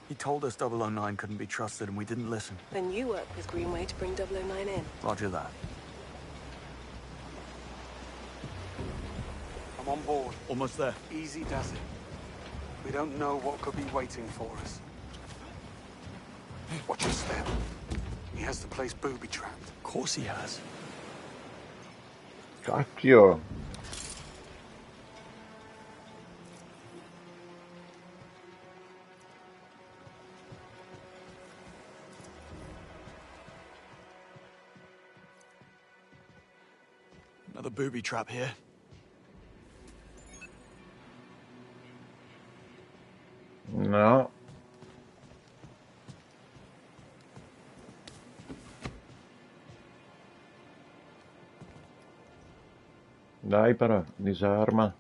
He told us 009 couldn't be trusted and we didn't listen. Then you worked with Greenway to bring 009 in. Roger that. I'm on board. Almost there. Easy does it. We don't know what could be waiting for us. Watch your step. He has the place booby-trapped. Of course he has. Cacchio. Another booby trap here. No. Dai però, disarma.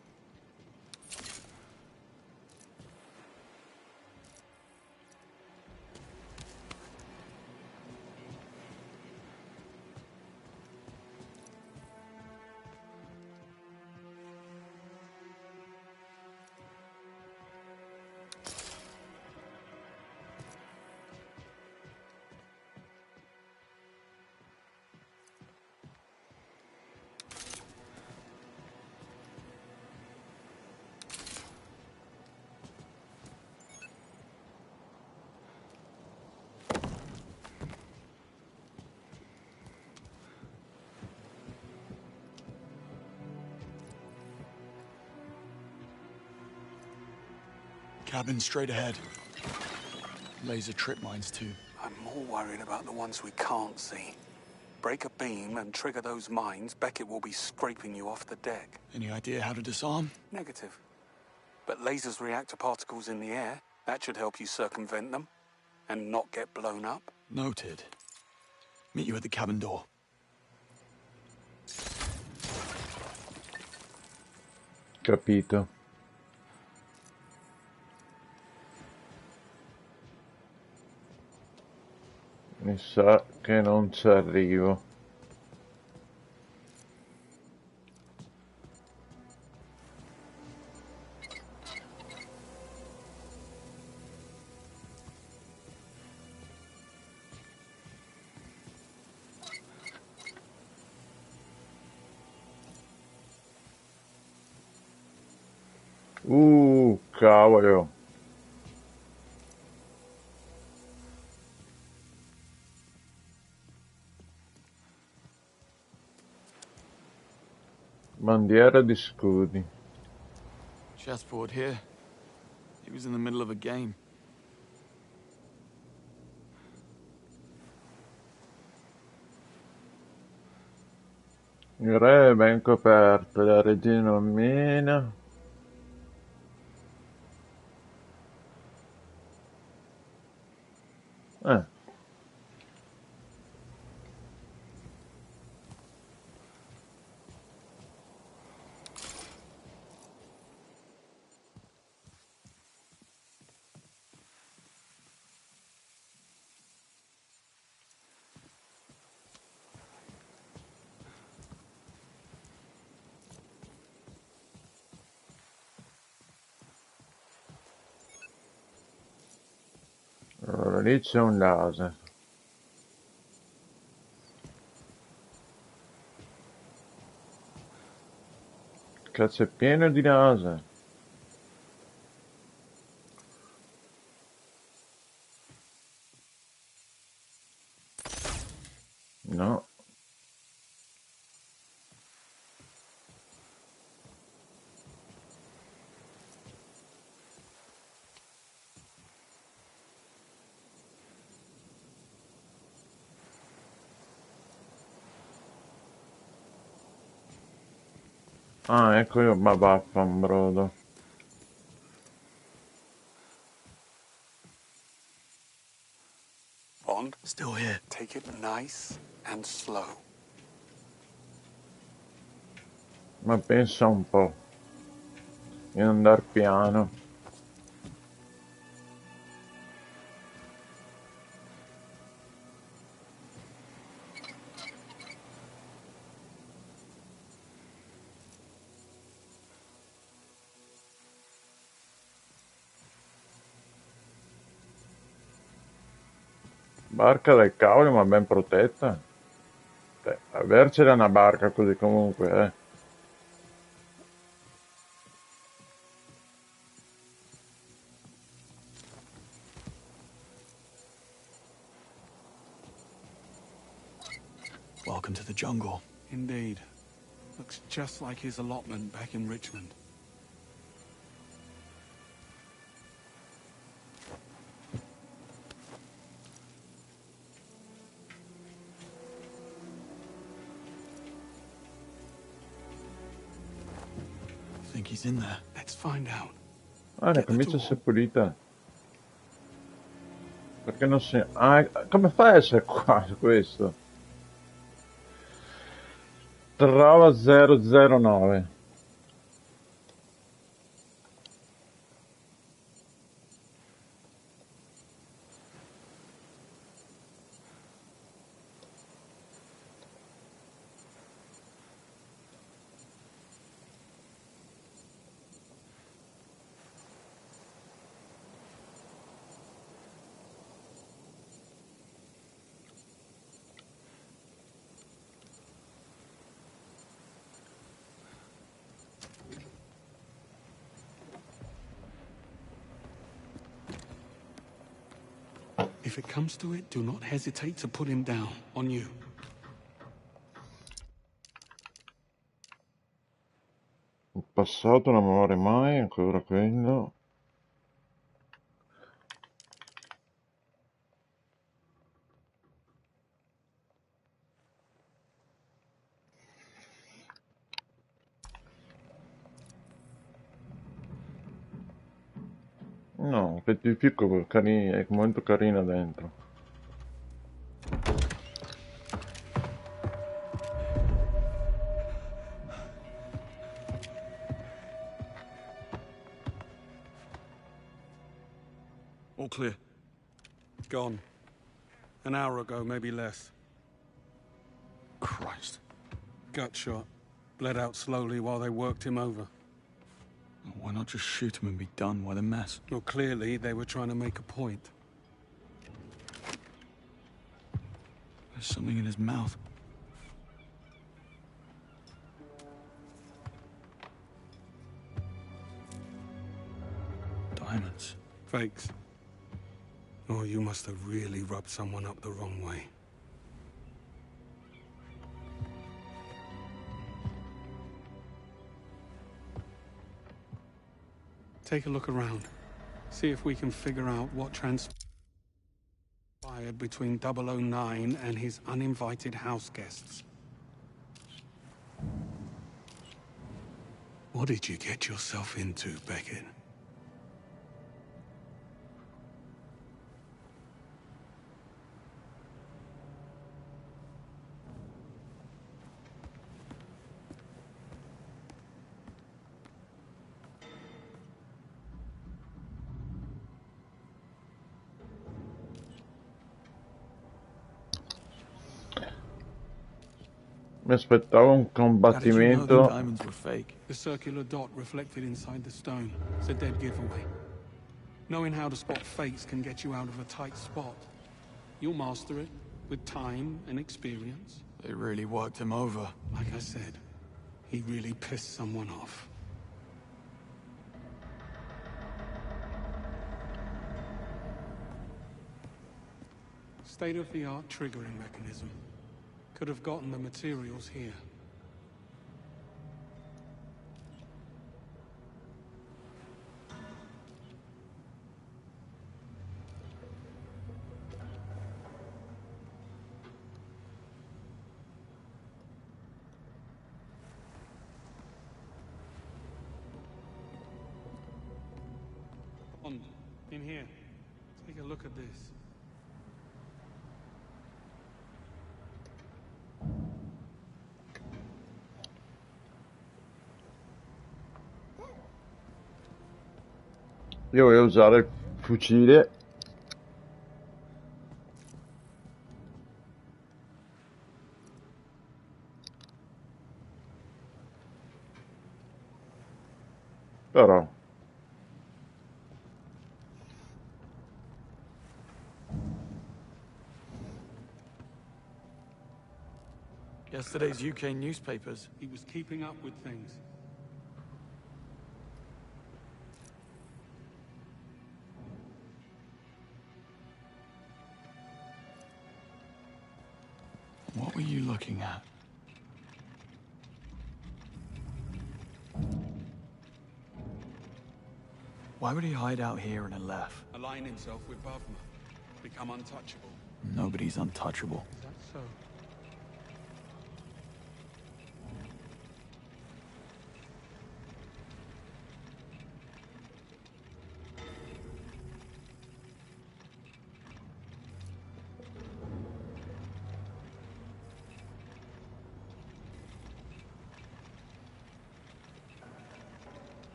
Cabin straight ahead. Laser trip mines too. I'm more worried about the ones we can't see. Break a beam and trigger those mines, Beckett will be scraping you off the deck. Any idea how to disarm? Negative. But lasers react to particles in the air. That should help you circumvent them and not get blown up. Noted. Meet you at the cabin door. Capito. Mi sa che non ci arrivo. Cavolo. Bandiera di scudi. Chessboard here. He was in the middle of a game. Il re è ben coperto, la regina non mena. Allora, lì c'è un laser. Cazzo, è pieno di laser. No. Ah, ecco io, ma vaffanbrodo. Bond? Still here. Take it nice and slow. Ma pensa un po'. Di andar piano. Barca del cavolo, ma ben protetta. Avercela una barca così comunque, Welcome to the jungle. Indeed. Looks just like his allotment back in Richmond. Think he's in there? Let's find out. Ah, la camicia si è pulita. Perché non si... Ah, come fa a essere qua questo? Trova 009. If it comes to it, do not hesitate to put him down, on you. Il passato non muore mai, ancora quello. No, pettifico carino, è molto carino dentro. All clear. Gone. An hour ago, maybe less. Christ. Gut shot. Bled out slowly while they worked him over. Why not just shoot him and be done? Why the mess? Well, clearly they were trying to make a point. There's something in his mouth. Diamonds. Fakes. Oh, you must have really rubbed someone up the wrong way. Take a look around. See if we can figure out what transpired between 009 and his uninvited house guests. What did you get yourself into, Beckett? Mi aspettavo un How did you know the combattimento. diamonds were fake? The circular dot reflected inside the stone. It's a dead giveaway. Knowing how to spot fakes can get you out of a tight spot. You'll master it with time and experience. They really worked him over. Like I said, he really pissed someone off. State-of-the-art triggering mechanism. Could have gotten the materials here. In here. Take a look at this. Io voglio usare il fucile. Però Yesterday's UK newspapers. He was keeping up with things. What were you looking at? Why would he hide out here in Aleph? Align himself with Bawma. Become untouchable. Nobody's untouchable. Is that so?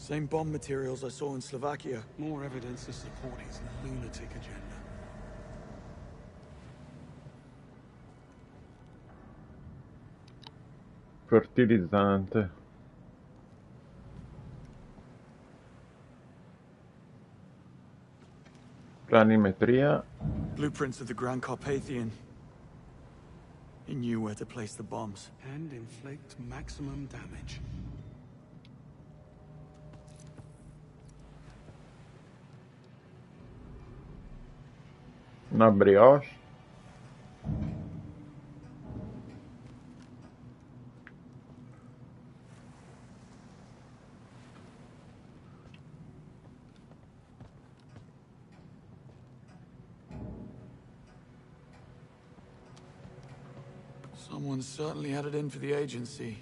Same bomb materials I saw in Slovakia. More evidence to support his lunatic agenda. fertilizzante. Planimetria. Blueprints of the Grand Carpathian. He knew where to place the bombs. And inflict maximum damage. Una brioche. Someone certainly had it in for the agency.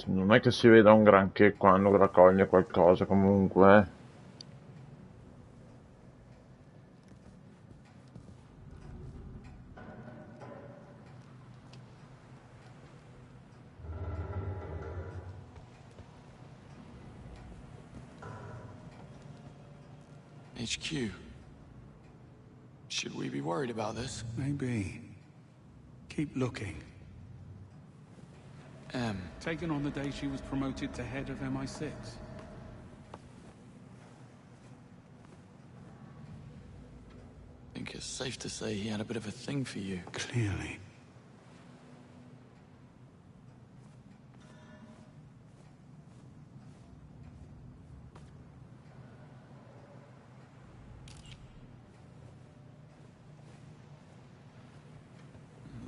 Non è che si veda un granché quando raccoglie qualcosa, comunque. HQ. Should we be worried about this? Maybe. Keep looking. M. Taken on the day she was promoted to head of MI6. I think it's safe to say he had a bit of a thing for you. Clearly.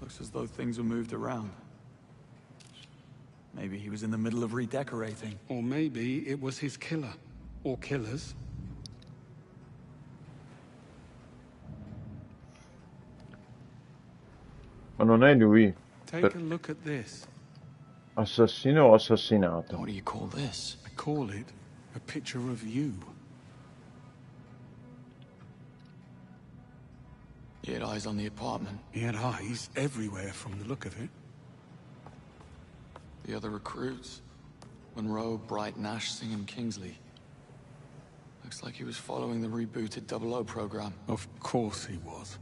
Looks as though things were moved around. Maybe he was in the middle of redecorating. Or maybe it was his killer. Or killers. Ma non è lui. Take a look at this. Assassino o assassinato? What do you call this? I call it a picture of you. He had eyes on the apartment. He had eyes everywhere from the look of it. The other recruits. Monroe, Bright, Nash, Singh, Kingsley. Looks like he was following the rebooted 00 program. Of course he was.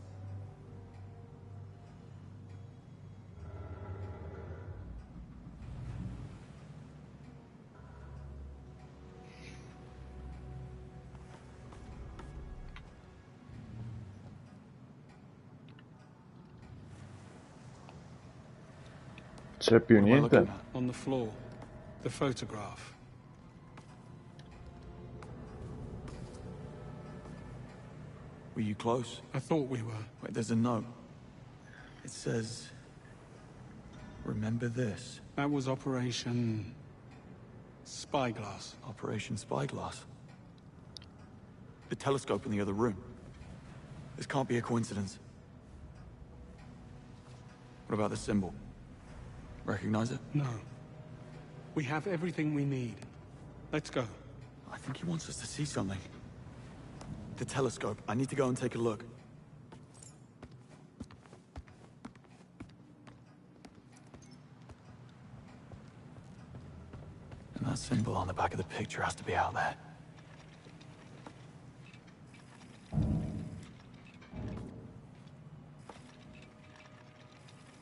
C'è più niente? On the floor. The photograph. Were you close? I thought we were. Wait, there's a note. It says... Remember this. That was Operation... Spyglass. Operation Spyglass? The telescope in the other room. This can't be a coincidence. What about the symbol? Recognize it? No. We have everything we need. Let's go. I think he wants us to see something. The telescope. I need to go and take a look. And that symbol on the back of the picture has to be out there.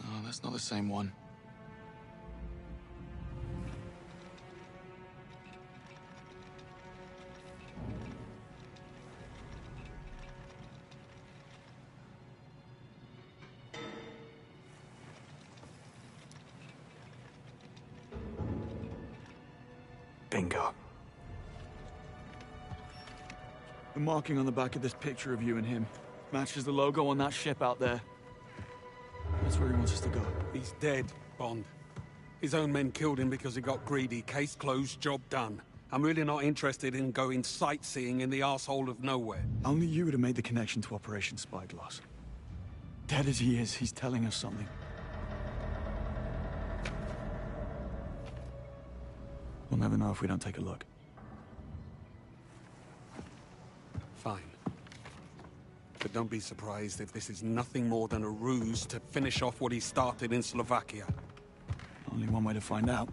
No, that's not the same one. Bingo. The marking on the back of this picture of you and him matches the logo on that ship out there. That's where he wants us to go. He's dead, Bond. His own men killed him because he got greedy. Case closed, job done. I'm really not interested in going sightseeing in the arsehole of nowhere. Only you would have made the connection to Operation Spyglass. Dead as he is, he's telling us something. We'll never know if we don't take a look. Fine. But don't be surprised if this is nothing more than a ruse to finish off what he started in Slovakia. Only one way to find out.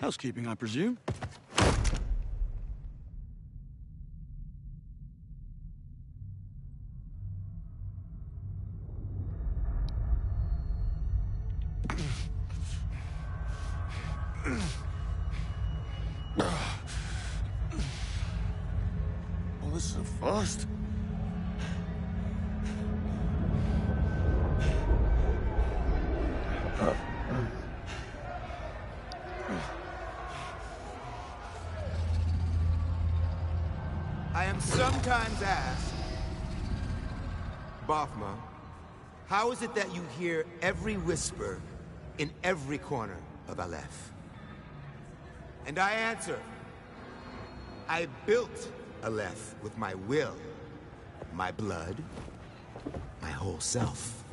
Housekeeping, I presume? Well, this is a first. I am sometimes asked, Bawma, how is it that you hear every whisper in every corner of Aleph? And I answer, I built Aleph with my will, my blood, my whole self.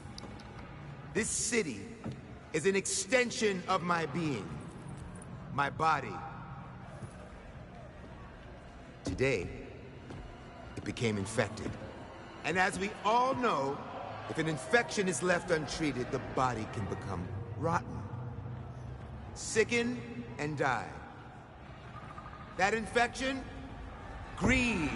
This city is an extension of my being, my body. Today, it became infected. And as we all know, if an infection is left untreated, the body can become rotten, sicken, and die. That infection? Greed.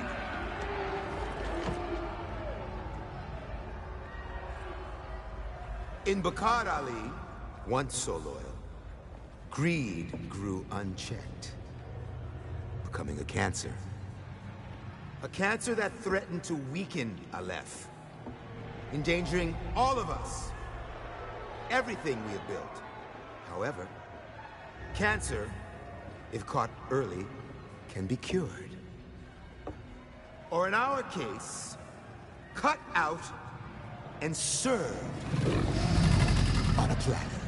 In Barkhad Ali, once so loyal, greed grew unchecked, becoming a cancer. A cancer that threatened to weaken Aleph, endangering all of us, everything we have built. However, cancer, if caught early, can be cured. Or in our case, cut out and served on a platter.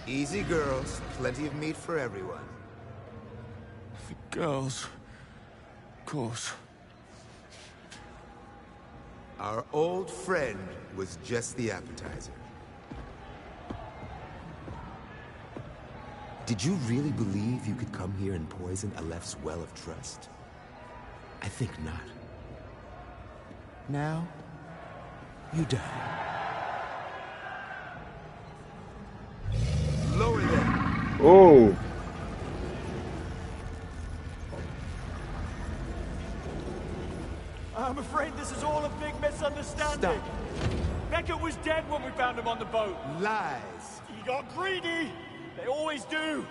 Easy, girls. Plenty of meat for everyone. Girls. Of course. Our old friend was just the appetizer. Did you really believe you could come here and poison Aleph's well of trust? I think not. Now, you die. Lower them. Oh. I'm afraid this is all a big misunderstanding. Beckett was dead when we found him on the boat. Lies. He got greedy. They always do.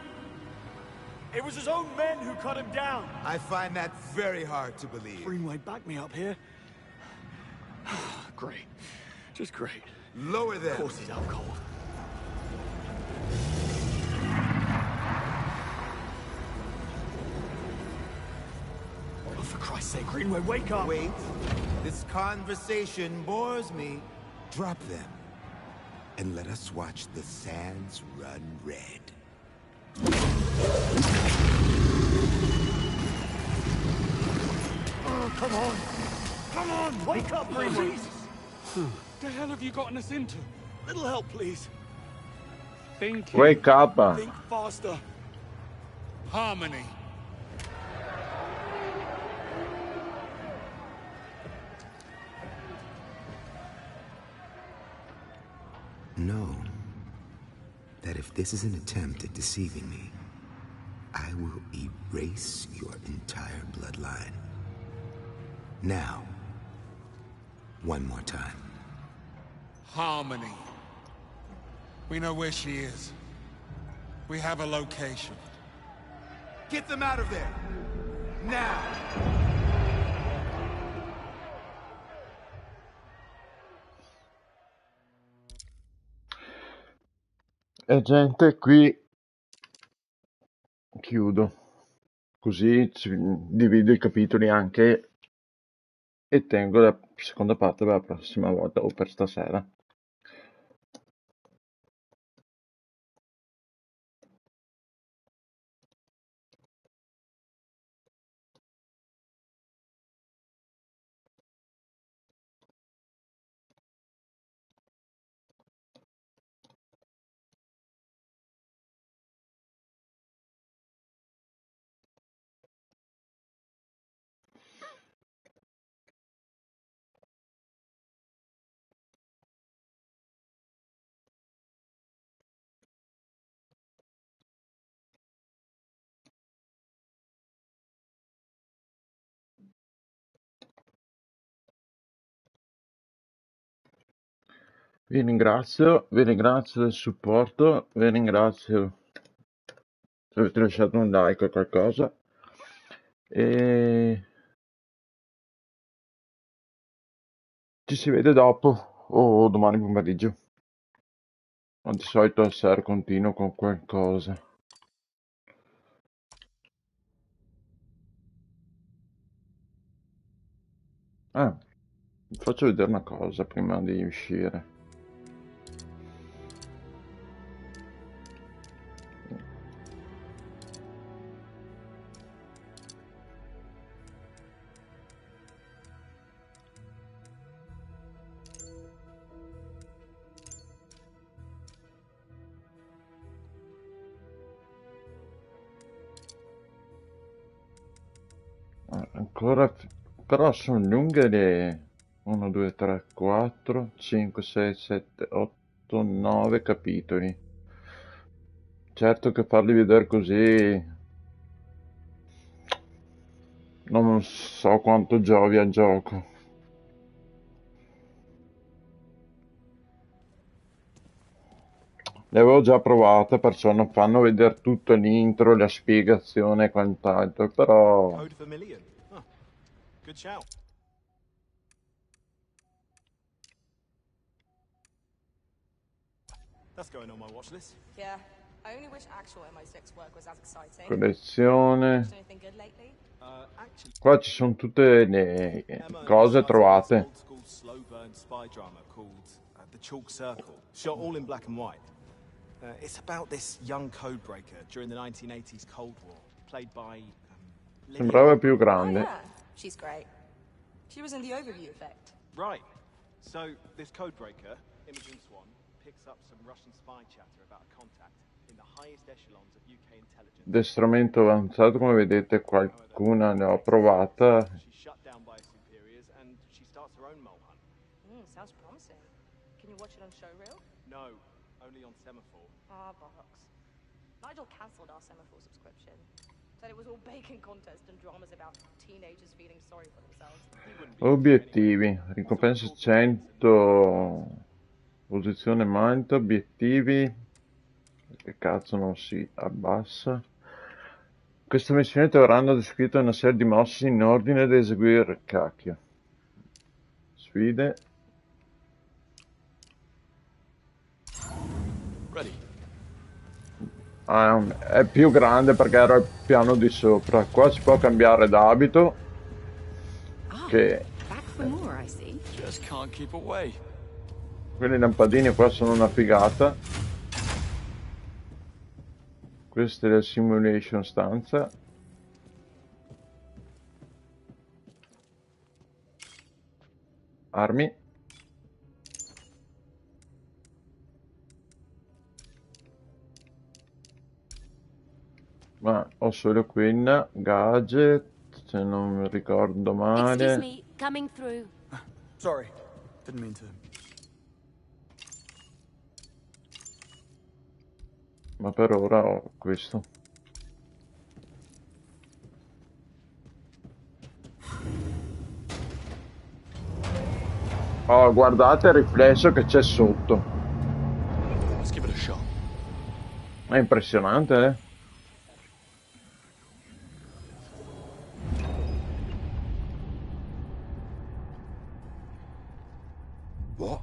It was his own men who cut him down. I find that very hard to believe. Greenway, back me up here. Great. Just great. Lower them. Of course he's out cold. Oh, for Christ's sake, Greenway, wake up! Wait. This conversation bores me. Drop them. And let us watch the sands run red. Oh, come on! Come on! Wake up, Greenway! What the hell have you gotten us into? Little help, please. Thinking. Wake up. Think faster. Harmony. Know that if this is an attempt at deceiving me, I will erase your entire bloodline. Now, one more time. Harmony. We know where she is. We have a location. Get them out of there! Now! E gente, qui chiudo, così divido i capitoli anche e tengo la seconda parte per la prossima volta o per stasera. Vi ringrazio del supporto, vi ringrazio se avete lasciato un like o qualcosa e ci si vede dopo o domani pomeriggio. Di solito al sera continuo con qualcosa. Vi faccio vedere una cosa prima di uscire. Ancora, però sono lunghe le 1, 2, 3, 4, 5, 6, 7, 8, 9 capitoli. Certo che farli vedere così Non so quanto giovi al gioco. Le avevo già provate, perciò non fanno vedere tutto l'intro, la spiegazione e quant'altro, però... Code of a million. Huh. Good shout. That's going on my watch list. Yeah. I only wish actual MI6 work was as exciting. Collezione. Anything good lately? Qua ci sono tutte le cose trovate. Old school slow burn spy drama called The Chalk Circle, shot all in black and white. It's about this young codebreaker during the 1980s Cold War, played by Sembrava più grande. Oh, yeah. She's great. She was in the overview effect. Right. So this codebreaker, Imogen Swan, picks up some Russian spy chatter about a contact in the highest echelons of UK intelligence. Addestramento avanzato, come vedete qualcuna ne ho provata. She's shut down by her superiors and she starts her own mole hunt. Sounds promising. Can you watch it on Showreel? No, only on Semaphore. Ah, bollocks. Nigel cancelled our Semaphore subscription. Said it was all bacon contest and dramas about teenagers feeling sorry for themselves. Obiettivi, ricompensa 100, posizione malta, obiettivi, che cazzo non si abbassa. Questa missione ti avranno descritto una serie di mosse in ordine da eseguire, cacchio. Sfide. È più grande perché era il piano di sopra. Qua si può cambiare d'abito. Che quelle lampadine qua sono una figata. Questa è la simulation stanza. Armi. Ma ho solo quella. Gadget, se non mi ricordo male. Excuse me, coming through. Sorry, didn't mean to. Ma per ora ho questo. Oh, guardate il riflesso che c'è sotto. È impressionante, eh? What?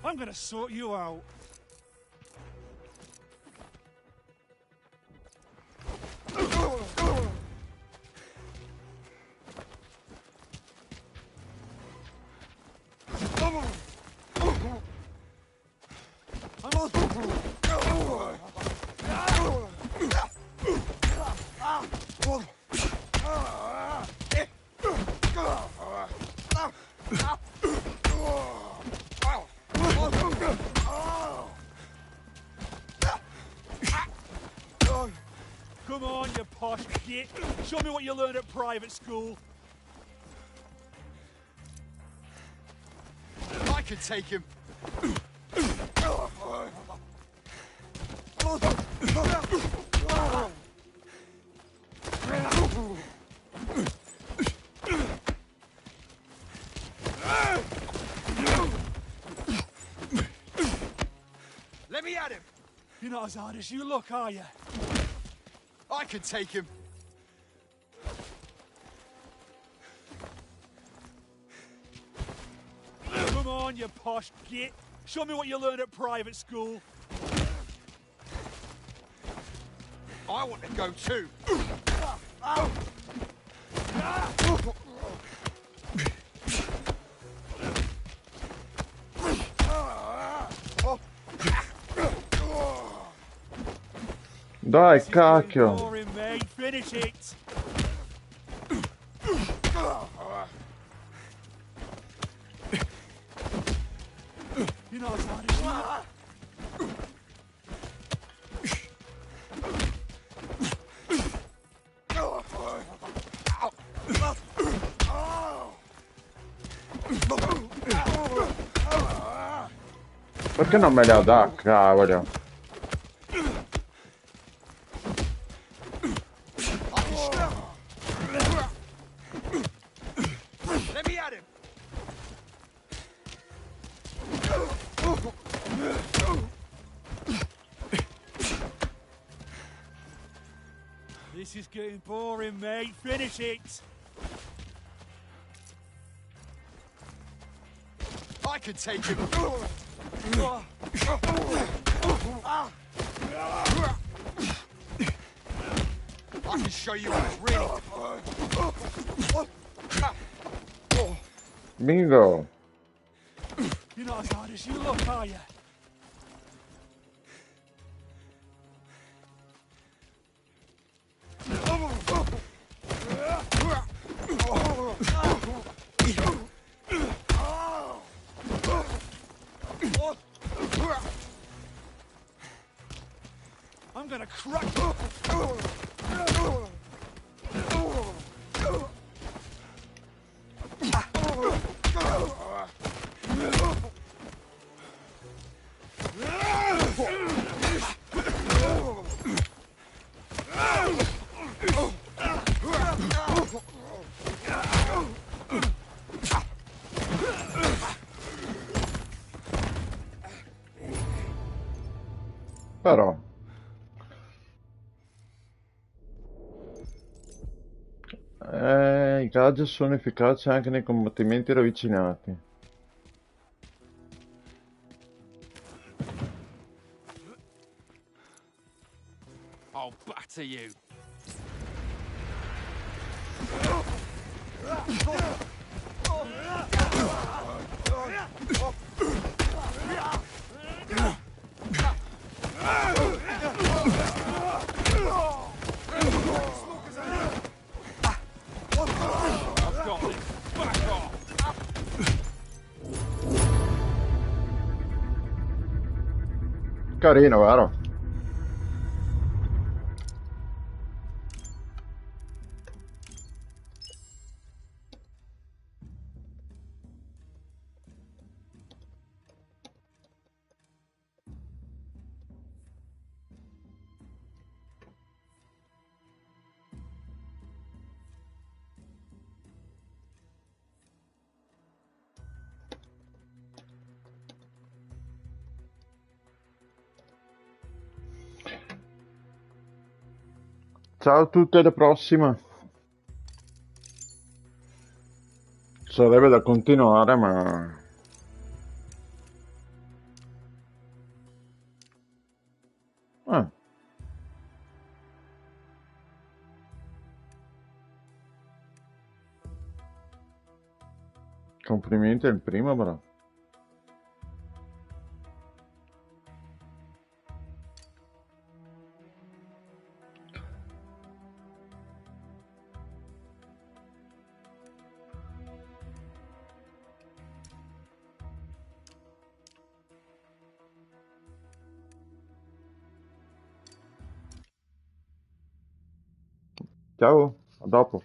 I'm gonna sort you out. Come on, you posh git. Show me what you learned at private school. I could take him. Let me at him. You're not as hard as you look, are you? I could take him. Come on, you posh git. Show me what you learned at private school. I want to go too. Dai, cacchio. Finish it. You know as hard as you are. Perché non me le ha dato, cavolo? This is getting boring, mate. Finish it. I can take him. I can show you what's really. Bingo! You're not as hard as you look, are you? I'm gonna crack you. Però i gadget sono efficaci anche nei combattimenti ravvicinati. I'll batter you. Carino, vero? Ciao a tutti, alla prossima. Sarebbe da continuare, ma complimenti al primo, bravo. Ciao, a dopo.